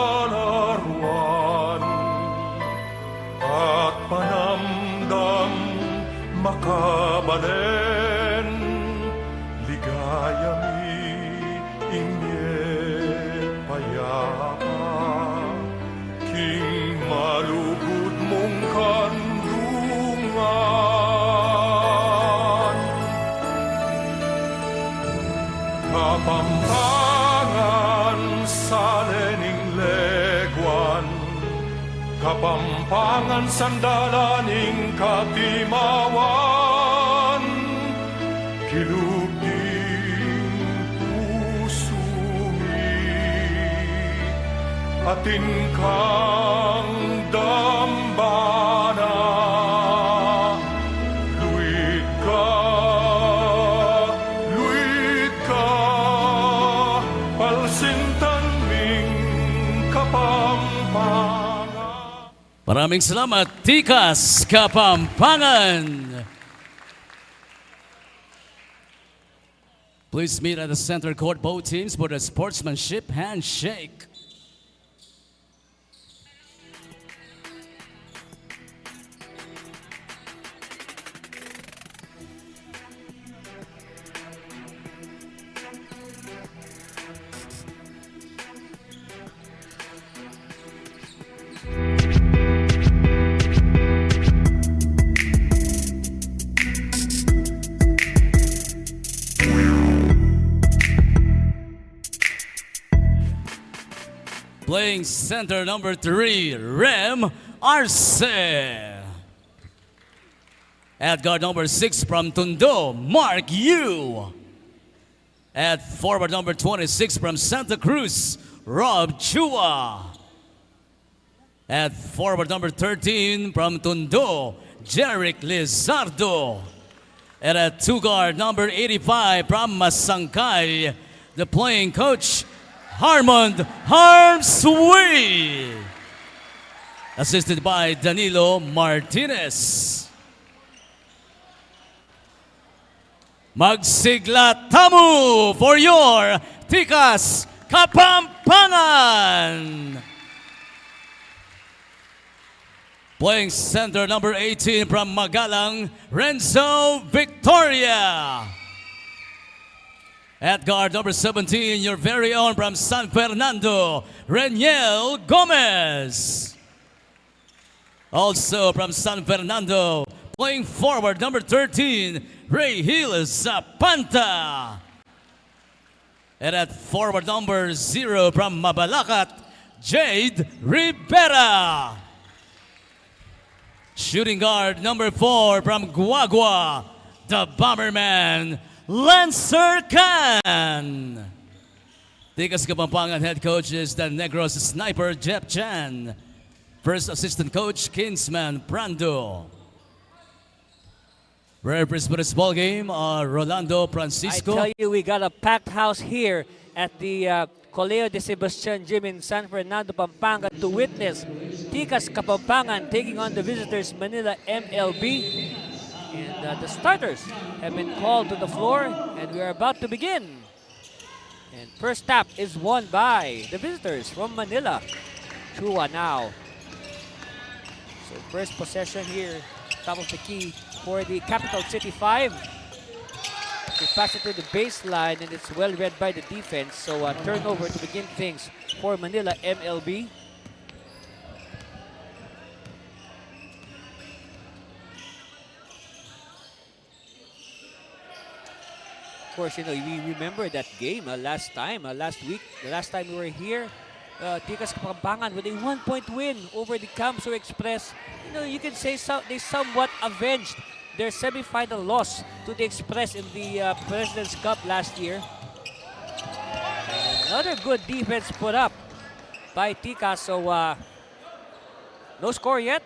at panamdam makabalen, ligaya mi inye payapa, king malugod mong kandungan. Kapampangan sa lening legwan, Kapampangan sandalaning katimawan, kilugding pusumi, atin kang dambana, luit ka, palsintan ming Kapampangan. Maraming salamat, Tikas, Kapampangan. Please meet at the center court, both teams, for the sportsmanship handshake. Playing center number 3, Rem Arce. At guard number 6 from Tondo, Mark Yu. At forward number 26 from Santa Cruz, Rob Chua. At forward number 13 from Tondo, Jeric Lizardo. And at 2 guard number 85 from Masangkay, the playing coach, Harmond Harmsway. Assisted by Danilo Martinez. Magsigla tamu for your Tikas Kapampangan. Playing center number 18 from Magalang, Renzo Victoria. At guard number 17, your very own from San Fernando, Reniel Gomez. Also from San Fernando, playing forward number 13, Ray Hill Zapanta. And at forward number 0 from Mabalacat, Jade Rivera. Shooting guard number 4 from Guagua, the Bomberman, Lancer Can. Tikas Kapampangan head coach is the Negros sniper, Jeff Chan. First assistant coach, Kinsman Brando. Referees for this ball game are Rolando Francisco. I tell you, we got a packed house here at the Colegio de Sebastian Gym in San Fernando, Pampanga to witness Tikas Kapampangan taking on the visitors Manila MLB. And the starters have been called to the floor and we are about to begin. And first tap is won by the visitors from Manila. Chua now. So first possession here, top of the key for the Capital City 5. They pass it to the baseline and it's well read by the defense. So turnover to begin things for Manila MLB. Of course, you know, we remember that game last week, the last time we were here. Tikas Kapampangan with a 1-point win over the Camso Express. You know, you can say they somewhat avenged their semi-final loss to the Express in the President's Cup last year. And another good defense put up by Tikas. So, no score yet.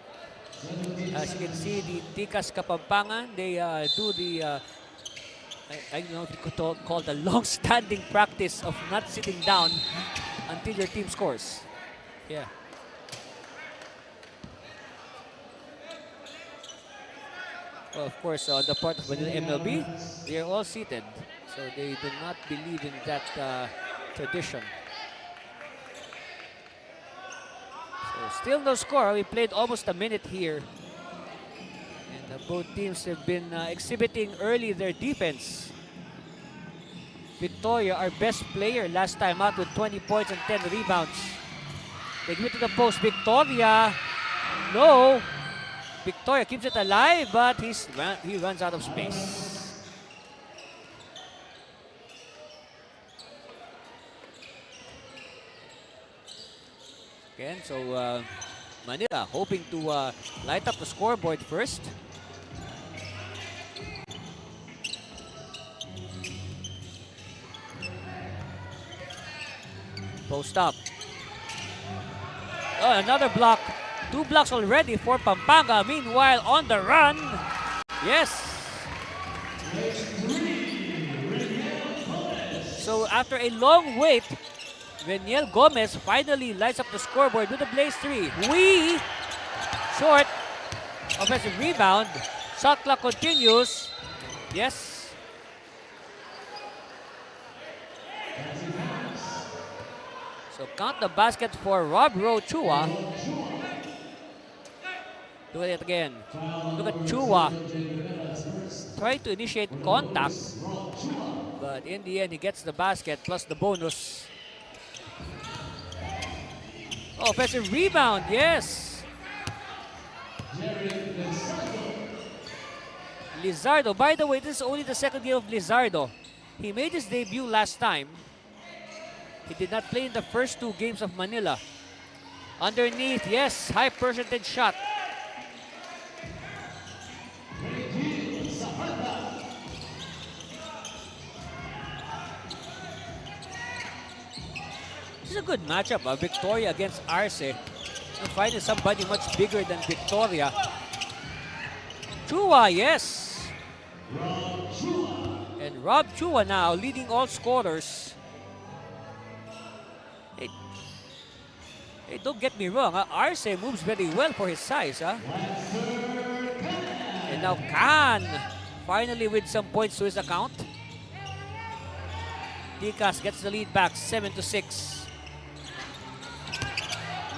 As you can see, the Tikas Kapampangan, they do the, I don't know if you could call the long-standing practice of not sitting down until your team scores. Yeah. Well, of course, on the part of Manila MLB, they are all seated. So they do not believe in that tradition. So still no score. We played almost a minute here. And both teams have been exhibiting early their defense. Victoria, our best player last time out with 20 points and 10 rebounds. They give it to the post. Victoria, no. Victoria keeps it alive, but he runs out of space. Again, so Manila hoping to light up the scoreboard first. Post up. Oh, another block. 2 blocks already for Pampanga. Meanwhile, on the run. Yes. So after a long wait, Reniel Gomez finally lights up the scoreboard with a blaze 3. Short. Offensive rebound. Shot clock continues. Yes. So count the basket for Rob Chua. Look at it again. Look at Chua. Trying to initiate contact. But in the end, he gets the basket plus the bonus. Oh, offensive rebound, yes. Lizardo. By the way, this is only the second game of Lizardo. He made his debut last time. He did not play in the first 2 games of Manila. Underneath, yes, high percentage shot. This is a good matchup, Victoria against Arce. And finding somebody much bigger than Victoria. Chua, yes. And Rob Chua now leading all scorers. Hey, don't get me wrong, Arce moves very well for his size. And now Khan finally with some points to his account. Tikas gets the lead back, 7-6.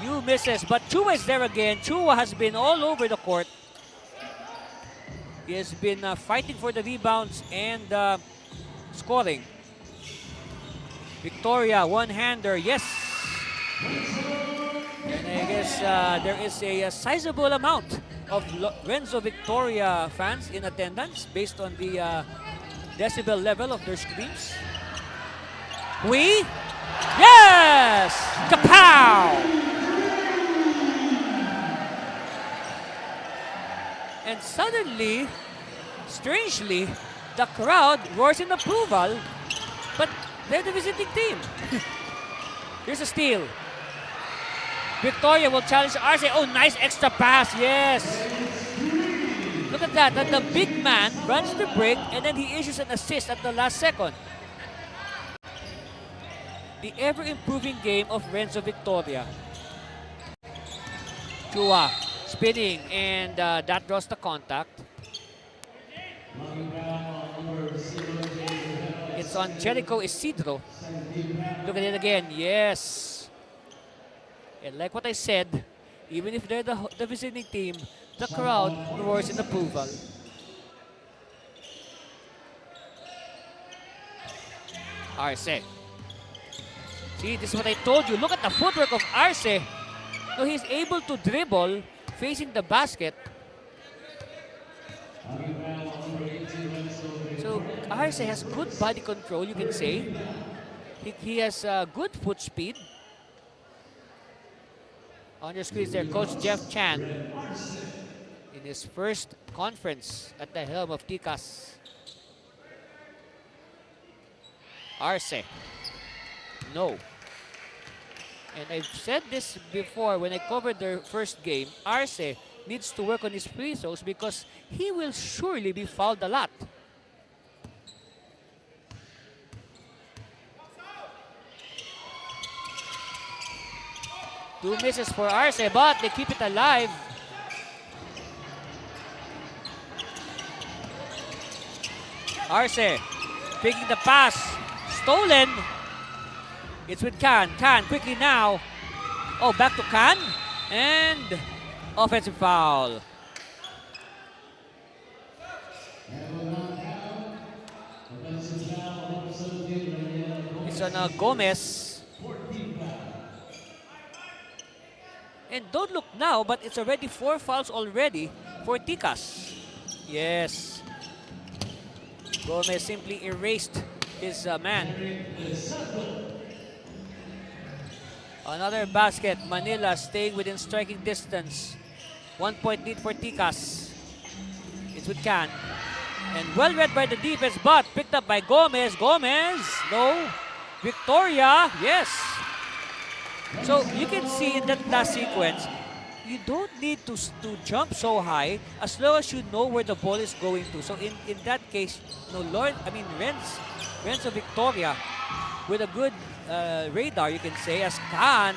Yu misses, but Chua is there again. Chua has been all over the court. He has been fighting for the rebounds and scoring. Victoria, one-hander, yes. And I guess there is a sizable amount of Renzo Victoria fans in attendance based on the decibel level of their screams. Yes! Kapow! And suddenly, strangely, the crowd roars in approval, but they're the visiting team. Here's a steal. Victoria will challenge Arce. Oh, nice extra pass, yes. Look at that, the big man runs the break and then he issues an assist at the last second. The ever-improving game of Renzo Victoria. Chua spinning, and that draws the contact. It's on Jericho Isidro. Look at it again, yes. And like what I said, even if they're the visiting team, the crowd roars in approval. Arce. See, this is what I told you. Look at the footwork of Arce. So he's able to dribble facing the basket. So Arce has good body control, you can say. He has good foot speed. On your screens there, Coach Jeff Chan in his first conference at the helm of Tikas. Arce. No. And I've said this before when I covered their first game. Arce needs to work on his free throws because he will surely be fouled a lot. Two misses for Arce, but they keep it alive. Arce taking the pass. Stolen. It's with Can. Can quickly now. Oh, back to Can. And offensive foul. It's on Gomez. And don't look now, but it's already 4 fouls already for Tikas. Yes. Gomez simply erased his man. Another basket. Manila staying within striking distance. 1 point lead for Tikas. It's with Can. And well read by the defense, but picked up by Gomez. Gomez, no. Victoria, yes. So you can see in that last sequence, you don't need to jump so high as long as you know where the ball is going to. So in that case, no, Renzo Victoria with a good radar, you can say, as Can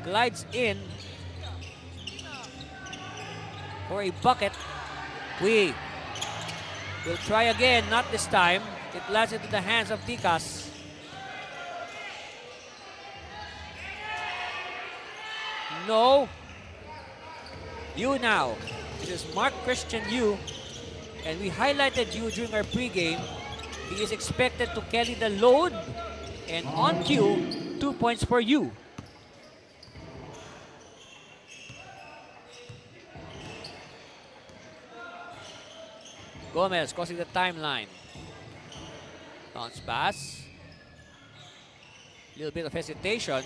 glides in for a bucket. We will try again, not this time. It lands into the hands of Tikas. No. You now. It is Mark Christian Yu. And we highlighted Yu during our pregame. He is expected to carry the load. And on cue, 2 points for Yu. Gomez crossing the timeline. Bounce pass. Little bit of hesitation.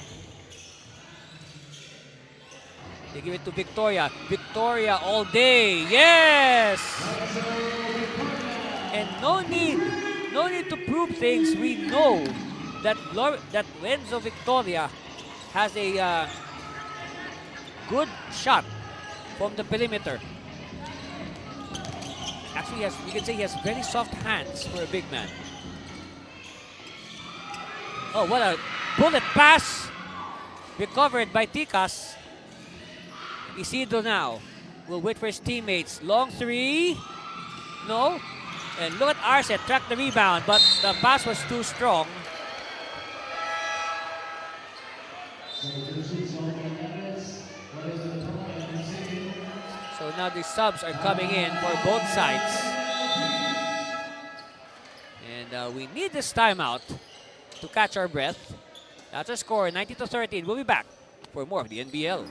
They give it to Victoria. Victoria all day. Yes! And no need to prove things. We know that Renzo Victoria has a good shot from the perimeter. Actually, you can say he has very soft hands for a big man. Oh, what a bullet pass! Recovered by Tikas. Isidro now will wait for his teammates. Long three. No. And look at Arce, track the rebound, but the pass was too strong. So now the subs are coming in for both sides. And we need this timeout to catch our breath. That's our score, 90-13. We'll be back for more of the NBL.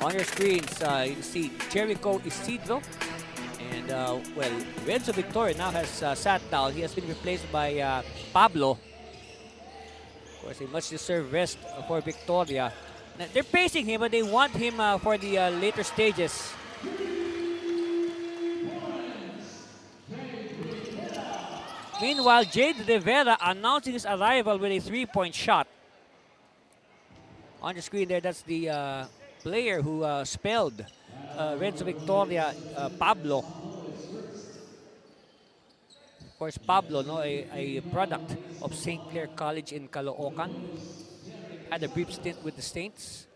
On your screens, you see Jericho Isidro. And, well, Renzo Victoria now has sat down. He has been replaced by Pablo. Of course, a much-deserved rest for Victoria. Now, they're pacing him, but they want him for the later stages. Meanwhile, Jade Rivera announcing his arrival with a three-point shot. On your screen there, that's the player who spelled Renzo Victoria, Pablo. Of course, Pablo, no, a product of St. Clair College in Caloocan. Had a brief stint with the Saints.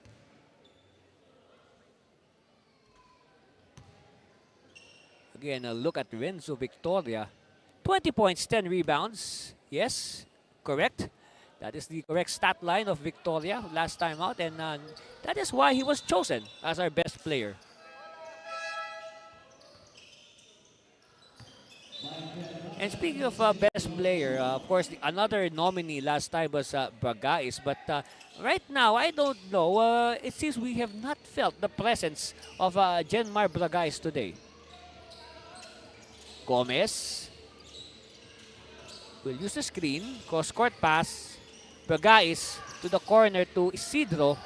Again, a look at Renzo Victoria. 20 points, 10 rebounds. Yes, correct. That is the correct stat line of Victoria last time out, and that is why he was chosen as our best player. And speaking of best player, of course, another nominee last time was Bragais, but right now, I don't know. It seems we have not felt the presence of Genmar Bragais today. Gomez will use the screen, cross-court pass. Bragais to the corner to Isidro.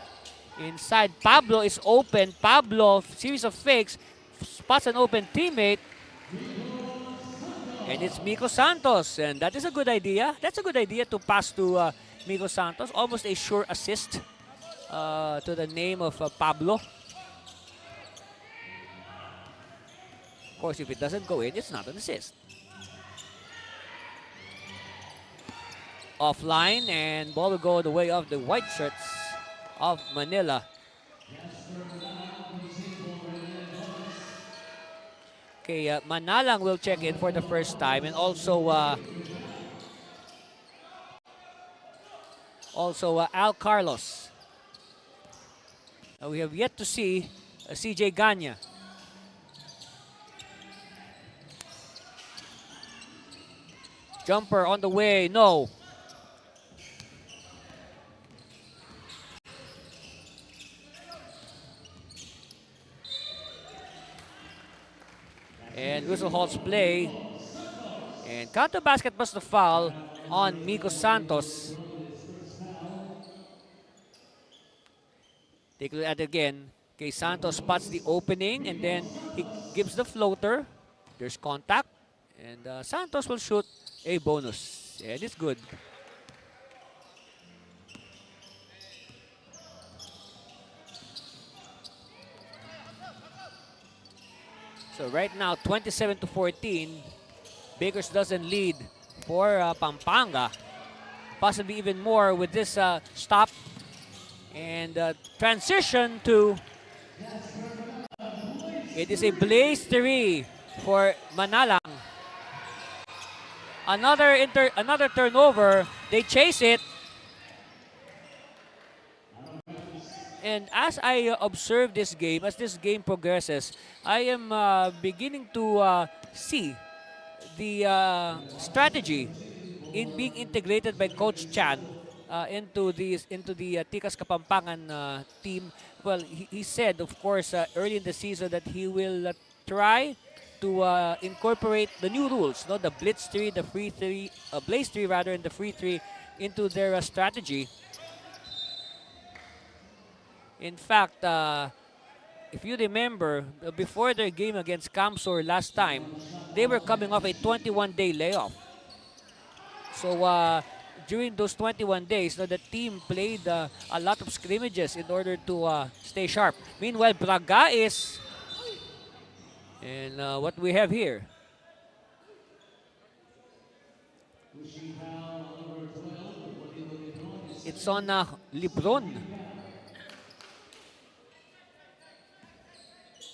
Inside, Pablo is open. Pablo, series of fakes, spots an open teammate. And it's Miko Santos. And that is a good idea. That's a good idea to pass to Miko Santos. Almost a sure assist to the name of Pablo. Of course, if it doesn't go in, it's not an assist. Offline, and ball will go the way of the white shirts of Manila. Okay, Manalang will check in for the first time, and also Al Carlos. We have yet to see CJ Ganya. Jumper on the way, no. And whistle halts play. And counter basket was the foul on Miko Santos. Take a look at it again. Okay, Santos spots the opening and then he gives the floater. There's contact. And Santos will shoot a bonus. And it's good. So right now, 27-14. Bakers doesn't lead for Pampanga. Possibly even more with this stop. And transition to... It is a blaze 3 for Manalang. Another turnover. They chase it. And as I observe this game, as this game progresses, I am beginning to see the strategy in being integrated by Coach Chan into the Tikas Kapampangan team. Well, he said, of course, early in the season that he will try to incorporate the new rules, no, the blitz three, the free three, blaze three rather, and the free three into their strategy. In fact, if you remember, before their game against Kamsur last time, they were coming off a 21-day layoff. So during those 21 days, the team played a lot of scrimmages in order to stay sharp. Meanwhile, Bragais, and what we have here, it's on Lebron.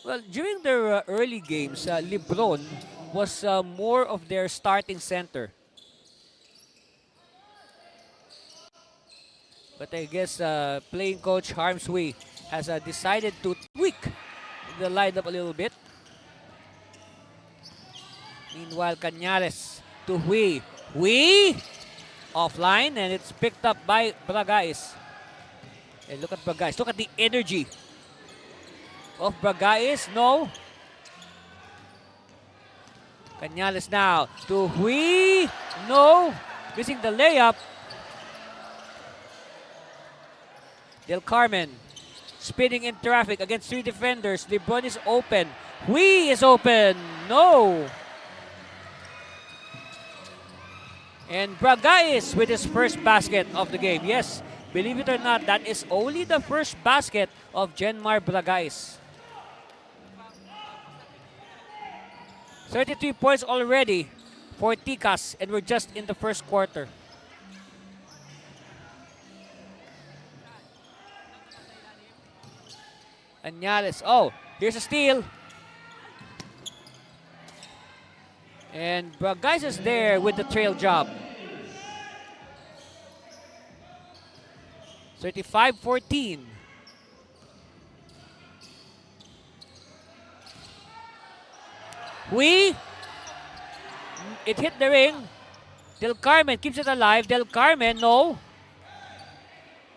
Well, during their early games, Lebron was more of their starting center. But I guess playing coach Harmswee has decided to tweak the lineup a little bit. Meanwhile, Cañares to Hui. Hui! Offline, and it's picked up by Bragais. And look at Bragais. Look at the energy of Bragais. No. Cañares now to Hui. No. Missing the layup. Del Carmen spinning in traffic against three defenders. LeBron is open. Hui is open. No. And Bragais with his first basket of the game. Yes, believe it or not, that is only the first basket of Genmar Bragais. 33 points already for Tikas, and we're just in the first quarter. Añales. Oh, here's a steal. And Bragais is there with the trail job. 35-14. Hui. It hit the ring. Del Carmen keeps it alive. Del Carmen, no.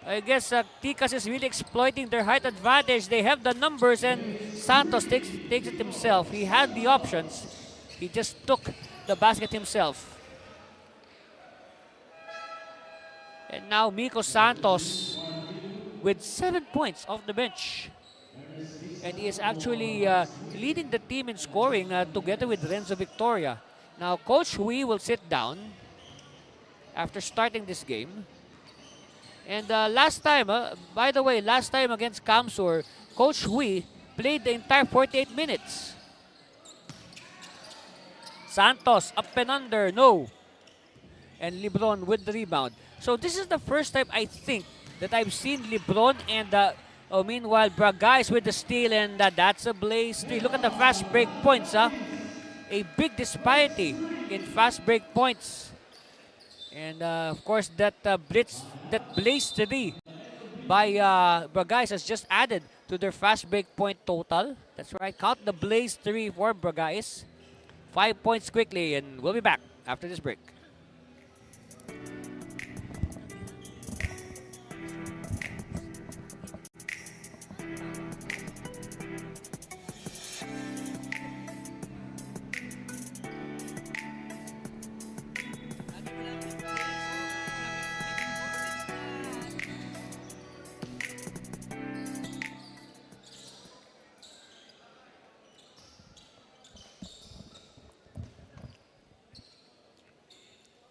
I guess Tikas is really exploiting their height advantage. They have the numbers, and Santos takes it himself. He had the options. He just took the basket himself. And now Miko Santos with 7 points off the bench. And he is actually leading the team in scoring together with Renzo Victoria. Now Coach Hui will sit down after starting this game. And last time, by the way, last time against Kamsur, Coach Hui played the entire 48 minutes. Santos up and under, no. And LeBron with the rebound. So this is the first time, I think, that I've seen LeBron and meanwhile Bragais with the steal, and that's a blaze three. Look at the fast break points, huh? A big disparity in fast break points. And of course that blaze three by Bragais has just added to their fast break point total. That's right, count the blaze three for Bragais. 5 points quickly, and we'll be back after this break.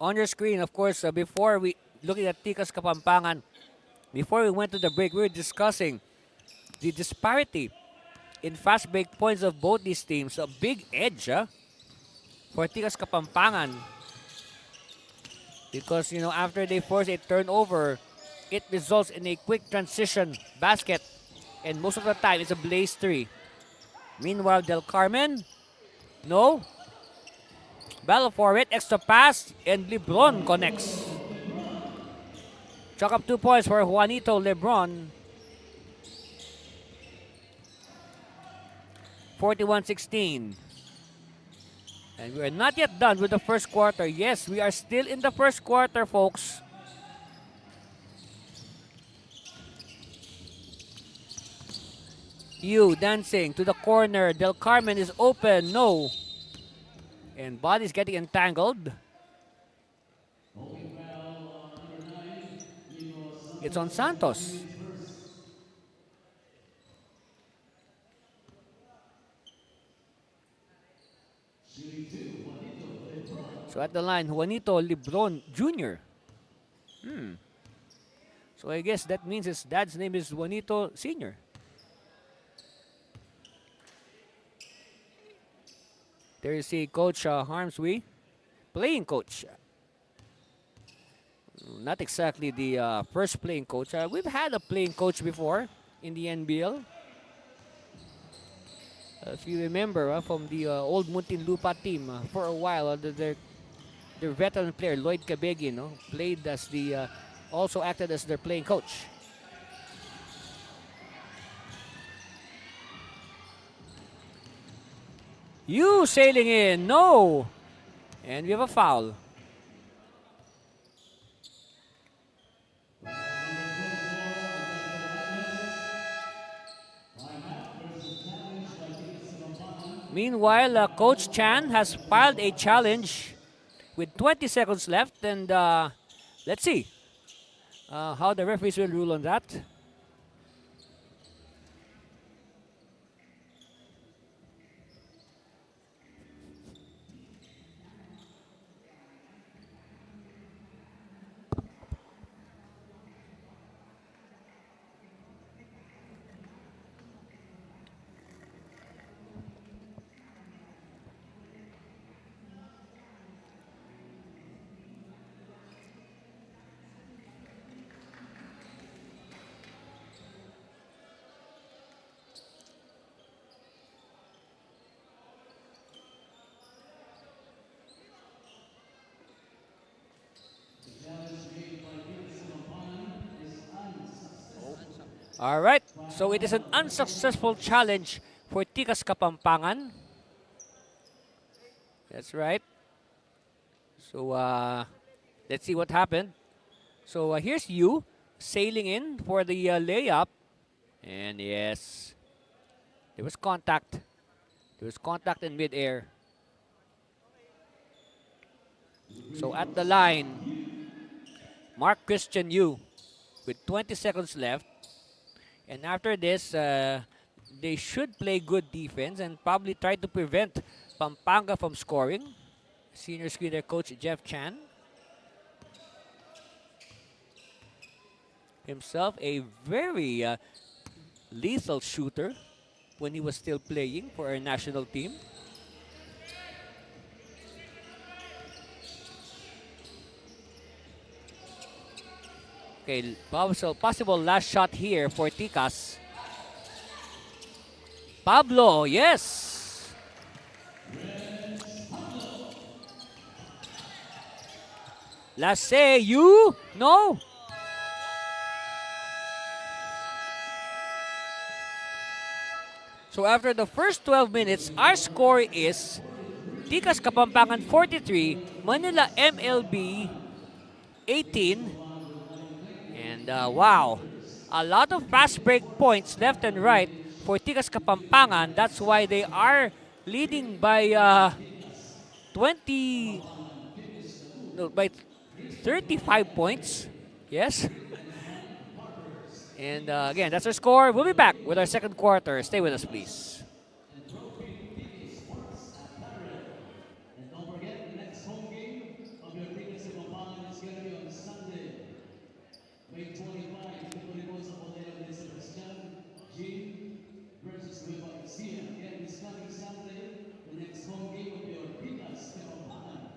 On your screen, of course, before we looking at Tikas Kapampangan, before we went to the break, we were discussing the disparity in fast break points of both these teams. A big edge for Tikas Kapampangan, because after they force a turnover, it results in a quick transition basket, and most of the time it's a blaze three. Meanwhile, Del Carmen, no. Battle for it, extra pass, and LeBron connects. Chalk up 2 points for Juanito LeBron. 41-16. And we are not yet done with the first quarter. Yes, we are still in the first quarter, folks. You dancing to the corner. Del Carmen is open. No. And body's getting entangled. It's on Santos. So at the line, Juanito Lebron Jr. So I guess that means his dad's name is Juanito Sr. There you see Coach Harmsby, playing coach. Not exactly the first playing coach. We've had a playing coach before in the NBL. If you remember from the old Muntinlupa team, for a while, their veteran player, Lloyd Cabegui, played as the, also acted as their playing coach. You sailing in, no! And we have a foul. Meanwhile, Coach Chan has filed a challenge with 20 seconds left, and let's see how the referees will rule on that. All right, so it is an unsuccessful challenge for Tikas Kapampangan. That's right. So let's see what happened. So here's you sailing in for the layup. And yes, there was contact. There was contact in midair. So at the line, Mark Christian Yu with 20 seconds left. And after this, they should play good defense and probably try to prevent Pampanga from scoring. Senior screener coach Jeff Chan. Himself a very lethal shooter when he was still playing for our national team. Okay, possible last shot here for Tikas. Pablo, yes. Last say, you? No. So after the first 12 minutes, our score is Tikas Kapampangan 43, Manila MLB 18. And wow, a lot of fast break points left and right for Tikas Kapampangan. That's why they are leading by 35 points. Yes. And again, that's our score. We'll be back with our second quarter. Stay with us, please. May 25, Filipinas sa Manila ni Sebastian, versus Garcia. Again, this coming Sunday, the next home game of your Tikas Kapampangan.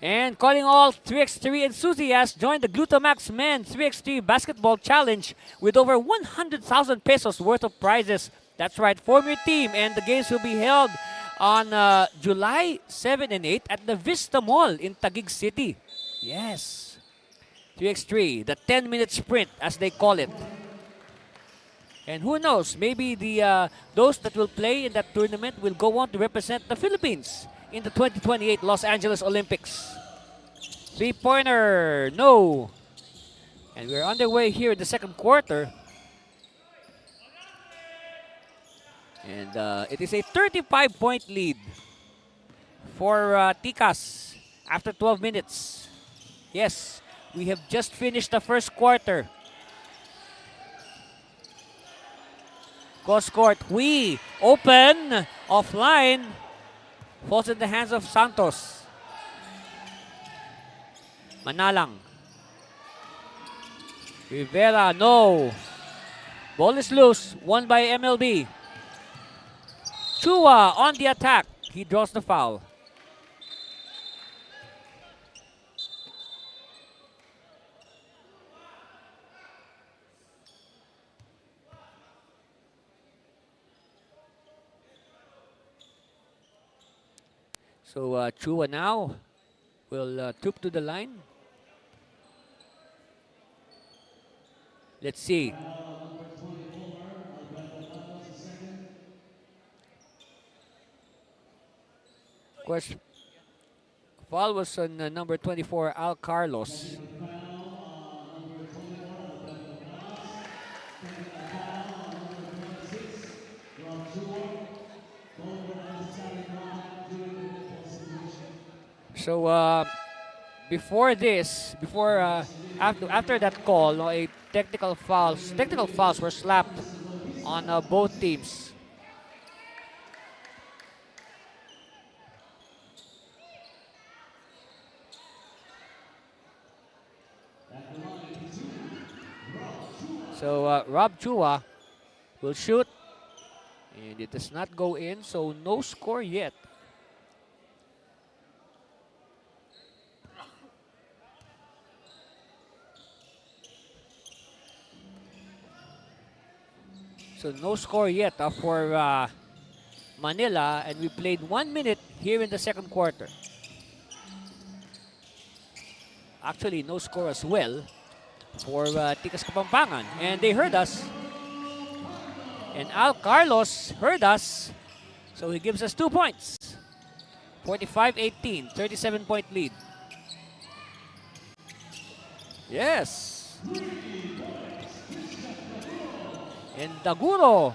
And calling all 3x3 enthusiasts, join the Glutamax Men 3x3 Basketball Challenge with over 100,000 pesos worth of prizes. That's right, form your team, and the games will be held on July 7 and 8 at the Vista Mall in Taguig City. Yes, 3x3, the 10-minute sprint as they call it. And who knows, maybe those that will play in that tournament will go on to represent the Philippines in the 2028 Los Angeles Olympics. Three-pointer, no. And we're underway here in the second quarter. And it is a 35-point lead for Tikas after 12 minutes. Yes, we have just finished the first quarter. Cross court, we open, offline, falls in the hands of Santos. Manalang. Rivera, no. Ball is loose, won by MLB. Chua on the attack. He draws the foul. So Chua now will troop to the line. Let's see. Of course, foul was on number 24, Al Carlos. So before this, after that call, no, a technical fouls were slapped on both teams. So Rob Chua will shoot, and it does not go in, so no score yet. So no score yet for Manila, and we played 1 minute here in the second quarter. Actually, no score as well for Tikas Kapampangan, and they heard us. And Al Carlos heard us, so he gives us 2 points. 45-18, 37-point lead. Yes. And Daguro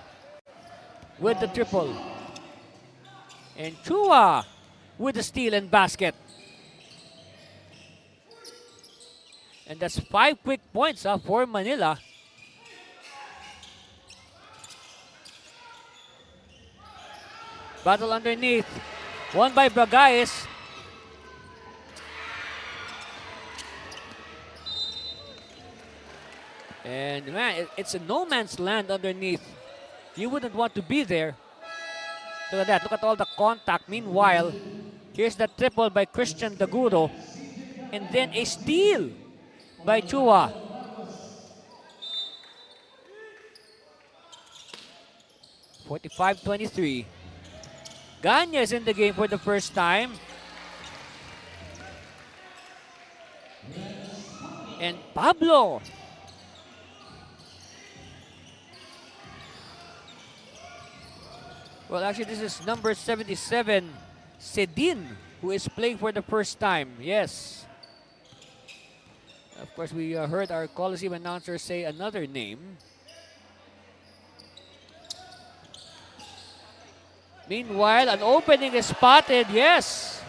with the triple. And Chua with the steal and basket. And that's 5 quick points for Manila. Battle underneath. Won by Bragais. And man, it's a no man's land underneath. You wouldn't want to be there. Look at that. Look at all the contact. Meanwhile, here's the triple by Christian Daguro. And then a steal by Chua. (45-23). Ganya is in the game for the first time. And Pablo. Well, actually, this is number 77, Sedin, who is playing for the first time. Yes. Of course, we heard our Coliseum announcer say another name. Meanwhile, an opening is spotted. Yes.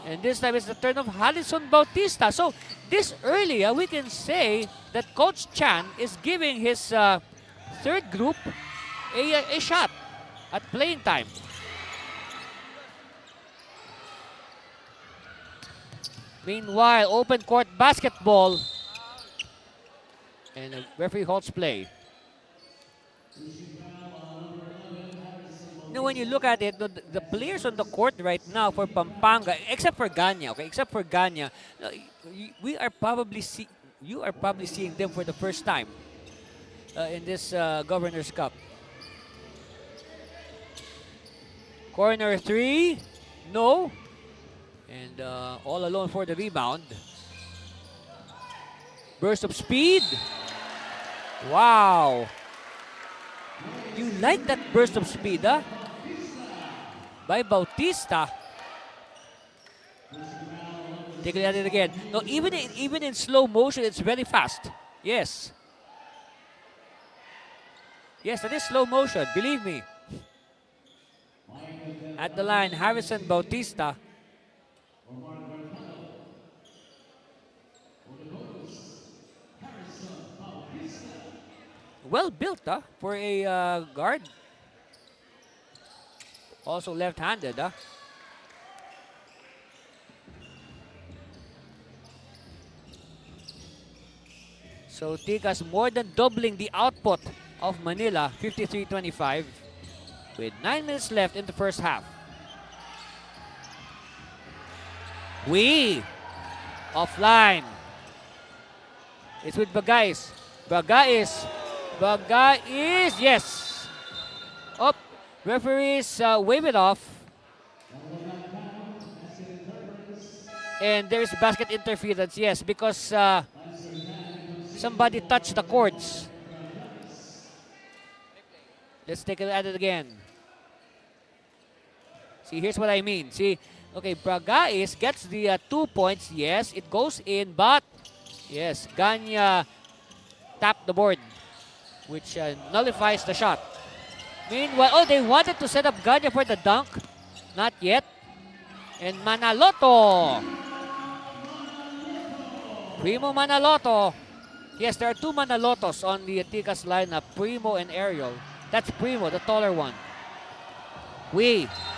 And this time it's the turn of Harrison Bautista. So, this early, we can say that Coach Chan is giving his third group a shot at playing time. Meanwhile, open court basketball. And the referee halts play. Now, when you look at it, the players on the court right now for Pampanga, except for Ganya, okay, except for Ganya, you are probably seeing them for the first time in this Governors Cup. Corner three, no. And all alone for the rebound. Burst of speed. Wow. You like that burst of speed, huh? By Bautista. Take a look at it again. No, even in slow motion, it's very fast. Yes. Yes, that is slow motion. Believe me. At the line, Harrison Bautista. Well built, huh? For a guard. Also left-handed, huh? So Tikas more than doubling the output of Manila, 53-25, with 9 minutes left in the first half. Offline. It's with Bagais. Bagais, yes. Up. Referees wave it off. And there is basket interference, yes, because somebody touched the cords. Let's take a look at it again. See, here's what I mean. See, okay, Bagais gets the 2 points. Yes, it goes in, but yes, Ganya tapped the board, which nullifies the shot. Meanwhile, oh, they wanted to set up Ganya for the dunk. Not yet. And Manaloto. Primo Manaloto. Yes, there are 2 Manalotos on the Tikas lineup, Primo and Ariel. That's Primo, the taller one.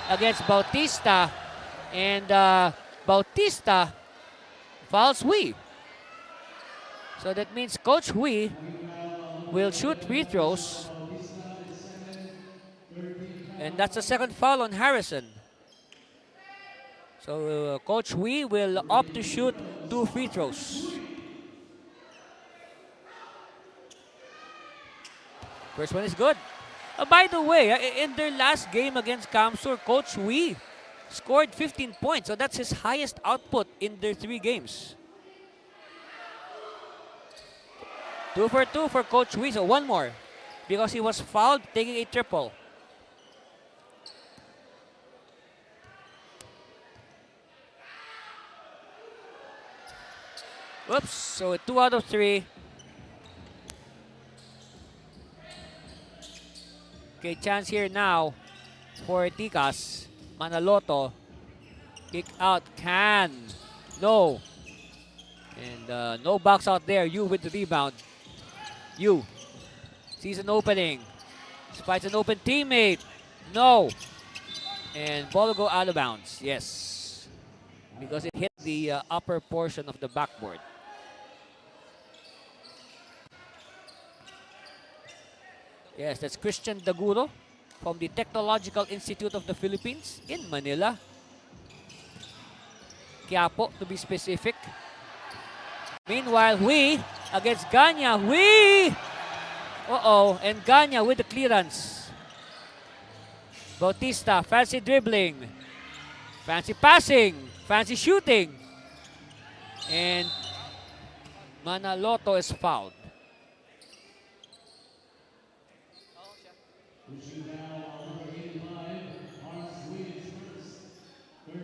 Against Bautista. And Bautista fouls So that means Coach Hui will shoot free throws. And that's the second foul on Harrison. So Coach Hui will opt to shoot 2 free throws. First one is good. By the way, in their last game against Kamsur, Coach Hui scored 15 points. So that's his highest output in their 3 games. 2 for 2 for Coach Hui. So 1 more because he was fouled taking a triple. Oops, so 2 out of 3. Okay, chance here now for Tikas. Manaloto. Kick out, no. And no box out there. You with the rebound. You sees an opening. Spies an open teammate. No. And ball will go out of bounds. Yes. Because it hit the upper portion of the backboard. Yes, that's Christian Daguro from the Technological Institute of the Philippines in Manila. Quiapo, to be specific. Meanwhile, Hui against Ganya. And Ganya with the clearance. Bautista, fancy dribbling. Fancy passing. Fancy shooting. And Manaloto is fouled.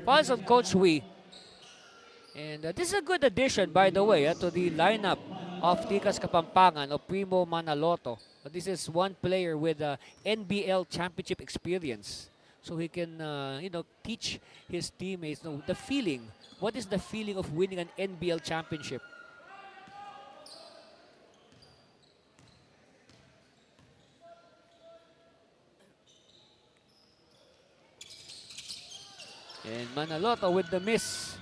Fouls on Coach Hui. And this is a good addition, by the way, to the lineup of Tikas Kapampangan of Primo Manaloto. This is one player with NBL championship experience. So he can, teach his teammates the feeling. What is the feeling of winning an NBL championship? And Manaloto with the miss.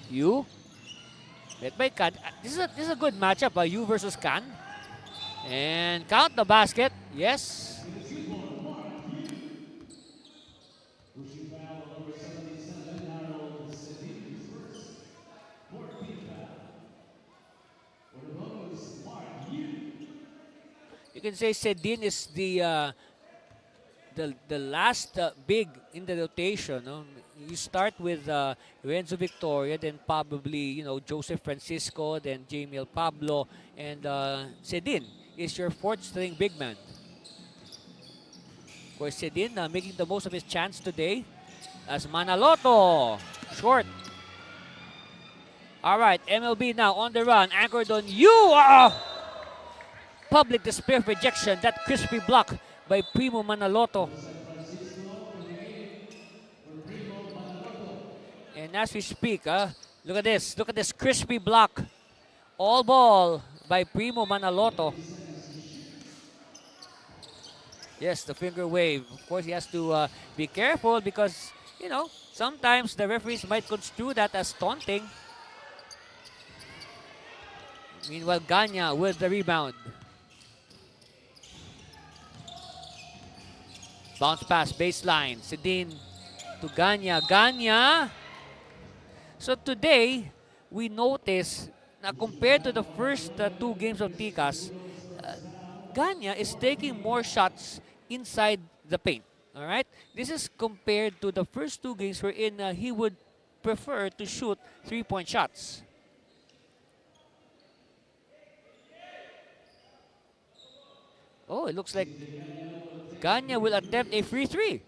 Yu. Let by Kan. This is a good matchup. Yu versus Kan. And count the basket. Yes. You can say Sedin is the last big in the rotation. you start with Renzo Victoria, then probably, Joseph Francisco, then Jamil Pablo, and Cedin is your fourth string big man. Of course, Cedin making the most of his chance today as Manaloto. Short. All right, MLB now on the run, anchored on you. Public display of rejection, that crispy block by Primo Manaloto. And as we speak, look at this crispy block. All ball by Primo Manaloto. Yes, the finger wave. Of course, he has to be careful because, sometimes the referees might construe that as taunting. Meanwhile, Ganya with the rebound. Bounce pass, baseline. Cedin to Ganya. Ganya! So today, we notice na compared to the first two games of Tikas, Ganya is taking more shots inside the paint. All right? This is compared to the first two games wherein he would prefer to shoot three-point shots. Oh, it looks like Ganya will attempt a free three.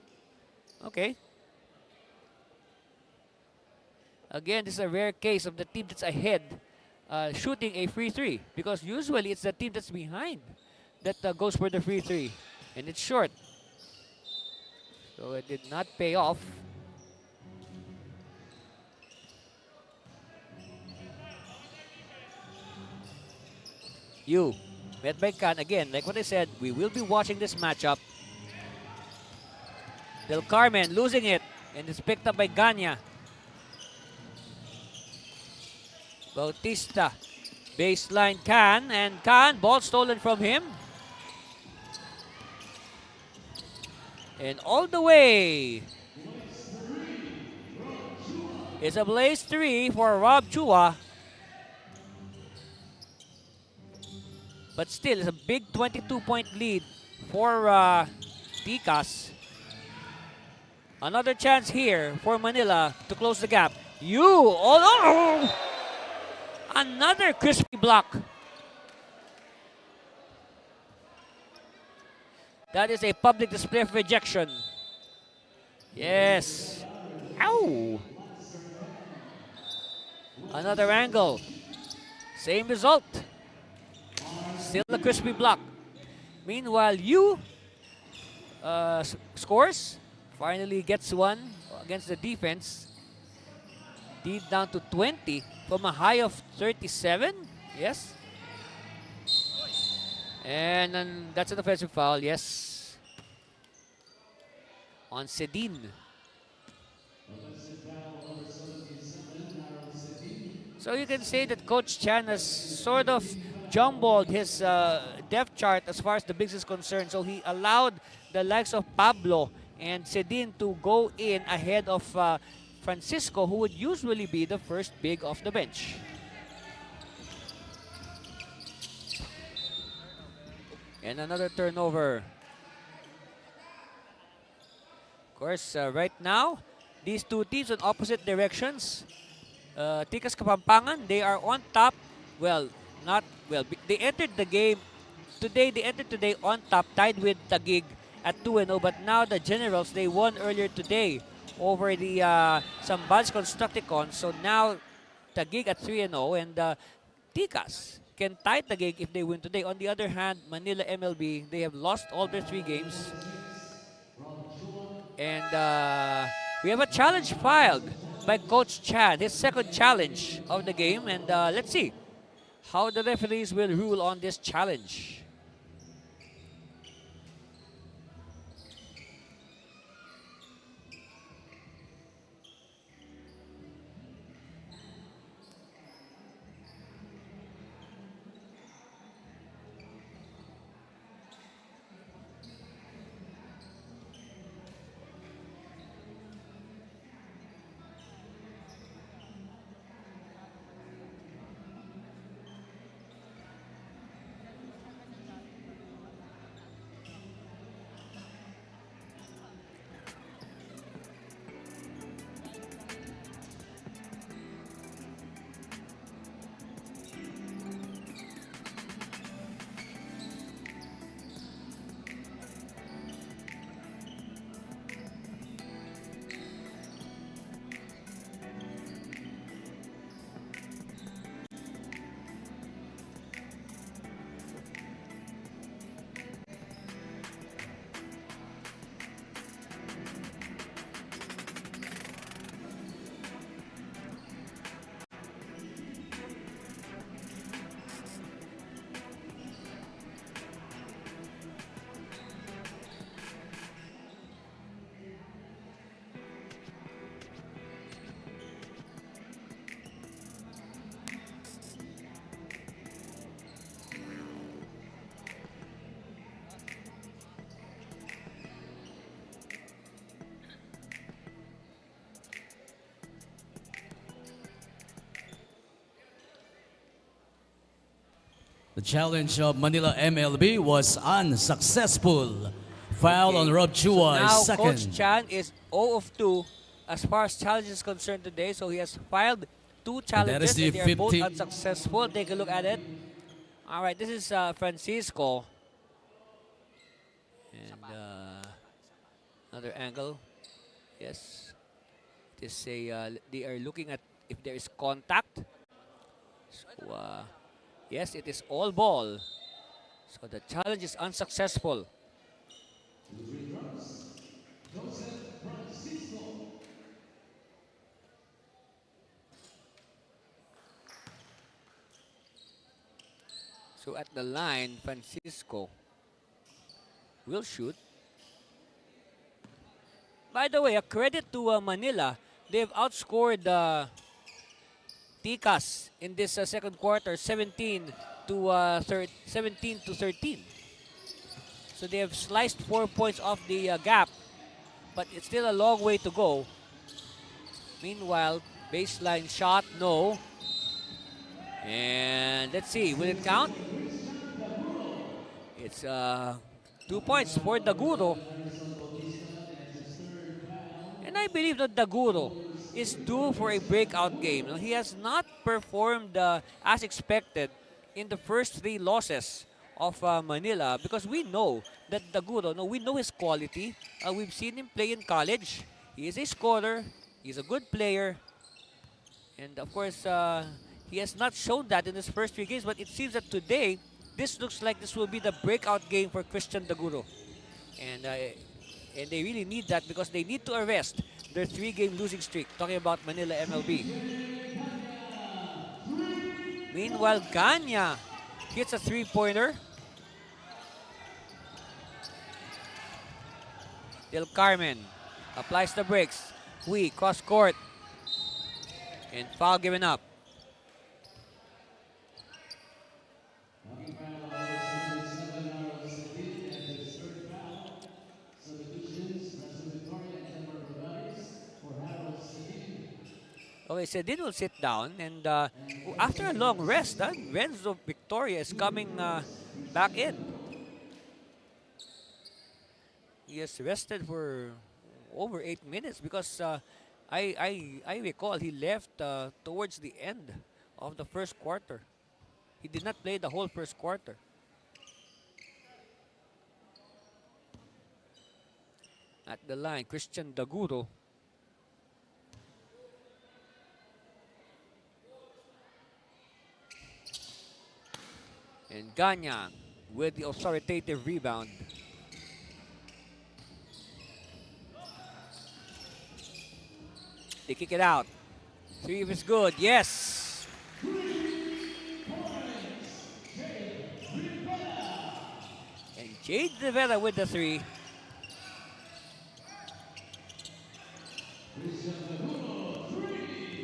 Okay. Again, this is a rare case of the team that's ahead shooting a free three, because usually it's the team that's behind that goes for the free three, and it's short. So it did not pay off. Met by Khan. Again, like what I said, we will be watching this matchup. Del Carmen losing it, and it's picked up by Ganya. Bautista, baseline Khan, and Khan, ball stolen from him. And all the way is a blaze three for Rob Chua. But still, it's a big 22-point lead for Tikas. Another chance here for Manila to close the gap. Another crispy block. That is a public display of rejection. Yes. Ow! Another angle. Same result. Still a crispy block. Meanwhile, scores. Finally gets one against the defense. Lead down to 20 from a high of 37. Yes. And that's an offensive foul. Yes. On Cedin. So you can say that Coach Chan has sort of jumbled his depth chart as far as the bigs is concerned. So he allowed the likes of Pablo and Cedin to go in ahead of Francisco, who would usually be the first big off the bench. And another turnover. Of course, right now, these two teams on opposite directions. Tikas Kapampangan, they are on top. They entered the game today. They entered today on top, tied with Taguig at 2-0. But now the Generals, they won earlier today over the Zambales Contructicons. So now Taguig at 3-0, and Tikas can tie Taguig if they win today. On the other hand, Manila MLB, they have lost all their 3 games. And we have a challenge filed by Coach Chan, his second challenge of the game. And let's see how the referees will rule on this challenge. The challenge of Manila MLB was unsuccessful. Foul on Rob Chua Now, is second. Coach Chan is 0 of 2 as far as challenges is concerned today. So he has filed 2 And that is challenges the and they are both 50 unsuccessful. Take a look at it. All right, this is Francisco. And another angle. Yes. It is they are looking at if there is contact. So, yes, it is all ball. So the challenge is unsuccessful. So at the line, Francisco will shoot. By the way, a credit to Manila. They've outscored Tikas in this second quarter, 17 to 13. So they have sliced 4 points off the gap, but it's still a long way to go. Meanwhile, baseline shot, no. And let's see, will it count? It's 2 points for Daguro. And I believe that Daguro is due for a breakout game. He has not performed as expected in the first 3 losses of Manila, because we know that Daguro, we know his quality. We've seen him play in college. He is a scorer. He's a good player. And of course, he has not shown that in his first 3 games, but it seems that today, this looks like this will be the breakout game for Christian Daguro. And they really need that because they need to arrest their 3-game losing streak. Talking about Manila MLB. Meanwhile, Ganya hits a 3-pointer. Del Carmen applies the brakes. Cross court. And foul given up. Okay, Sedin will sit down, and after a long rest, Renzo Victoria is coming back in. He has rested for over 8 minutes because I recall he left towards the end of the first quarter. He did not play the whole first quarter. At the line, Christian Daguro. And Ganya with the authoritative rebound. They kick it out. 3 is good. Yes. And Jade Rivera with the 3.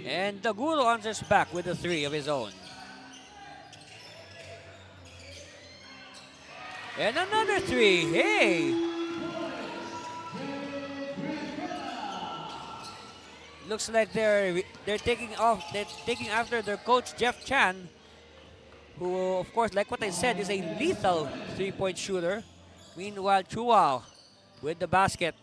And Daguro answers back with the 3 of his own. And another 3. Hey! Looks like they're taking off. They're taking after their coach Jeff Chan, who, of course, like what I said, is a lethal 3-point shooter. Meanwhile, Chua with the basket.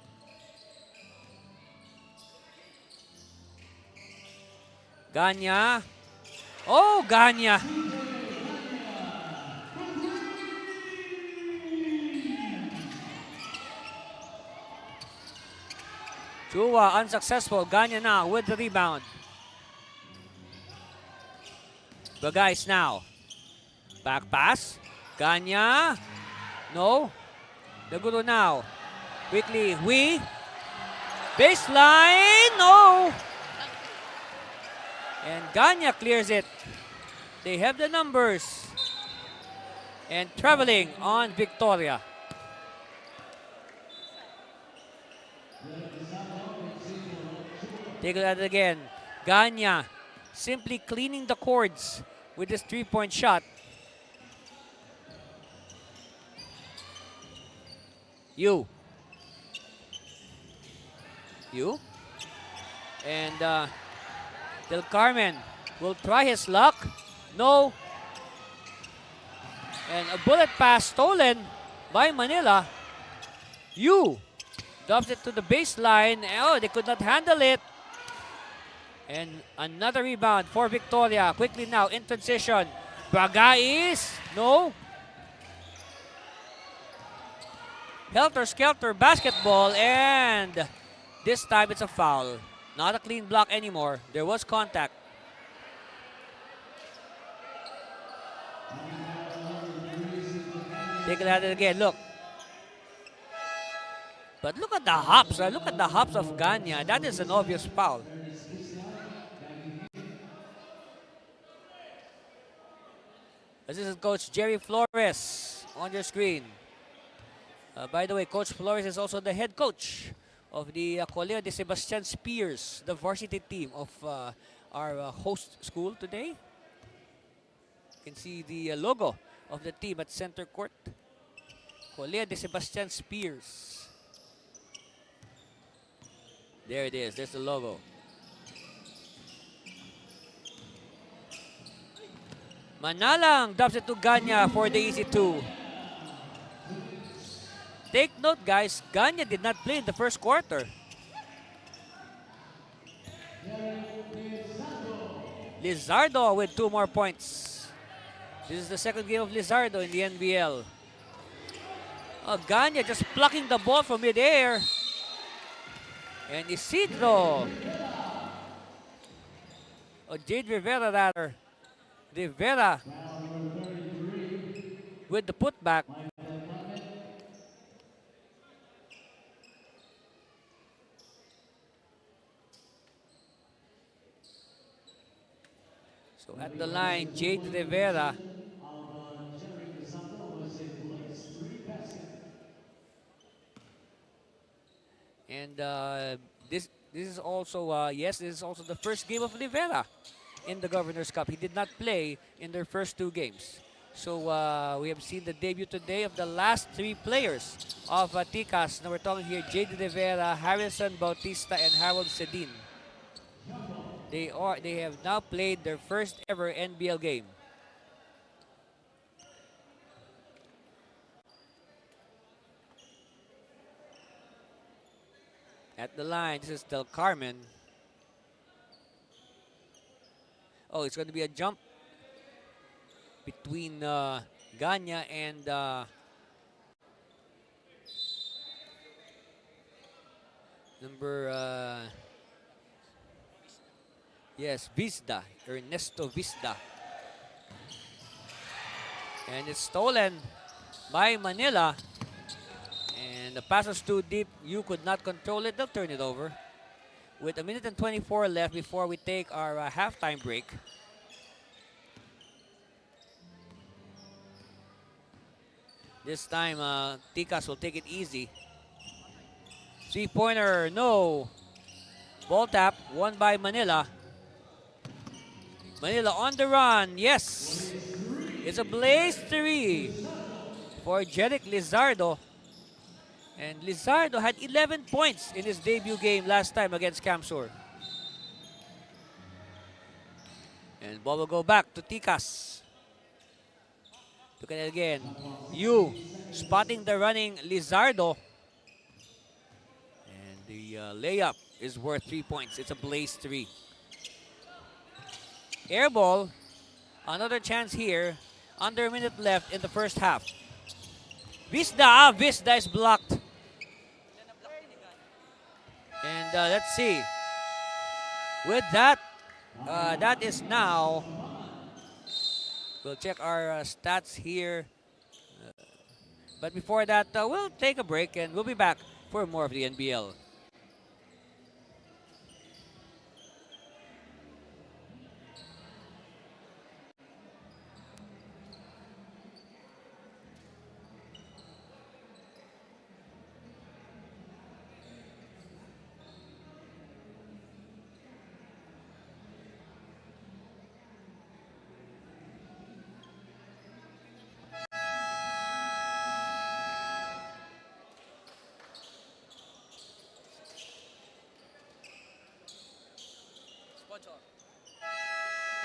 Ganya. Oh, Ganya. Chua unsuccessful. Ganya now with the rebound. Bagais now. Back pass. Ganya. No. Daguro now. Quickly. Baseline. No. And Ganya clears it. They have the numbers. And traveling on Victoria. Take a look at it again. Ganya simply cleaning the cords with this 3-point shot. You. And Del Carmen will try his luck. No. And a bullet pass stolen by Manila. Yu drops it to the baseline. Oh, they could not handle it. And another rebound for Victoria. Quickly now in transition. Bagais. No. Helter-skelter basketball. And this time it's a foul. Not a clean block anymore. There was contact. Take a look at it again. Look. But look at the hops. Look at the hops of Ganya. That is an obvious foul. Assistant Coach Jerry Flores on your screen. By the way, Coach Flores is also the head coach of the Colegio de Sebastian Spears, the varsity team of our host school today. You can see the logo of the team at center court. Colegio de Sebastian Spears. There it is. There's the logo. Manalang drops it to Ganya for the easy two. Take note, guys, Ganya did not play in the first quarter. Lizardo with 2 more points. This is the second game of Lizardo in the NBL. Ganya just plucking the ball from midair. And Isidro. Jade Rivera rather. Rivera with the putback. So at the line, Jade Rivera. And this is also this is also the first game of Rivera in the Governors Cup. He did not play in their first 2 games. So we have seen the debut today of the last 3 players of Tikas. Now we're talking here Jade Rivera, Harrison Bautista, and Harold Sedin. They have now played their first ever NBL game. At the line, this is Del Carmen. Oh, it's going to be a jump between Ganya and number Vizda, Ernesto Vizda. And it's stolen by Manila. And the pass was too deep. You could not control it. They'll turn it over. With 1 minute and 24 left before we take our halftime break. This time, Tikas will take it easy. 3-pointer, no. Ball tap, won by Manila. Manila on the run, yes. It's a blaze 3 for Jeric Lizardo. And Lizardo had 11 points in his debut game last time against Camsur. And ball will go back to Tikas. Look at it again. Yu spotting the running Lizardo. And the layup is worth 3 points. It's a blaze 3. Air ball. Another chance here. Under a minute left in the first half. Vizda. Vizda is blocked. And let's see. With that, that is now. We'll check our stats here. But before that, we'll take a break and we'll be back for more of the NBL.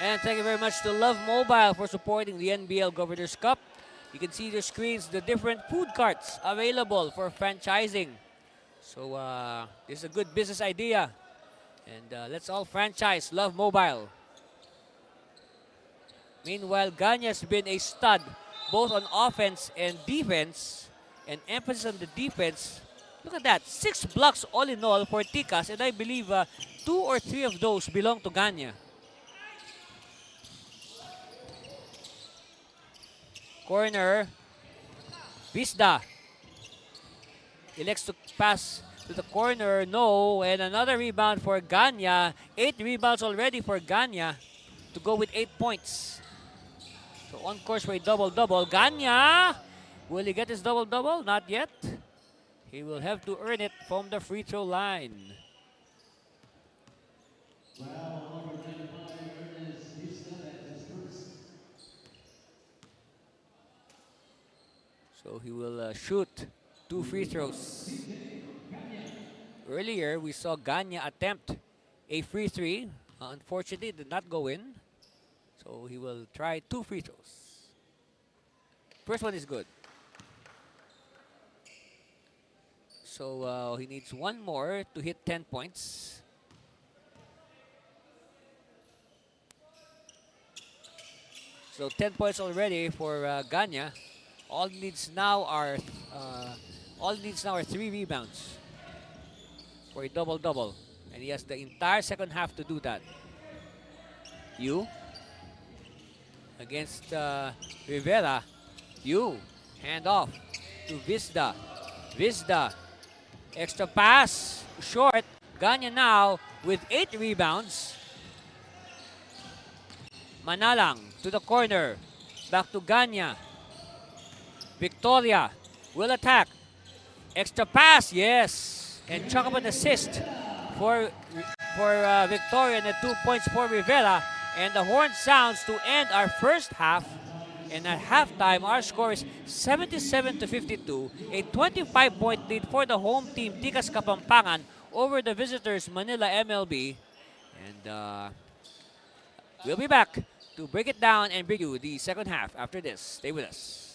And thank you very much to Love Mobile for supporting the NBL Governors Cup. You can see the screens, the different food carts available for franchising. So this is a good business idea. And let's all franchise Love Mobile. Meanwhile, Ganya's been a stud both on offense and defense. And emphasis on the defense. Look at that. 6 blocks all in all for Tikas. And I believe 2 or 3 of those belong to Ganya. Corner. Visda. Elects to pass to the corner. No. And another rebound for Ganya. 8 rebounds already for Ganya to go with 8 points. So on course for a double-double. Ganya! Will he get his double-double? Not yet. He will have to earn it from the free throw line. So he will shoot 2 free throws. Earlier, we saw Ganya attempt a free three. Unfortunately, it did not go in. So he will try 2 free throws. First one is good. So he needs 1 more to hit 10 points. So 10 points already for Ganya. All he needs now are 3 rebounds for a double-double, and he has the entire second half to do that. Yu against Rivera. Yu hand off to Visda. Visda. Extra pass, short. Ganya now with 8 rebounds. Manalang to the corner. Back to Ganya. Victoria will attack. Extra pass, yes. And chuck up an assist for Victoria, and the 2 points for Rivera. And the horn sounds to end our first half. And at halftime, our score is 77-52, a 25-point lead for the home team, Tikas Kapampangan, over the visitors, Manila MLB. And we'll be back to break it down and bring you the second half after this. Stay with us.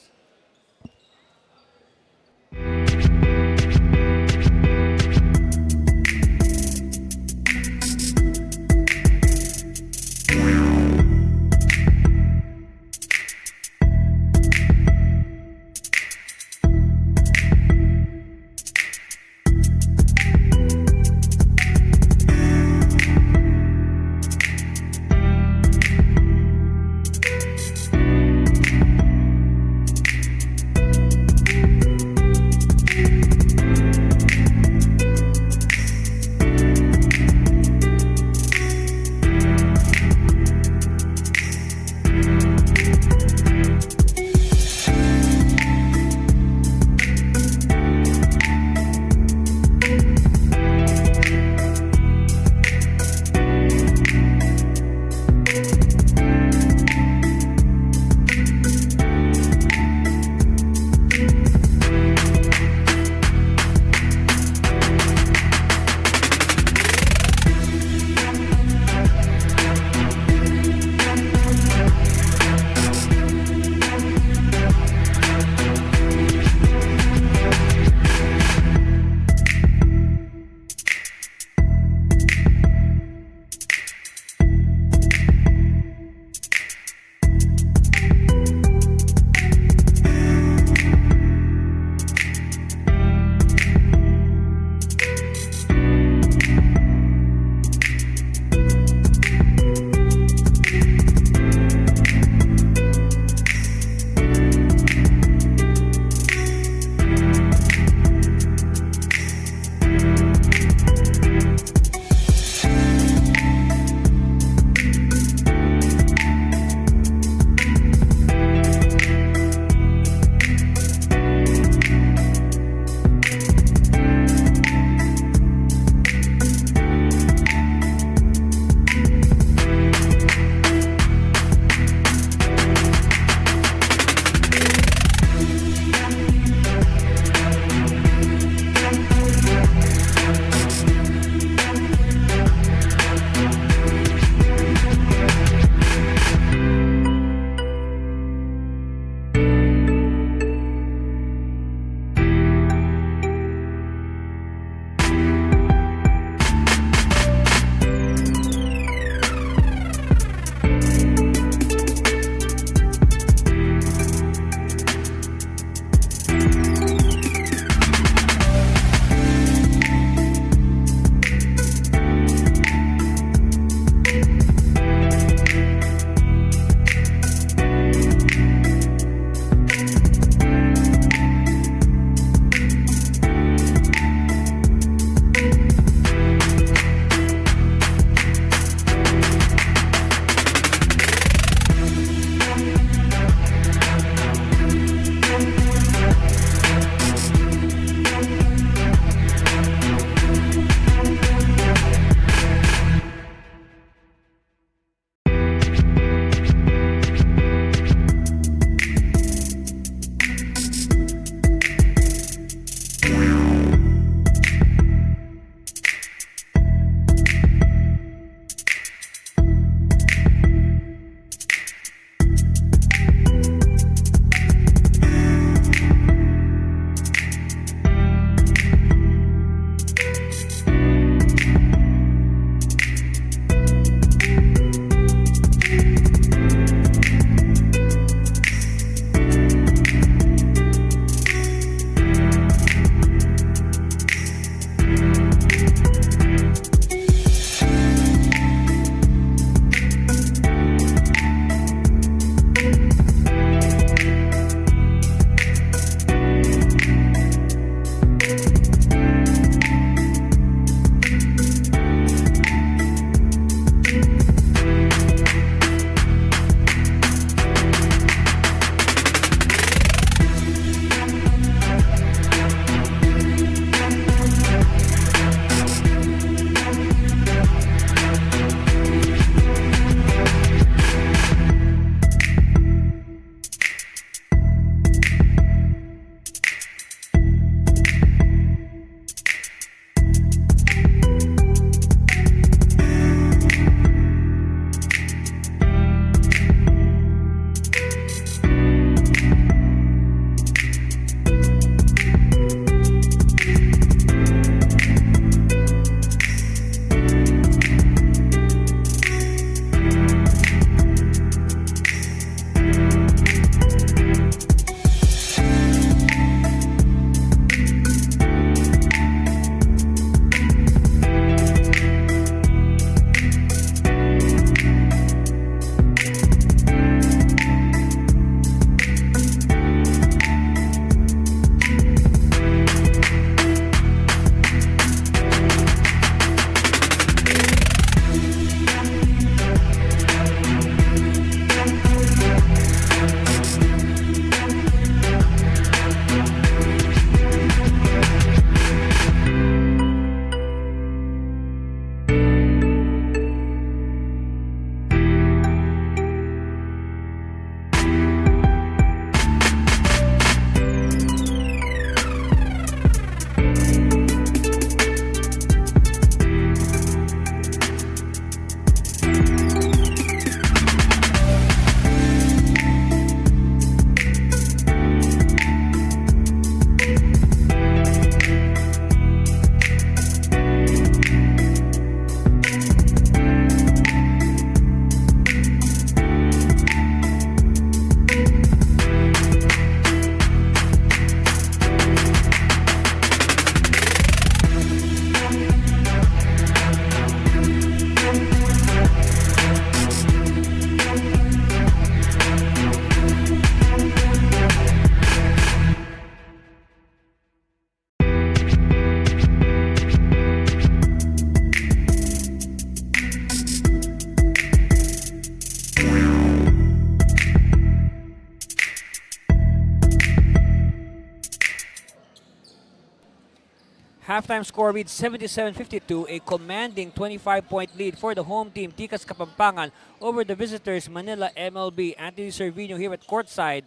Halftime score reads 77-52, a commanding 25-point lead for the home team, Tikas Kapampangan, over the visitors, Manila MLB. Anthony Cervino here at courtside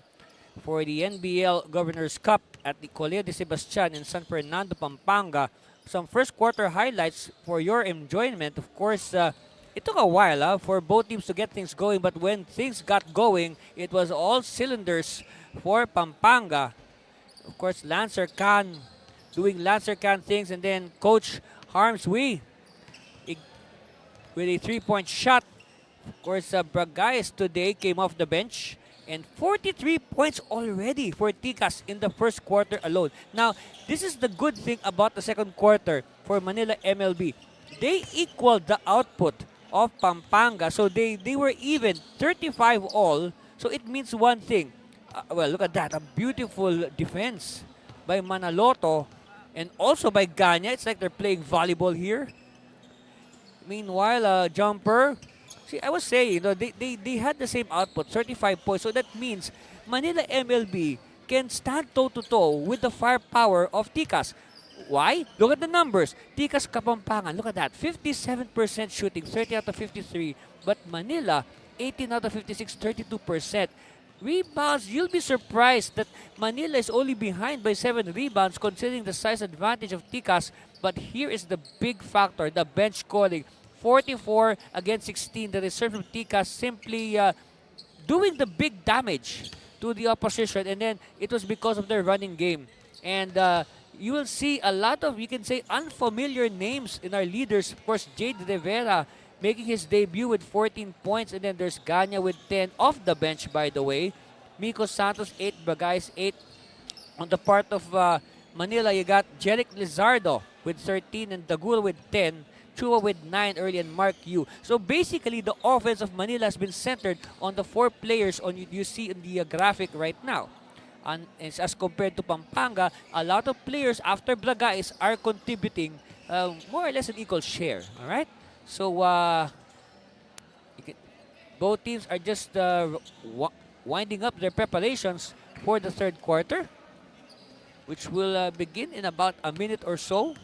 for the NBL Governors Cup at the Colegio de Sebastian in San Fernando, Pampanga. Some first quarter highlights for your enjoyment. Of course, it took a while for both teams to get things going, but when things got going, it was all cylinders for Pampanga. Of course, Lancer Khan doing Lancer Khan things, and then Coach Harms Wee with a three-point shot. Of course, Bragais today came off the bench, and 43 points already for Tikas in the first quarter alone. Now, this is the good thing about the second quarter for Manila MLB. They equaled the output of Pampanga, so they were even 35 all. So it means one thing. Well, look at that, a beautiful defense by Manaloto and also by Ganya. It's like they're playing volleyball here. Meanwhile, Jumper, see, I was saying, you know, they had the same output, 35 points. So that means Manila MLB can stand toe-to-toe with the firepower of Tikas. Why? Look at the numbers. Tikas Kapampangan, look at that. 57% shooting, 30 out of 53. But Manila, 18 out of 56, 32%. Rebounds, you'll be surprised that Manila is only behind by 7 rebounds considering the size advantage of Tikas. But here is the big factor, the bench scoring. 44 against 16. The reserve from Tikas simply doing the big damage to the opposition. And then it was because of their running game. And you will see a lot of, you can say, unfamiliar names in our leaders. Of course, Jade Rivera making his debut with 14 points. And then there's Ganya with 10 off the bench, by the way. Miko Santos, 8. Bagais, 8. On the part of Manila, you got Jeric Lizardo with 13 and Dagul with 10. Chua with 9 early and Mark Yu. So basically, the offense of Manila has been centered on the 4 players on you see in the graphic right now. And as compared to Pampanga, a lot of players after Blagais are contributing more or less an equal share. All right? So, both teams are just winding up their preparations for the third quarter, which will begin in about a minute or so.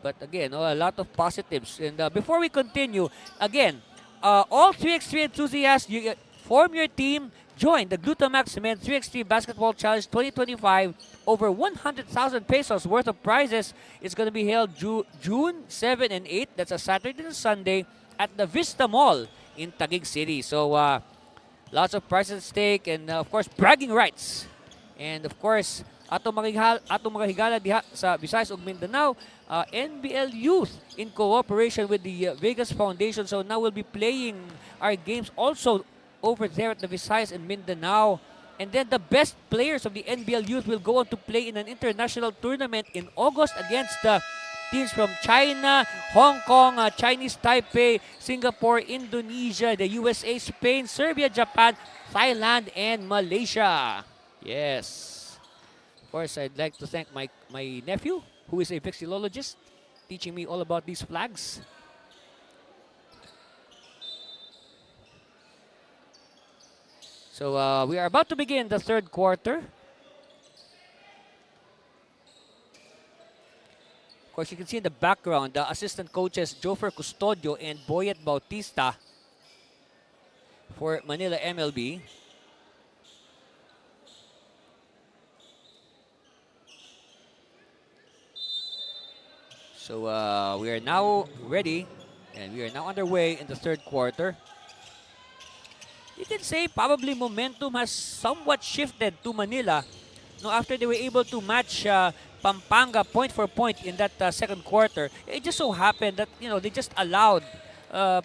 But again, a lot of positives. And before we continue, again, all 3x3 enthusiasts, you form your team. Join the Glutamax Men 3x3 Basketball Challenge 2025. Over 100,000 pesos worth of prizes. It's going to be held June 7 and 8. That's a Saturday and Sunday at the Vista Mall in Taguig City. So, lots of prizes at stake and, of course, bragging rights. And, of course, atong mga higala diha sa Visayas ug Mindanao, NBL Youth in cooperation with the Vegas Foundation. So now we'll be playing our games also over there at the Visayas and Mindanao. And then the best players of the NBL Youth will go on to play in an international tournament in August against the teams from China, Hong Kong, Chinese Taipei, Singapore, Indonesia, the USA, Spain, Serbia, Japan, Thailand, and Malaysia. Yes. Of course, I'd like to thank my nephew, who is a vexillologist, teaching me all about these flags. So we are about to begin the third quarter. Of course, you can see in the background the assistant coaches Jofer Custodio and Boyet Bautista for Manila MLB. So we are now ready and we are now underway in the third quarter. You can say probably momentum has somewhat shifted to Manila after they were able to match Pampanga point for point in that second quarter. It just so happened that they just allowed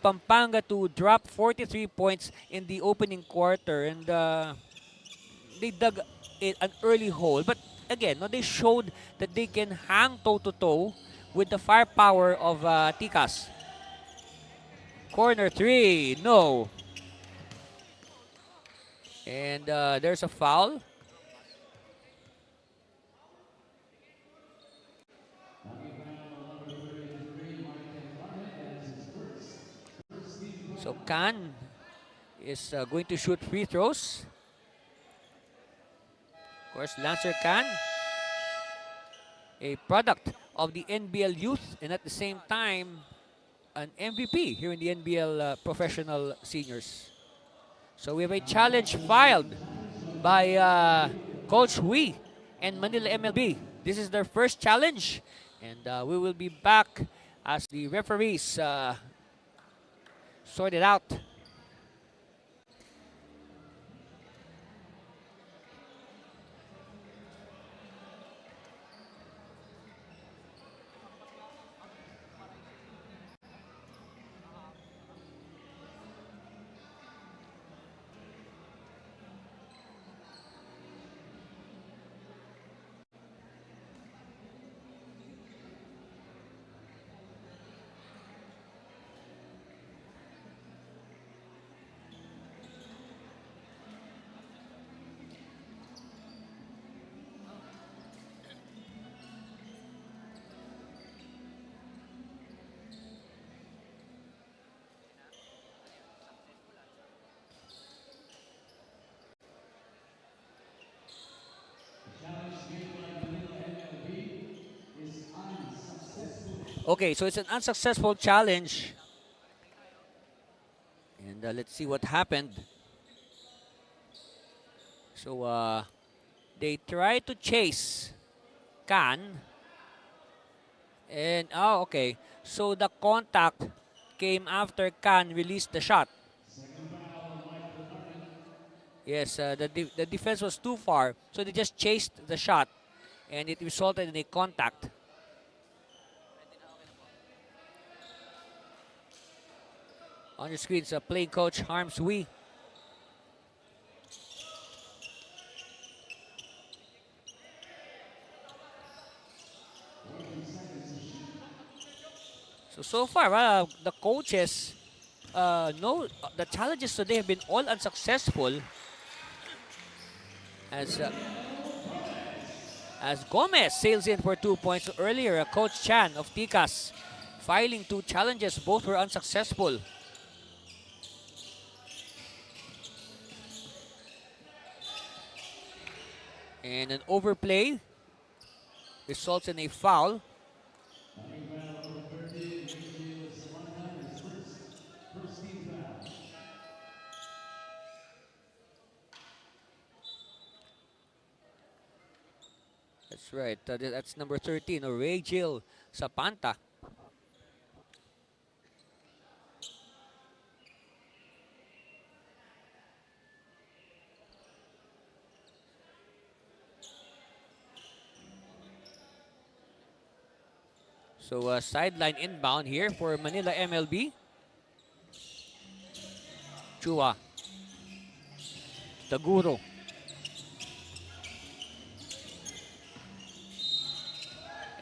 Pampanga to drop 43 points in the opening quarter, and they dug an early hole. But again, they showed that they can hang toe-to-toe with the firepower of Tikas. Corner 3, no. And there's a foul. So Khan is going to shoot free throws. Of course, Lancer Khan a product of the NBL youth and at the same time an MVP here in the NBL professional seniors. So we have a challenge filed by Coach Hui and Manila MLB. This is their first challenge, and we will be back as the referees sort it out. Okay, so it's an unsuccessful challenge. And let's see what happened. So they tried to chase Can. And, okay. So the contact came after Can released the shot. Yes, the defense was too far. So they just chased the shot. And it resulted in a contact. On your screens, playing coach Harms Wee. So far, the coaches know the challenges today have been all unsuccessful. As Gomez sails in for 2 points earlier, Coach Chan of Tikas filing 2 challenges, both were unsuccessful. And an overplay results in a foul. That's right. That's number 13, Rachel Sapanta. So sideline inbound here for Manila MLB. Chua. Taguro.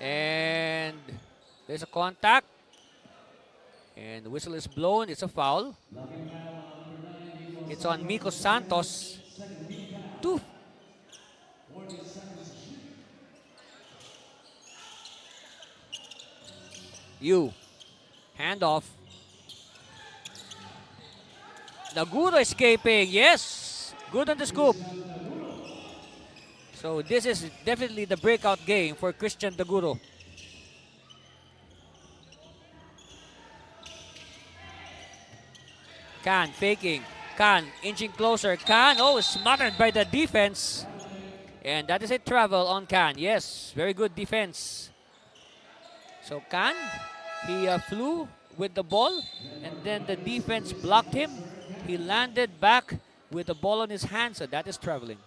And there's a contact. And the whistle is blown. It's a foul. It's on Miko Santos. 2. Handoff. Taguro escaping. Yes. Good on the scoop. So this is definitely the breakout game for Christian Taguro. Can faking. Can inching closer. Can, smothered by the defense. And that is a travel on Can. Yes, very good defense. So Can, he flew with the ball and then the defense blocked him. He landed back with the ball on his hand, so that is traveling.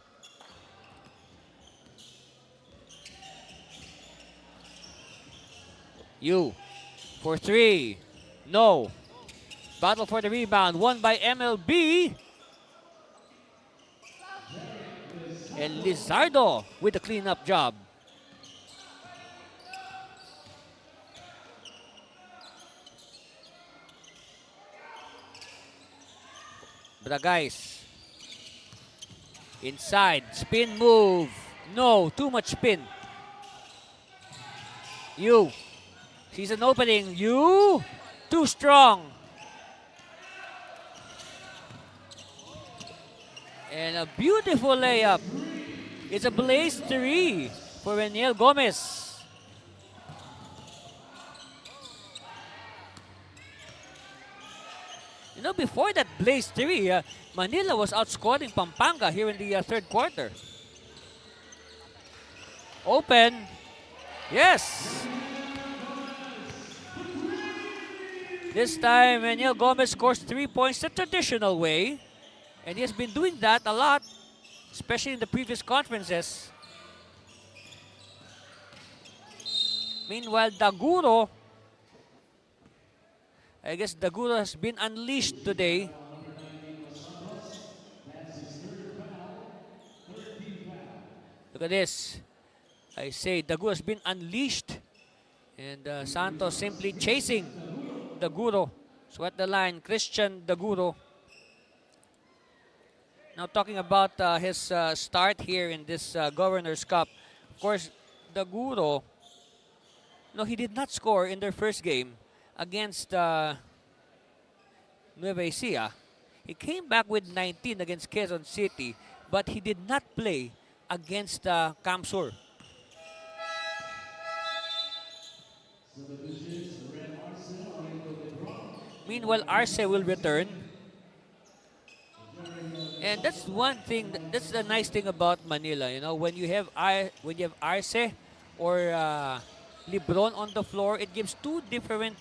For 3. No. Battle for the rebound. Won by MLB. And Lizardo with the cleanup job. Bragais. Inside. Spin move. No. Too much spin. Sees an opening. Too strong. And a beautiful layup. It's a blaze 3 for Reniel Gomez. Before that Blaze 3, Manila was outscoring Pampanga here in the third quarter. Open. Yes. This time, Daniel Gomez scores 3 points the traditional way. And he has been doing that a lot, especially in the previous conferences. Meanwhile, Daguro, I guess Daguro has been unleashed today. Look at this. I say Daguro has been unleashed. And Santos simply chasing Daguro. So at the line, Christian Daguro. Now talking about his start here in this Governors Cup. Of course, Daguro, no, he did not score in their first game against Nueva Ecija. He came back with 19 against Quezon City, but he did not play against Kamsur. Meanwhile, Arce will return. And that's one thing, that's the nice thing about Manila, when you have Arce or Lebron on the floor, it gives two different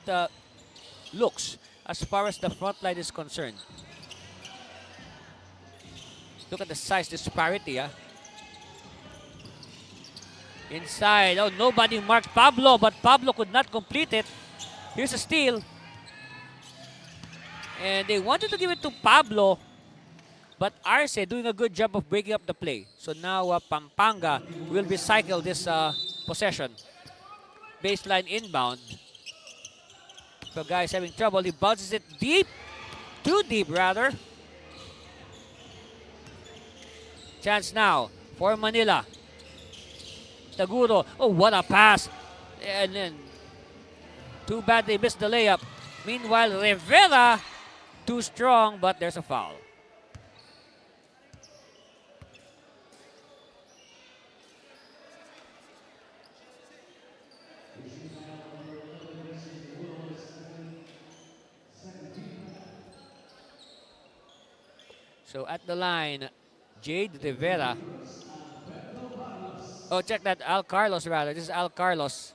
looks as far as the front line is concerned. Look at the size disparity. Inside, oh, nobody marked Pablo, but Pablo could not complete it. Here's a steal. And they wanted to give it to Pablo, but Arce doing a good job of breaking up the play. So now Pampanga will recycle this possession. Baseline inbound. The guy's having trouble. He bounces it deep. Too deep, rather. Chance now for Manila. Daguro. Oh, what a pass. And then, too bad they missed the layup. Meanwhile, Rivera, too strong, but there's a foul. So at the line, Jade Rivera. Oh, check that. Al Carlos, rather. This is Al Carlos.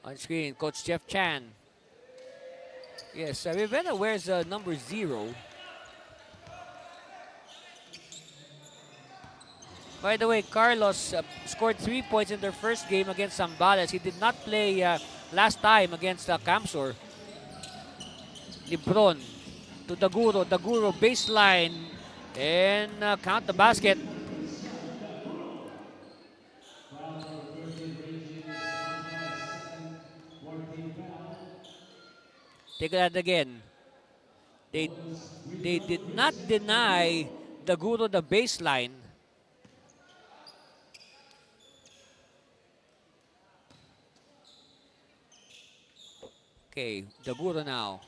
On screen, Coach Jeff Chan. Yes, Rivera wears number 0. By the way, Carlos scored 3 points in their first game against Zambales. He did not play last time against Kamsur. Lebron to Daguro. Daguro baseline and count the basket. Take that again. They did not deny Daguro the baseline. Okay, Daguro now.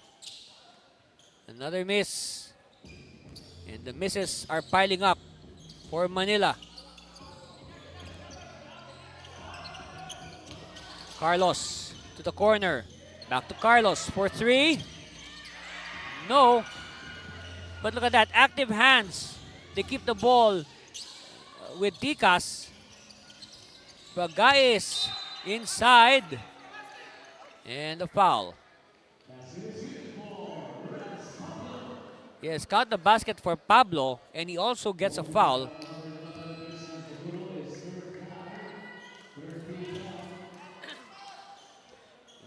Another miss. And the misses are piling up for Manila. Carlos to the corner. Back to Carlos for 3. No. But look at that. Active hands. They keep the ball with Tikas. Bagais inside. And the foul. Yes, count the basket for Pablo, and he also gets a foul.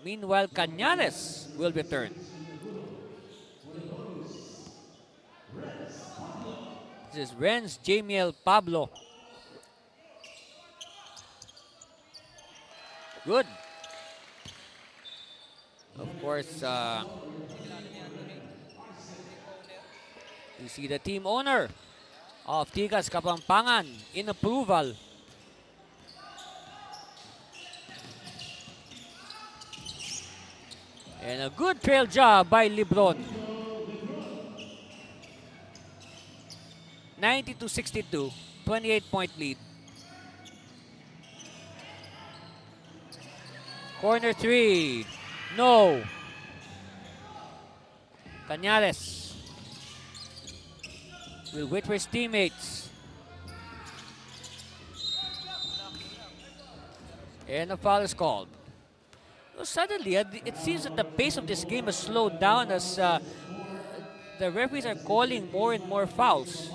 Meanwhile, Cañares will return. This is Renz Jamiel Pablo. Good. Of course, you see the team owner of Tikas Kapampangan in approval. And a good trail job by Lebron. 90-62, 28-point lead. Corner 3. No. Cañares will wait for his teammates. And a foul is called. Well, suddenly, it seems that the pace of this game has slowed down as the referees are calling more and more fouls.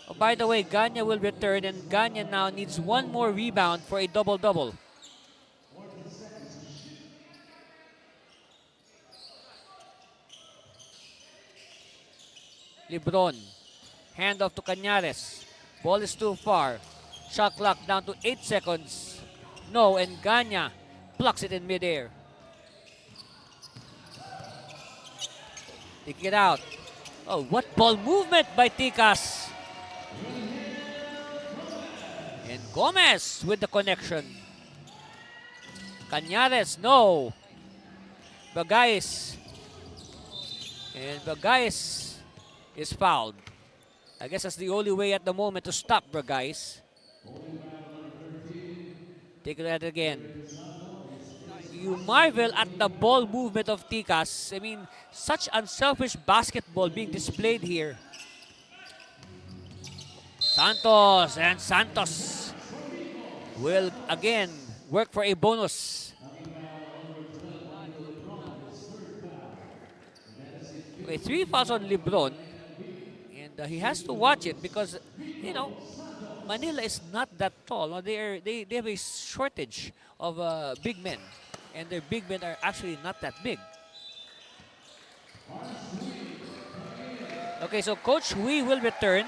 Oh, by the way, Ganya will return, and Ganya now needs one more rebound for a double-double. Lebron, hand off to Cañares. Ball is too far. Shot clock down to 8 seconds. No, and Ganya plucks it in midair. Take it out. Oh, what ball movement by Tikas. And Gomez with the connection. Cañares, no. Bagais. And Bagais is fouled. I guess that's the only way at the moment to stop Bagais. Take it out again. You marvel at the ball movement of Tikas. I mean, such unselfish basketball being displayed here. Santos, and Santos will again work for a bonus. Okay, 3 fouls on Lebron, and he has to watch it because, you know, Manila is not that tall. No, they have a shortage of big men, and their big men are actually not that big. Okay, so Coach Hui will return.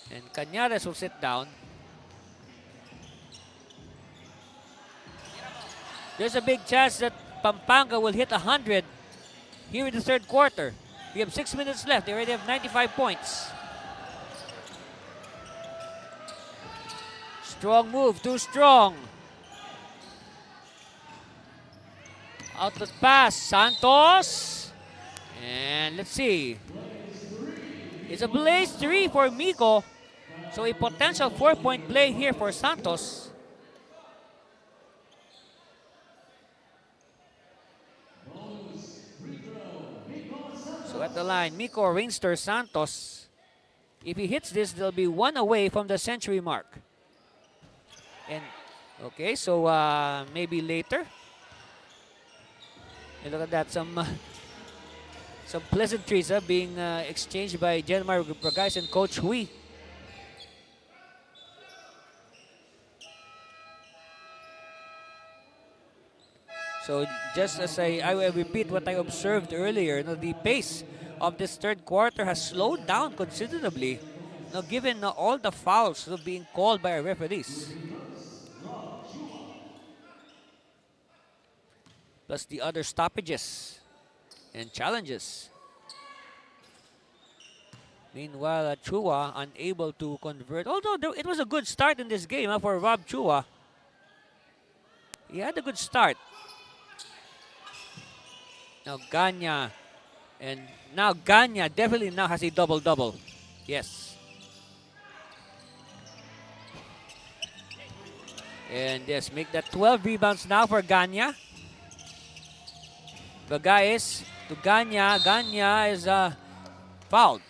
And Cañares will sit down. There's a big chance that Pampanga will hit 100 here in the third quarter. We have 6 minutes left. They already have 95 points. Strong move, too strong. Out the pass, Santos. And let's see. It's a blaze 3 for Miko. So a potential 4-point play here for Santos. So at the line, Miko Rainster Santos. If he hits this, they'll be 1 away from the century mark. And okay, so maybe later. And look at that, some pleasantries being exchanged by Genmar Bragais and Coach Hui. So just as I will repeat what I observed earlier, the pace of this third quarter has slowed down considerably, given all the fouls being called by our referees. Plus the other stoppages and challenges. Meanwhile, Chua unable to convert. Although it was a good start in this game for Rob Chua. He had a good start. Now Ganya, and now Ganya definitely now has a double-double. Yes. And yes, make that 12 rebounds now for Ganya. Bagais to Ganya. Ganya is fouled.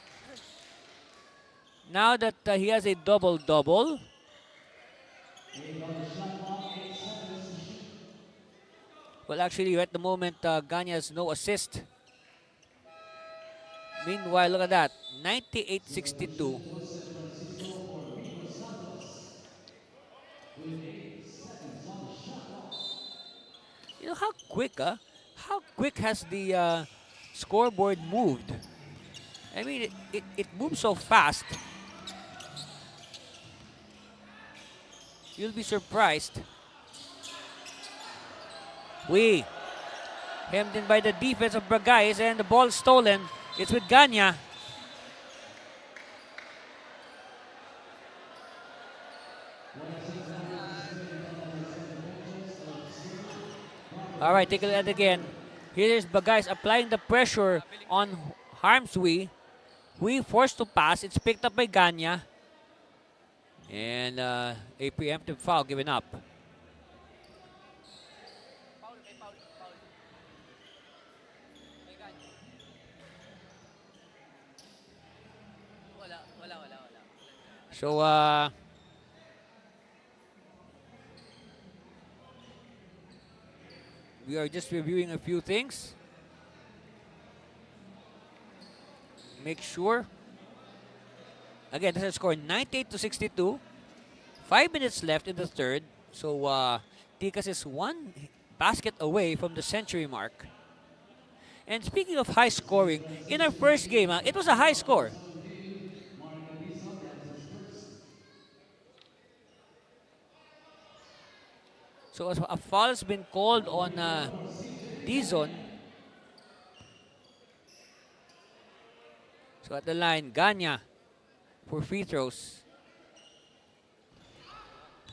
Now that he has a double-double. Well, actually, at the moment, Ganya has no assist. Meanwhile, look at that. 98-62. You know how quick, How quick has the scoreboard moved? I mean, it moves so fast. You'll be surprised. Hemmed in by the defense of Bragais, and the ball stolen. It's with Ganya. All right, take a look at it again. Here's Bagais applying the pressure on harm's way. We forced to pass. It's picked up by Ganya. And a preemptive foul given up. So, we are just reviewing a few things. Make sure. Again, this is score 98-62. 5 minutes left in the third. So, Tikas is one basket away from the century mark. And speaking of high scoring, in our first game, it was a high score. So a foul has been called on Dizon. So at the line, Ganya for free throws.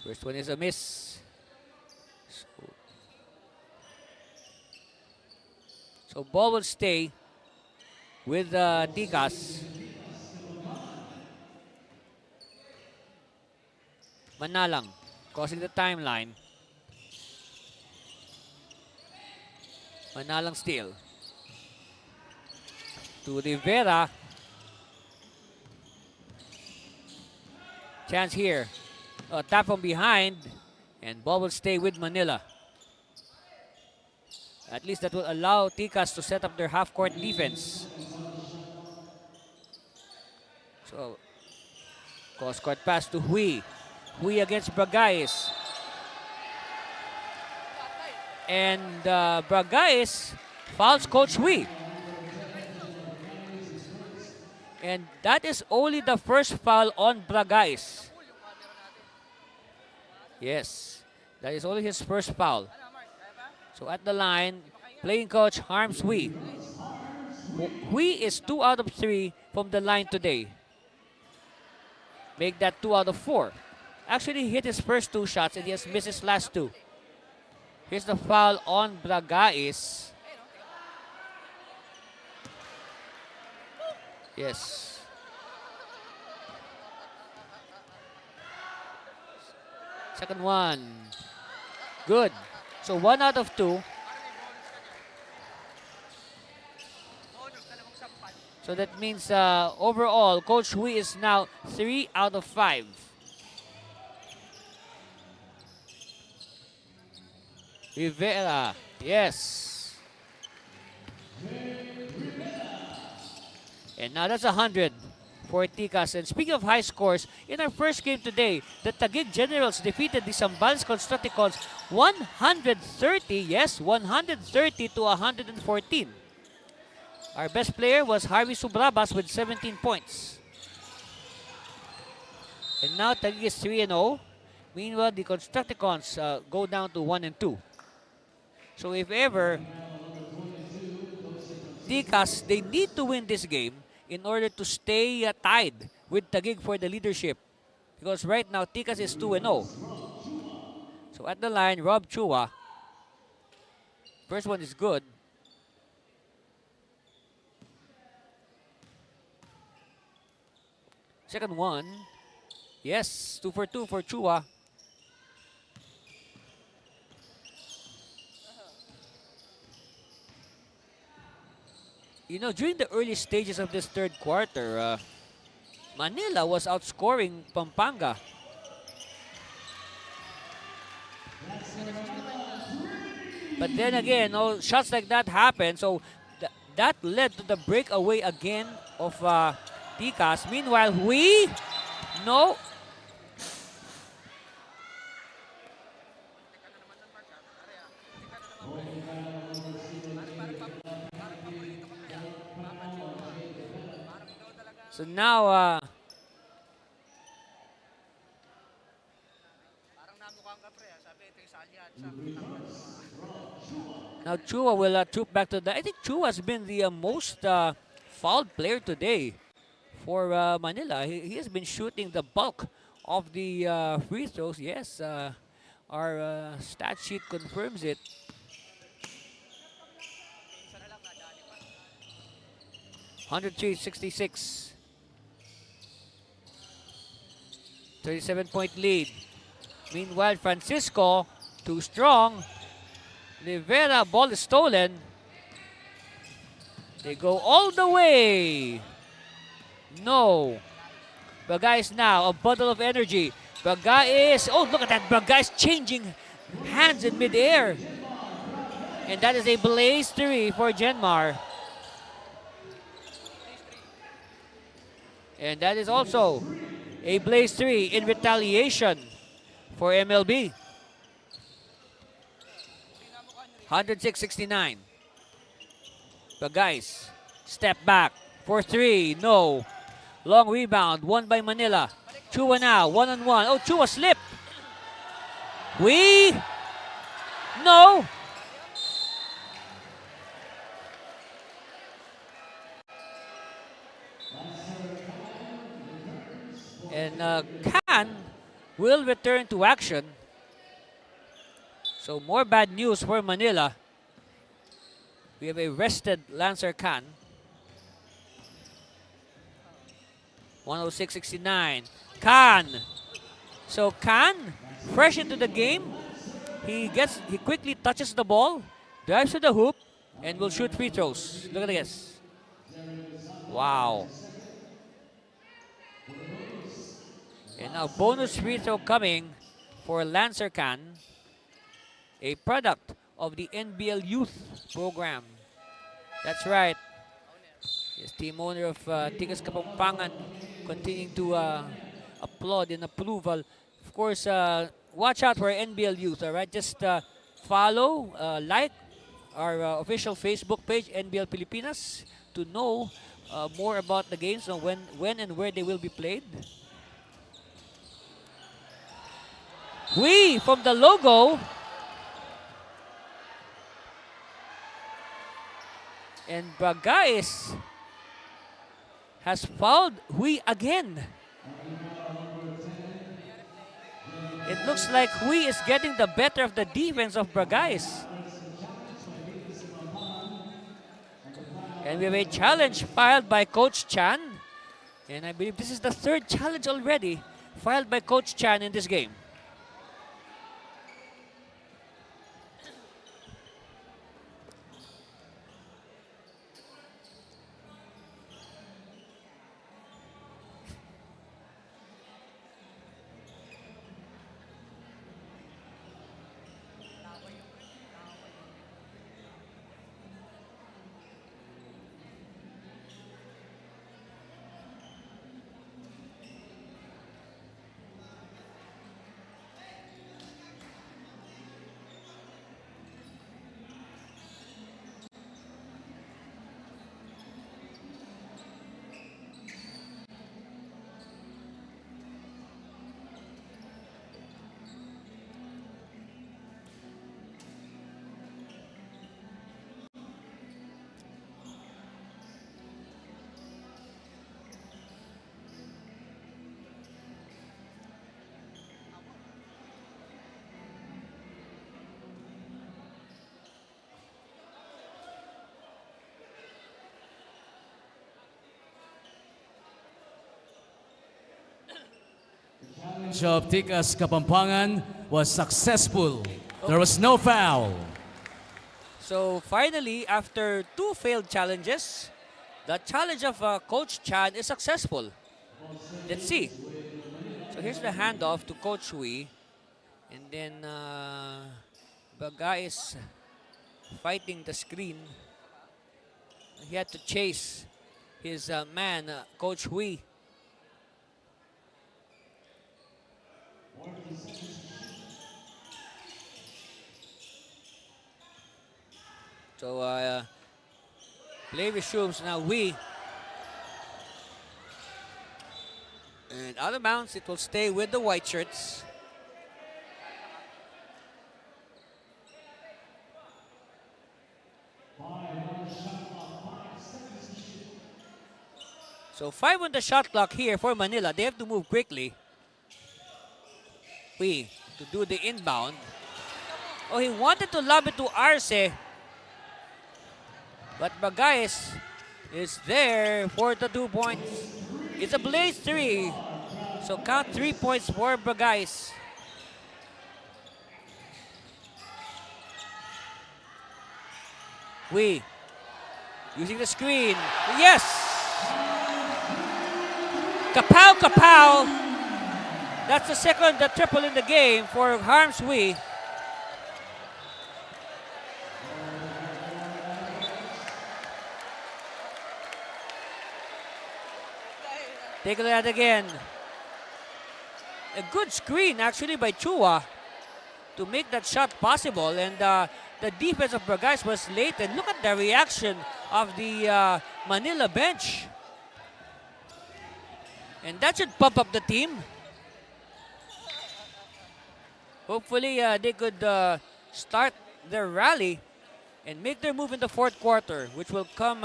First one is a miss. So ball will stay with Tikas. Manalang crossing the timeline. Manalang steal. To Rivera. Chance here. A tap from behind. And ball will stay with Manila. At least that will allow Tikas to set up their half-court defense. So, cross-court pass to Hui. Hui against Bragais. And Bragais fouls Coach Hui. And that is only the first foul on Bragais. Yes, that is only his first foul. So at the line, playing coach Harms Hui. Hui is 2 out of 3 from the line today. Make that 2 out of 4. Actually, he hit his first 2 shots and he has missed his last 2. Here's the foul on Bragais. Yes. Second one. Good. So 1 out of 2. So that means overall, Coach Hui is now 3 out of 5. Rivera, yes. And now that's 100 for Tikas. And speaking of high scores, in our first game today, the Taguig Generals defeated the Zambales Contructicons 130, yes, 130 to 114. Our best player was Harvey Subrabas with 17 points. And now Taguig is 3-0. Meanwhile, the Constructicons go down to 1-2. So if ever, Tikas, they need to win this game in order to stay tied with Taguig for the leadership. Because right now, Tikas is 2-0. So at the line, Rob Chua. First one is good. Second one, yes, 2 for 2 for Chua. You know, during the early stages of this third quarter, Manila was outscoring Pampanga. But then again, shots like that happen. So that led to the breakaway again of Tikas. Meanwhile, no. So now, now Chua will troop back to the. I think Chua has been the most fouled player today for Manila. He has been shooting the bulk of the free throws. Yes, our stat sheet confirms it. 103-66. 37-point lead. Meanwhile, Francisco, too strong. Rivera, ball is stolen. They go all the way. No. Bagais now, a bundle of energy. Bagais, oh look at that, Bagais changing hands in midair. And that is a blaze 3 for Genmar. And that is also a blaze 3 in retaliation for MLB. 106-69. Bagais, step back for 3, no. Long rebound, won by Manila. Chua now, one-on-one. Oh, Chua slip. No. And Khan will return to action. So more bad news for Manila. We have a rested Lancer Khan. 106-69. Khan. So Khan, fresh into the game. He quickly touches the ball, drives to the hoop, and will shoot free throws. Look at this. Wow. And now bonus free throw coming for Lancer Khan, a product of the NBL Youth program. That's right. Yes, team owner of Tikas Kapampangan continuing to applaud in approval. Of course, watch out for NBL Youth, all right? Just follow, like our official Facebook page, NBL Pilipinas, to know more about the games and when and where they will be played. From the logo. And Bagais has fouled Hui again. It looks like Hui is getting the better of the defense of Bagais. And we have a challenge filed by Coach Chan. And I believe this is the third challenge already filed by Coach Chan in this game. Of Tikas Kapampangan was successful. There was no foul. So finally, after 2 failed challenges, the challenge of Coach Chan is successful. Let's see. So here's the handoff to Coach Hui. And then Baga is fighting the screen. He had to chase his man, Coach Hui. So play resumes now. And out of bounds, it will stay with the white shirts. So 5 on the shot clock here for Manila. They have to move quickly. To do the inbound. Oh, he wanted to lob it to Arce. But Bagais is there for the 2 points. It's a blaze 3. So count 3 points for Bagais. Using the screen. Yes! Kapow, kapow! That's the second triple in the game for Harms Wee. Take a look at it again. A good screen actually by Chua to make that shot possible, and the defense of Bagais was late, and look at the reaction of the Manila bench. And that should pump up the team. Hopefully they could start their rally and make their move in the fourth quarter, which will come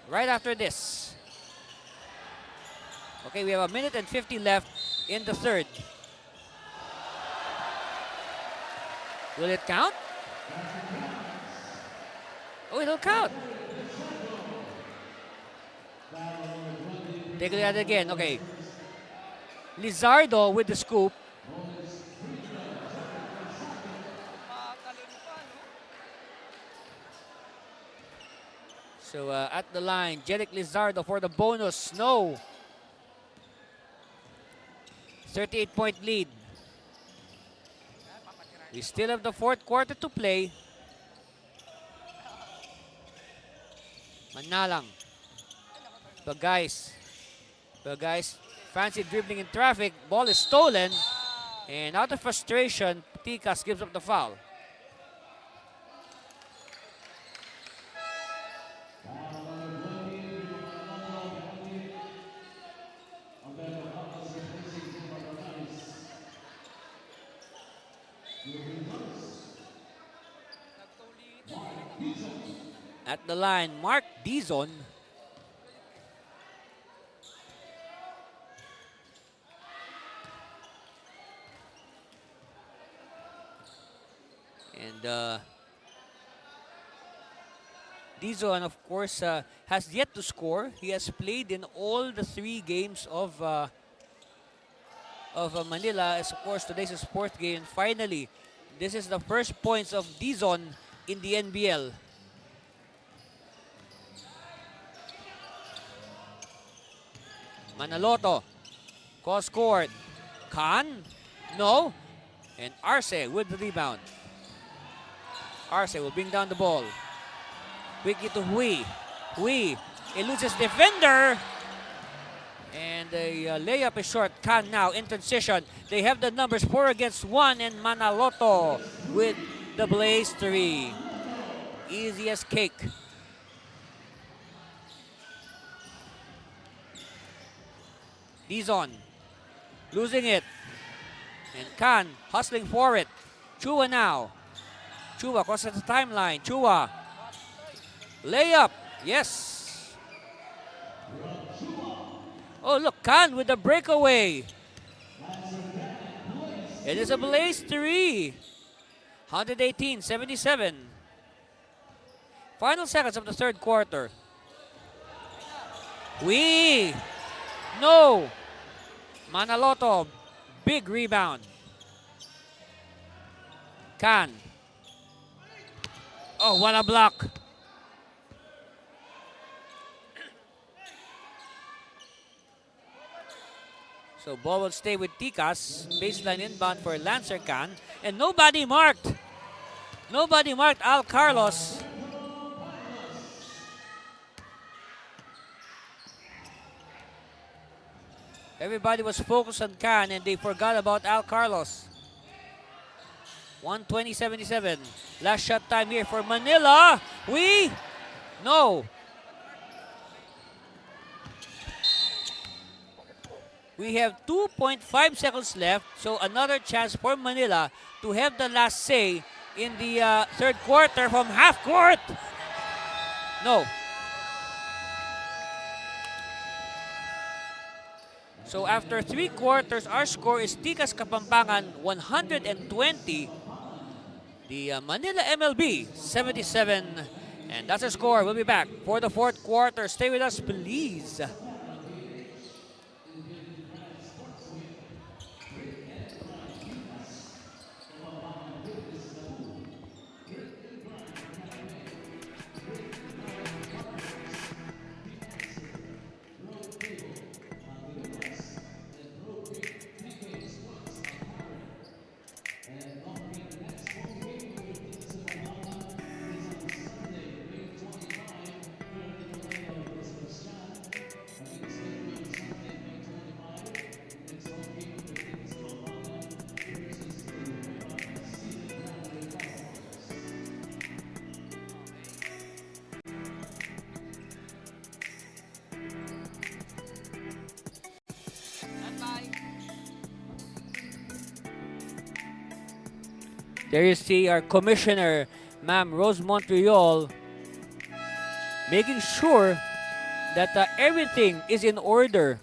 right after this. Okay, we have a minute and 50 left in the third. Will it count? Oh, it'll count. Take a look at it again. Okay. Lizardo with the scoop. So at the line, Jeric Lizardo for the bonus. No. 38-point lead. We still have the fourth quarter to play. Manalang. Bagais. Fancy dribbling in traffic. Ball is stolen. And out of frustration, Tikas gives up the foul. At the line, Mark Dizon. And Dizon, of course, has yet to score. He has played in all the 3 games of Manila. As of course, today's his 4th game. And finally, this is the first points of Dizon in the NBL. Manaloto, cross court, Khan, no, and Arce with the rebound. Arce will bring down the ball. Quickly to Hui. Hui eludes his defender. And the layup is short. Khan now in transition. They have the numbers 4 against 1, and Manaloto with the blaze 3. Easy as cake. Dizon losing it. And Khan hustling for it. Chua now. Chua crosses the timeline. Chua. Layup. Yes. Oh, look. Khan with the breakaway. It is a blaze 3. 118-77. Final seconds of the third quarter. No. Manaloto, big rebound. Khan. Oh, what a block. So ball will stay with Tikas. Baseline inbound for Lancer Khan. And nobody marked. Nobody marked Al Carlos. Everybody was focused on Khan and they forgot about Al Carlos. 120-77. Last shot time here for Manila. No. We have 2.5 seconds left. So another chance for Manila to have the last say in the third quarter from half court. No. So after 3 quarters, our score is Tikas Kapampangan 120. The Manila MLB 77. And that's our score. We'll be back for the fourth quarter. Stay with us, please. There you see our commissioner, Ma'am Rose Montreal, making sure that everything is in order.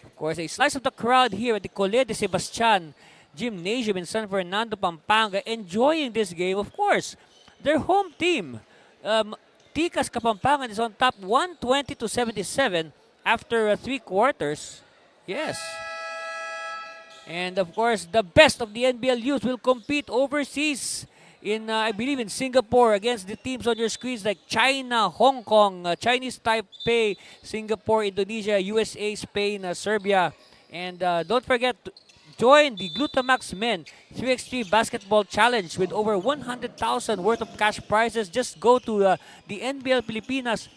Of course, a slice of the crowd here at the Colle de Sebastian Gymnasium in San Fernando, Pampanga, enjoying this game. Of course, their home team, Tikas Kapampangan, is on top 120-77 after 3 quarters. Yes. And of course, the best of the NBL youth will compete overseas in, I believe, in Singapore against the teams on your screens like China, Hong Kong, Chinese Taipei, Singapore, Indonesia, USA, Spain, Serbia. And don't forget to join the Glutamax Men 3x3 Basketball Challenge with over 100,000 worth of cash prizes. Just go to the NBL Pilipinas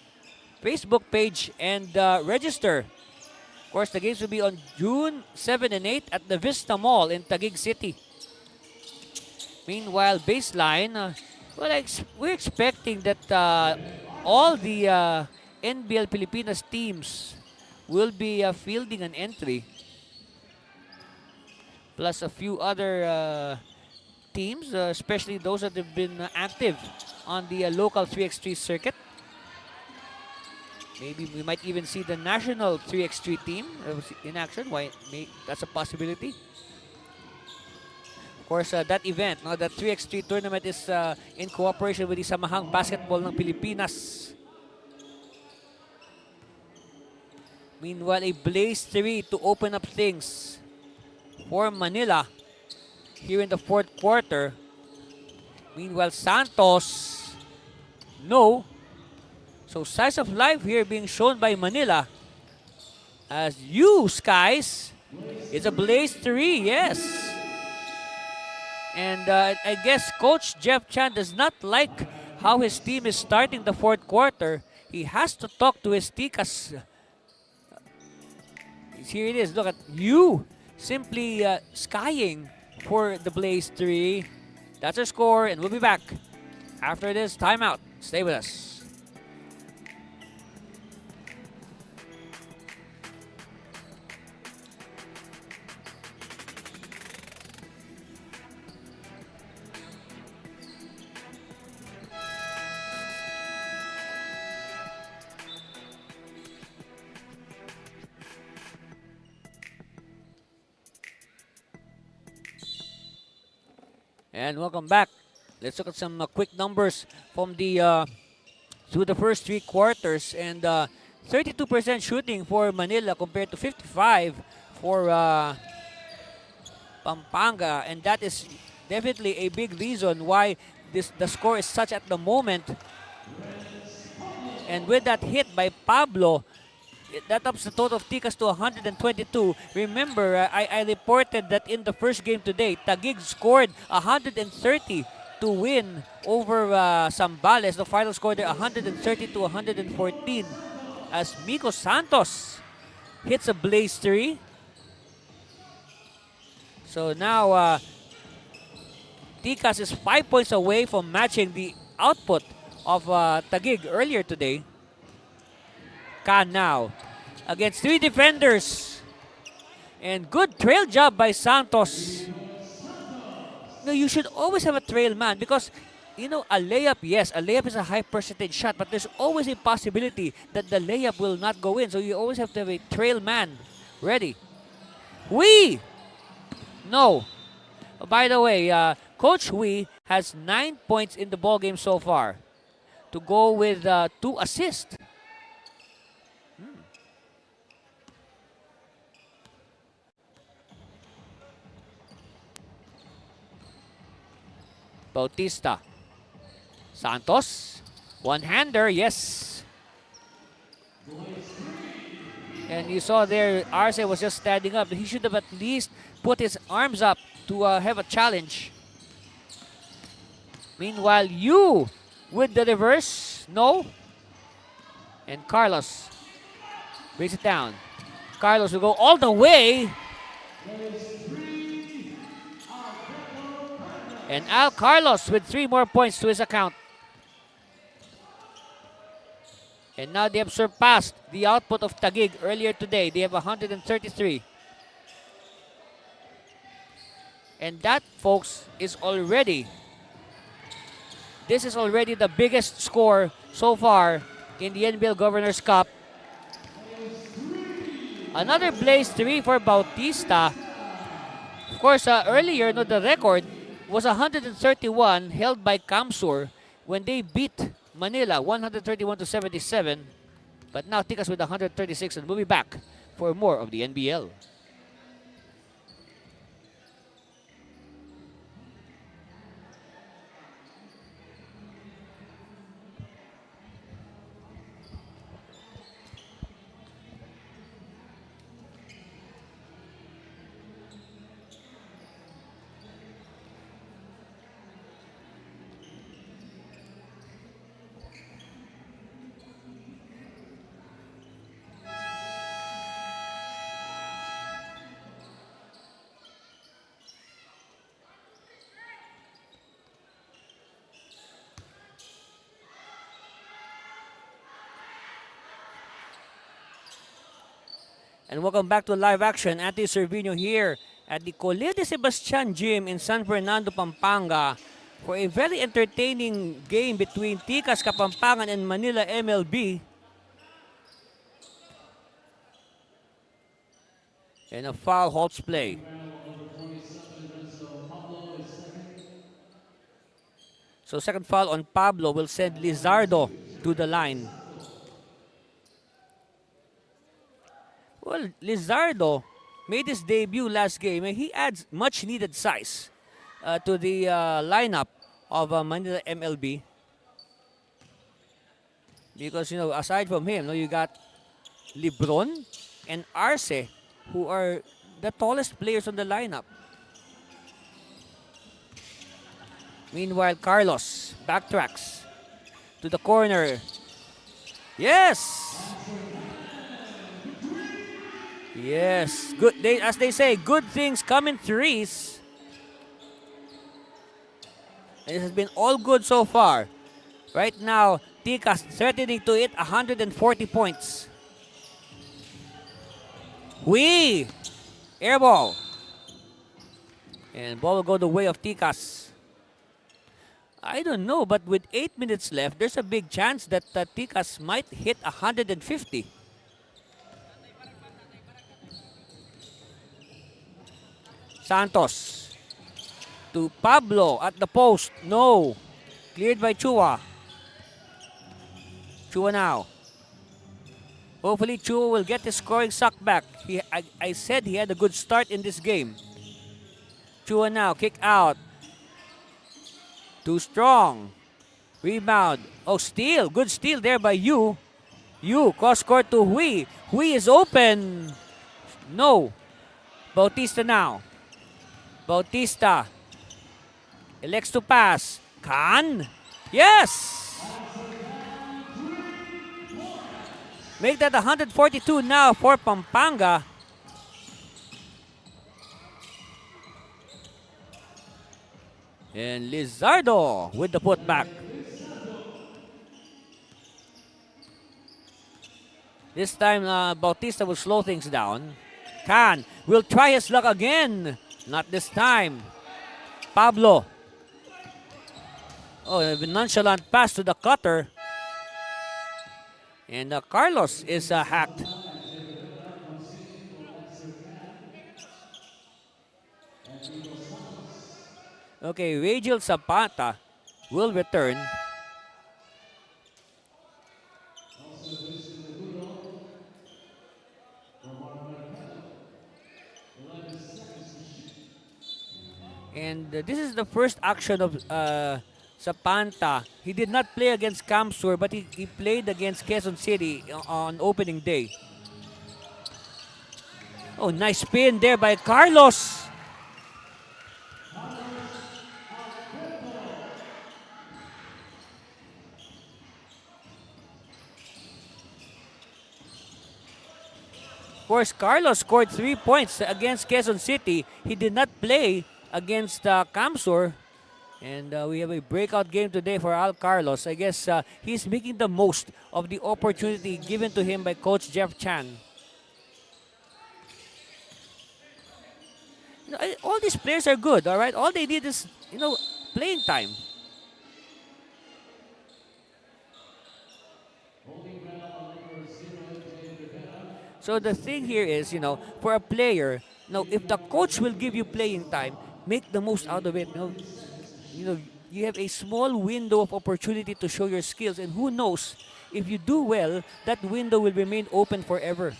Facebook page and register. Of course, the games will be on June 7 and 8 at the Vista Mall in Taguig City. Meanwhile, baseline, we're expecting that all the NBL Pilipinas teams will be fielding an entry. Plus a few other teams, especially those that have been active on the local 3x3 circuit. Maybe we might even see the national 3x3 team in action. That's a possibility. Of course, that event, that 3x3 tournament is in cooperation with the Samahang Basketball ng Pilipinas. Meanwhile, a Blaze 3 to open up things for Manila here in the fourth quarter. Meanwhile, Santos, no. So, size of life here being shown by Manila. As you, Skies, it's a Blaze 3, yes. And I guess Coach Jeff Chan does not like how his team is starting the fourth quarter. He has to talk to his Tikas. Here it is. Look at you simply skying for the Blaze 3. That's our score, and we'll be back after this timeout. Stay with us. And welcome back. Let's look at some quick numbers from the through the first 3 quarters. And 32% shooting for Manila compared to 55 for Pampanga. And that is definitely a big reason why the score is such at the moment. And with that hit by Pablo, that ups the total of Tikas to 122. Remember, I reported that in the first game today, Taguig scored 130 to win over Zambales. The final score there, 130 to 114. As Miko Santos hits a Blaze 3. So now, Tikas is 5 points away from matching the output of Taguig earlier today. Can now against 3 defenders, and good trail job by Santos. No, you should always have a trail man because a layup, yes, a layup is a high percentage shot, but there's always a possibility that the layup will not go in, so you always have to have a trail man ready. No. By the way, Coach Hui has 9 points in the ball game so far, to go with 2 assists. Bautista. Santos. One-hander, yes. And you saw there, Arce was just standing up. He should have at least put his arms up to have a challenge. Meanwhile, you with the reverse, no. And Carlos brings it down. Carlos will go all the way. And Al Carlos with 3 more points to his account. And now they have surpassed the output of Taguig earlier today. They have 133. And that, folks, is already, this is already the biggest score so far in the NBL Governors Cup. Another blaze 3 for Bautista. Of course, earlier, the record was 131 held by Kamsur when they beat Manila 131-77. But now Tikas with 136, and we'll be back for more of the NBL. And welcome back to live action. Ate Servino here at the Colegio de Sebastian Gym in San Fernando, Pampanga for a very entertaining game between Tikas, Kapampangan, and Manila MLB. And a foul halts play. So second foul on Pablo will send Lizardo to the line. Well, Lizardo made his debut last game, and he adds much needed size to the lineup of Manila MLB. Because, aside from him, you got Lebron and Arce, who are the tallest players on the lineup. Meanwhile, Carlos backtracks to the corner. Yes! Yes, good. As they say, good things come in threes. And it has been all good so far. Right now, Tikas threatening to hit 140 points. Hui! Air ball. And ball will go the way of Tikas. I don't know, but with 8 minutes left, there's a big chance that Tikas might hit 150. Santos to Pablo at the post. No. Cleared by Chua. Chua now. Hopefully Chua will get his scoring suck back. I said he had a good start in this game. Chua now. Kick out. Too strong. Rebound. Oh, steal. Good steal there by Yu. Yu. Cross court to Hui. Hui is open. No. Bautista now. Bautista elects to pass. Khan. Yes! Make that 142 now for Pampanga. And Lizardo with the putback. This time, Bautista will slow things down. Khan will try his luck again. Not this time. Pablo. Oh, a nonchalant pass to the cutter. And Carlos is hacked. Okay, Rachel Zapata will return. And this is the first action of Zapanta. He did not play against Camsur, but he played against Quezon City on opening day. Oh, nice spin there by Carlos. Of course, Carlos scored 3 points against Quezon City. He did not play against Camsur. And we have a breakout game today for Al Carlos. I guess he's making the most of the opportunity given to him by Coach Jeff Chan. You know, all these players are good, all right? All they need is, playing time. So the thing here is, for a player, if the coach will give you playing time, make the most out of it. You have a small window of opportunity to show your skills, and who knows, if you do well, that window will remain open forever.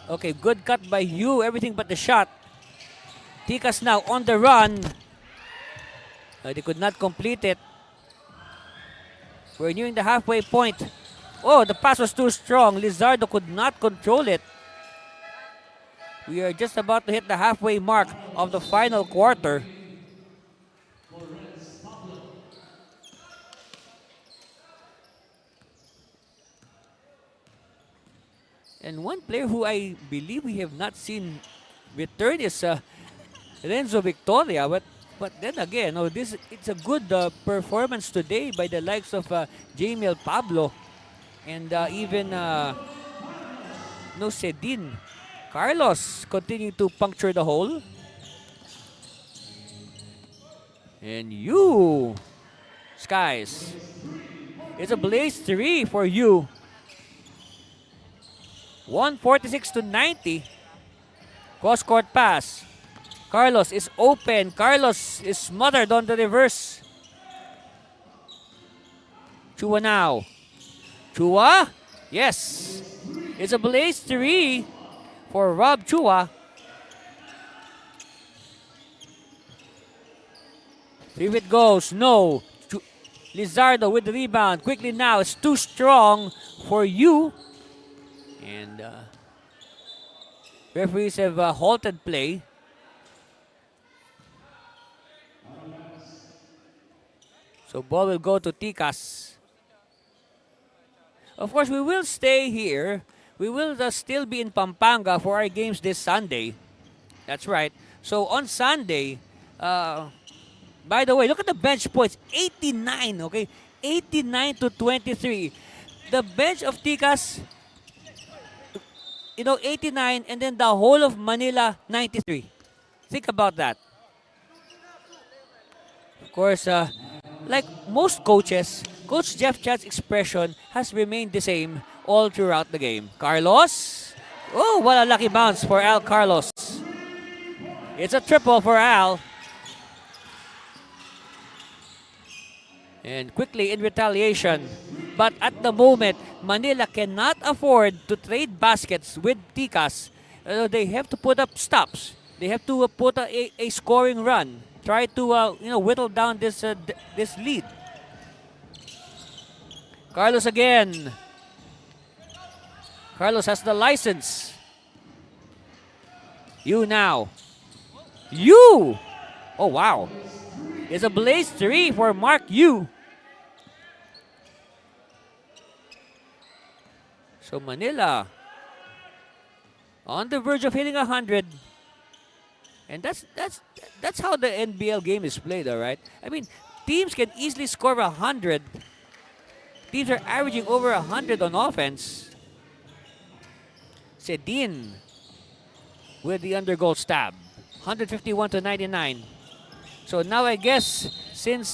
Okay, good cut by you, everything but the shot. Tikas now on the run. They could not complete it. We're nearing the halfway point. Oh, the pass was too strong. Lizardo could not control it. We are just about to hit the halfway mark of the final quarter. And one player who I believe we have not seen return is Renzo Victoria. But then again, it's a good performance today by the likes of Jamiel Pablo and even Sedin. Carlos continue to puncture the hole. And you, Skies, it's a blaze 3 for you. 146-90. Cross-court pass. Carlos is open. Carlos is smothered on the reverse. Chua now. Chua? Yes. It's a blaze 3 for Rob Chua. 3-feet goes. No. Lizardo with the rebound. Quickly now. It's too strong for you. And referees have halted play. So ball will go to Tikas. Of course, we will stay here. We will still be in Pampanga for our games this Sunday. That's right. So on Sunday, by the way, look at the bench points. 89, okay? 89-23. The bench of Tikas, 89, and then the whole of Manila, 93. Think about that. Of course, like most coaches, Coach Jeff Chan's expression has remained the same all throughout the game. Carlos. Oh, what a lucky bounce for Al Carlos. It's a triple for Al. And quickly in retaliation. But at the moment, Manila cannot afford to trade baskets with Tikas. They have to put up stops. They have to put a scoring run. Try to whittle down this lead. Carlos again. Carlos has the license. You now. You. Oh wow. It's a blaze 3 for Mark Yu. So Manila on the verge of hitting 100. And that's how the NBL game is played, all right? I mean, teams can easily score 100. Teams are averaging over 100 on offense. Sedin with the undergoal stab. 151-99. So now I guess since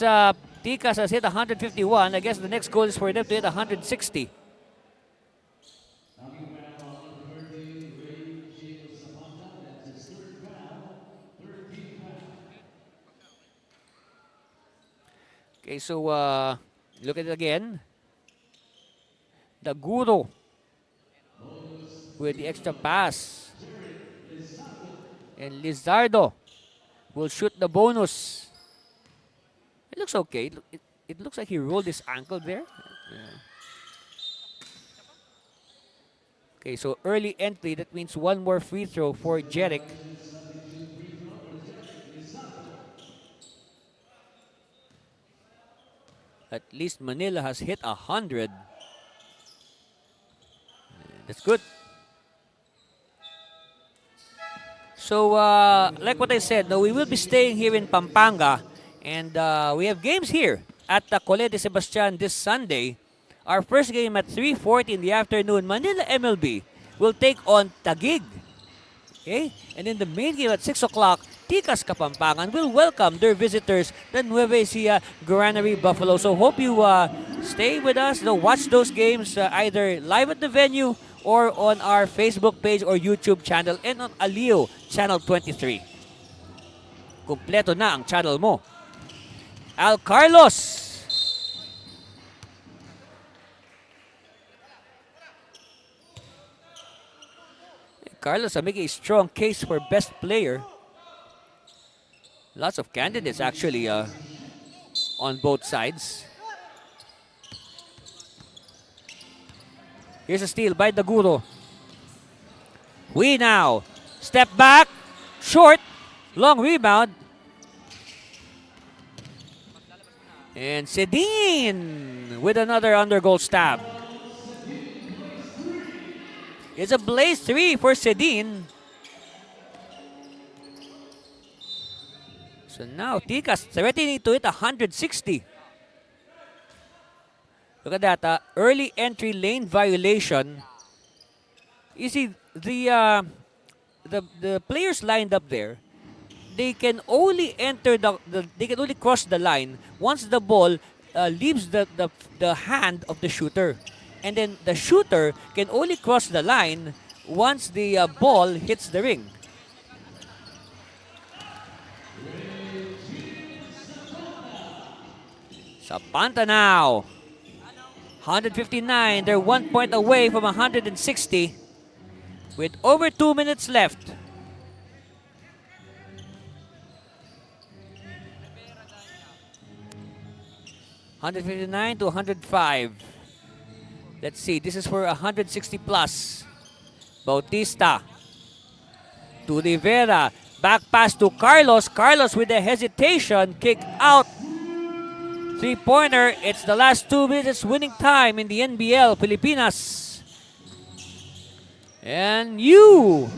Tikas has hit 151. I guess the next goal is for them to hit 160. Okay, so look at it again. The Guru with the extra pass. And Lizardo will shoot the bonus. It looks okay. It looks like he rolled his ankle there. Yeah. Okay, so early entry. That means one more free throw for Jeric. At least Manila has hit 100. That's good. So, like what I said, no, we will be staying here in Pampanga. And we have games here at the Colegio de Sebastian this Sunday. Our first game at 3:40 in the afternoon, Manila MLB will take on Taguig. Okay? And in the main game at 6 o'clock, Tikas Kapampangan will welcome their visitors, the Nueva Ecija Granary Buffalo. So hope you stay with us, watch those games either live at the venue or on our Facebook page or YouTube channel and on Aliw Channel 23. Kompleto na ang channel mo. Al Carlos. Carlos making a strong case for best player. Lots of candidates actually on both sides. Here's a steal by the Guru. We now step back, short, long rebound. And Sedin with another under-goal stab. It's a blaze 3 for Sedin. So now Tikas threatening to hit 160. Look at that, early entry lane violation. You see, the players lined up there, they can only enter they can only cross the line once the ball leaves the hand of the shooter. And then the shooter can only cross the line once the ball hits the ring. Zapanta now. 159. They're 1 point away from 160 with over 2 minutes left. $159 to 105. Let's see. This is for 160 plus. Bautista to Rivera. Back pass to Carlos. Carlos with a hesitation. Kick out. Three-pointer. It's the last 2 minutes winning time in the NBL Pilipinas. And you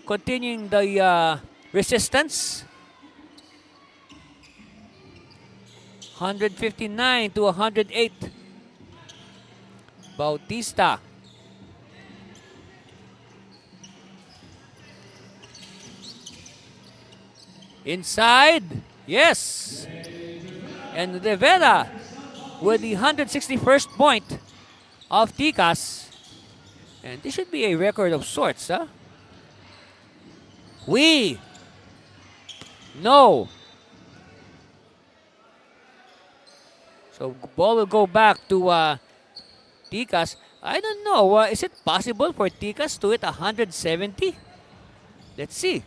continuing the resistance. 159 to 108. Bautista. Inside. Yes. And Rivera with the 161st point of Tikas. And this should be a record of sorts, huh? No. So ball will go back to Tikas. I don't know. Is it possible for Tikas to hit 170? Let's see.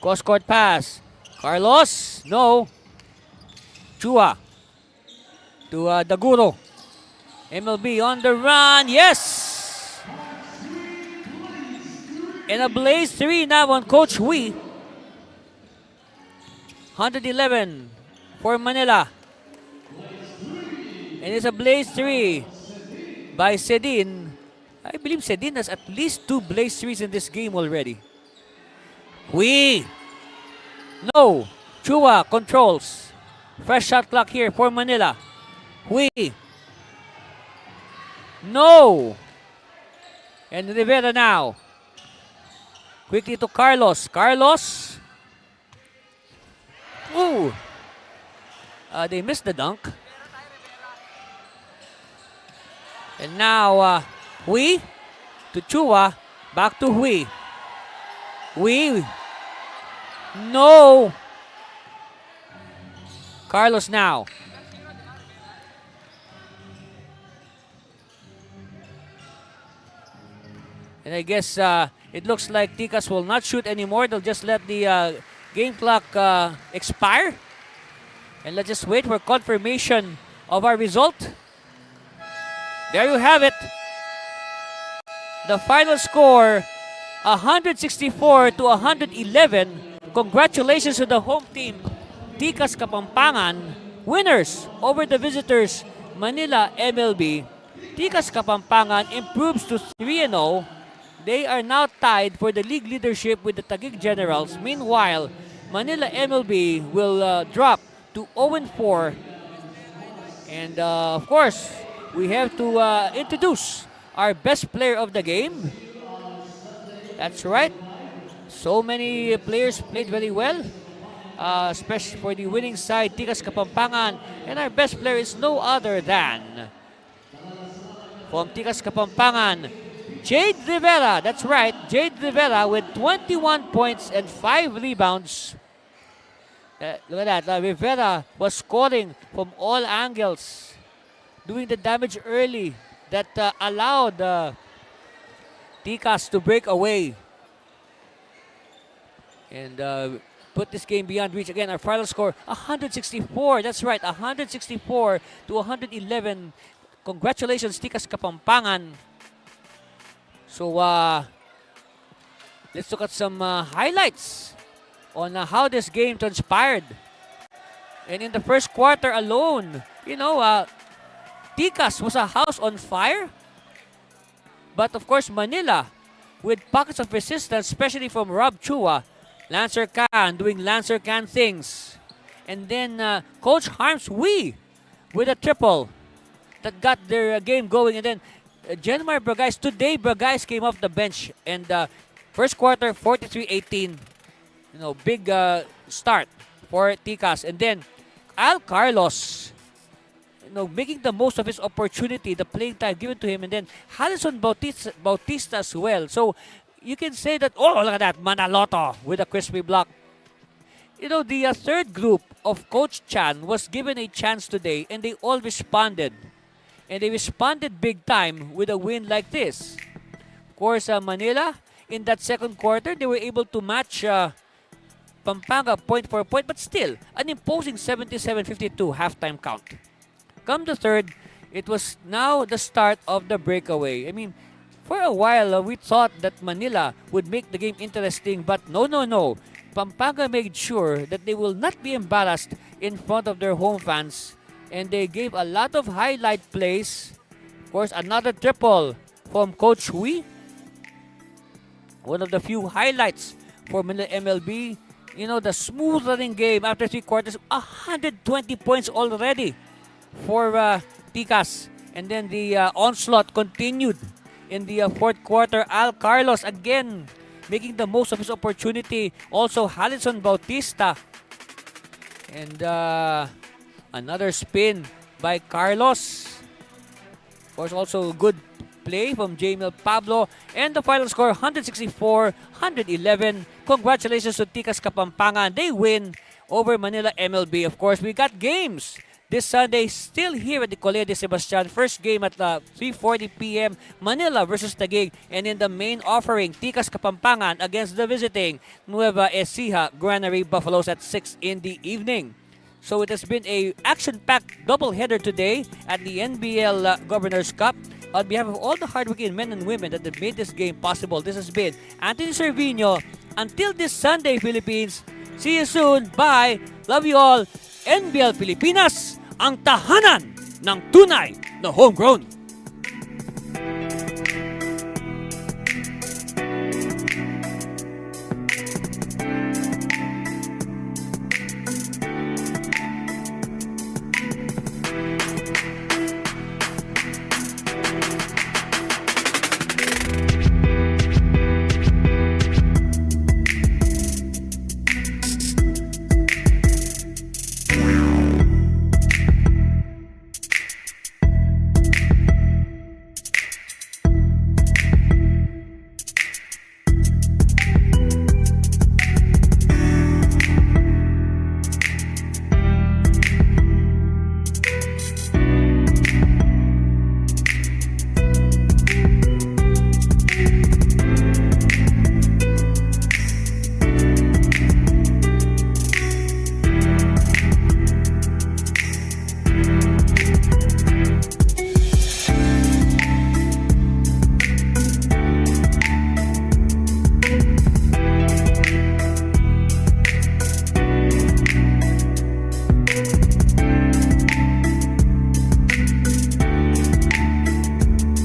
Cross-court pass. Carlos. No. Chua. To Daguro. MLB on the run. Yes! And a blaze 3 now on Coach Hui. 111 for Manila. And it's a blaze 3 by Sedin. I believe Sedin has at least 2 blaze 3s in this game already. No. Chua controls. Fresh shot clock here for Manila. No. And Rivera now. Quickly to Carlos. Carlos They missed the dunk. And now, Hui to Chua. Back to Hui. Hui. No. Carlos now. And I guess it looks like Tikas will not shoot anymore. They'll just let the game clock expire. And let's just wait for confirmation of our result. There you have it. The final score, 164 to 111. Congratulations to the home team, Tikas Kapampangan, winners over the visitors, Manila MLB. Tikas Kapampangan improves to 3-0. They are now tied for the league leadership with the Taguig Generals. Meanwhile, Manila MLB will drop to 0-4. And of course, we have to introduce our best player of the game. That's right. So many players played very well, especially for the winning side, Tikas Kapampangan. And our best player is no other than, from Tikas Kapampangan, Jade Rivera. That's right, Jade Rivera with 21 points and 5 rebounds. Look at that, Rivera was scoring from all angles, doing the damage early that allowed Tikas to break away and put this game beyond reach. Again, our final score, 164. That's right, 164 to 111. Congratulations, Tikas Kapampangan. So, let's look at some highlights on how this game transpired. And in the first quarter alone, you know, Tikas was a house on fire. But of course, Manila, with pockets of resistance, especially from Rob Chua, Lancer Can doing Lancer Can things. And then Coach Harms Hui with a triple that got their game going. And then Genmar Bragais, today Bragais came off the bench. And first quarter, 43-18. You know, big start for Tikas. And then Al Carlos, you know, making the most of his opportunity, the playing time given to him. And then Harrison Bautista as well. So you can say that, oh, look at that, Manaloto with a crispy block. You know, the third group of Coach Chan was given a chance today, and they all responded. And they responded big time with a win like this. Of course, Manila, in that second quarter, they were able to match Pampanga point for point, but still, an imposing 77-52 halftime count. Come the third, it was now the start of the breakaway. I mean, for a while, we thought that Manila would make the game interesting, but no. Pampanga made sure that they will not be embarrassed in front of their home fans, and they gave a lot of highlight plays. Of course, another triple from Coach Hui. One of the few highlights for Manila MLB. You know, the smooth running game after 3 quarters, 120 points already for Tikas. And then the onslaught continued in the fourth quarter. Al Carlos again making the most of his opportunity. Also, Harrison Bautista. And another spin by Carlos. Of course, also good play from Jamil Pablo. And the final score, 164-111. Congratulations to Tikas Kapampangan. They win over Manila MLB. Of course, we got games this Sunday still here at the Colegio de Sebastian. First game at 3:40 p.m. Manila versus Taguig. And in the main offering, Tikas Kapampangan against the visiting Nueva Ecija Granary Buffaloes at 6 in the evening. So it has been a action-packed doubleheader today at the NBL Governors Cup. On behalf of all the hardworking men and women that have made this game possible, this has been Anthony Cervino. Until this Sunday, Philippines. See you soon. Bye. Love you all. NBL Pilipinas, ang tahanan ng tunay na homegrown.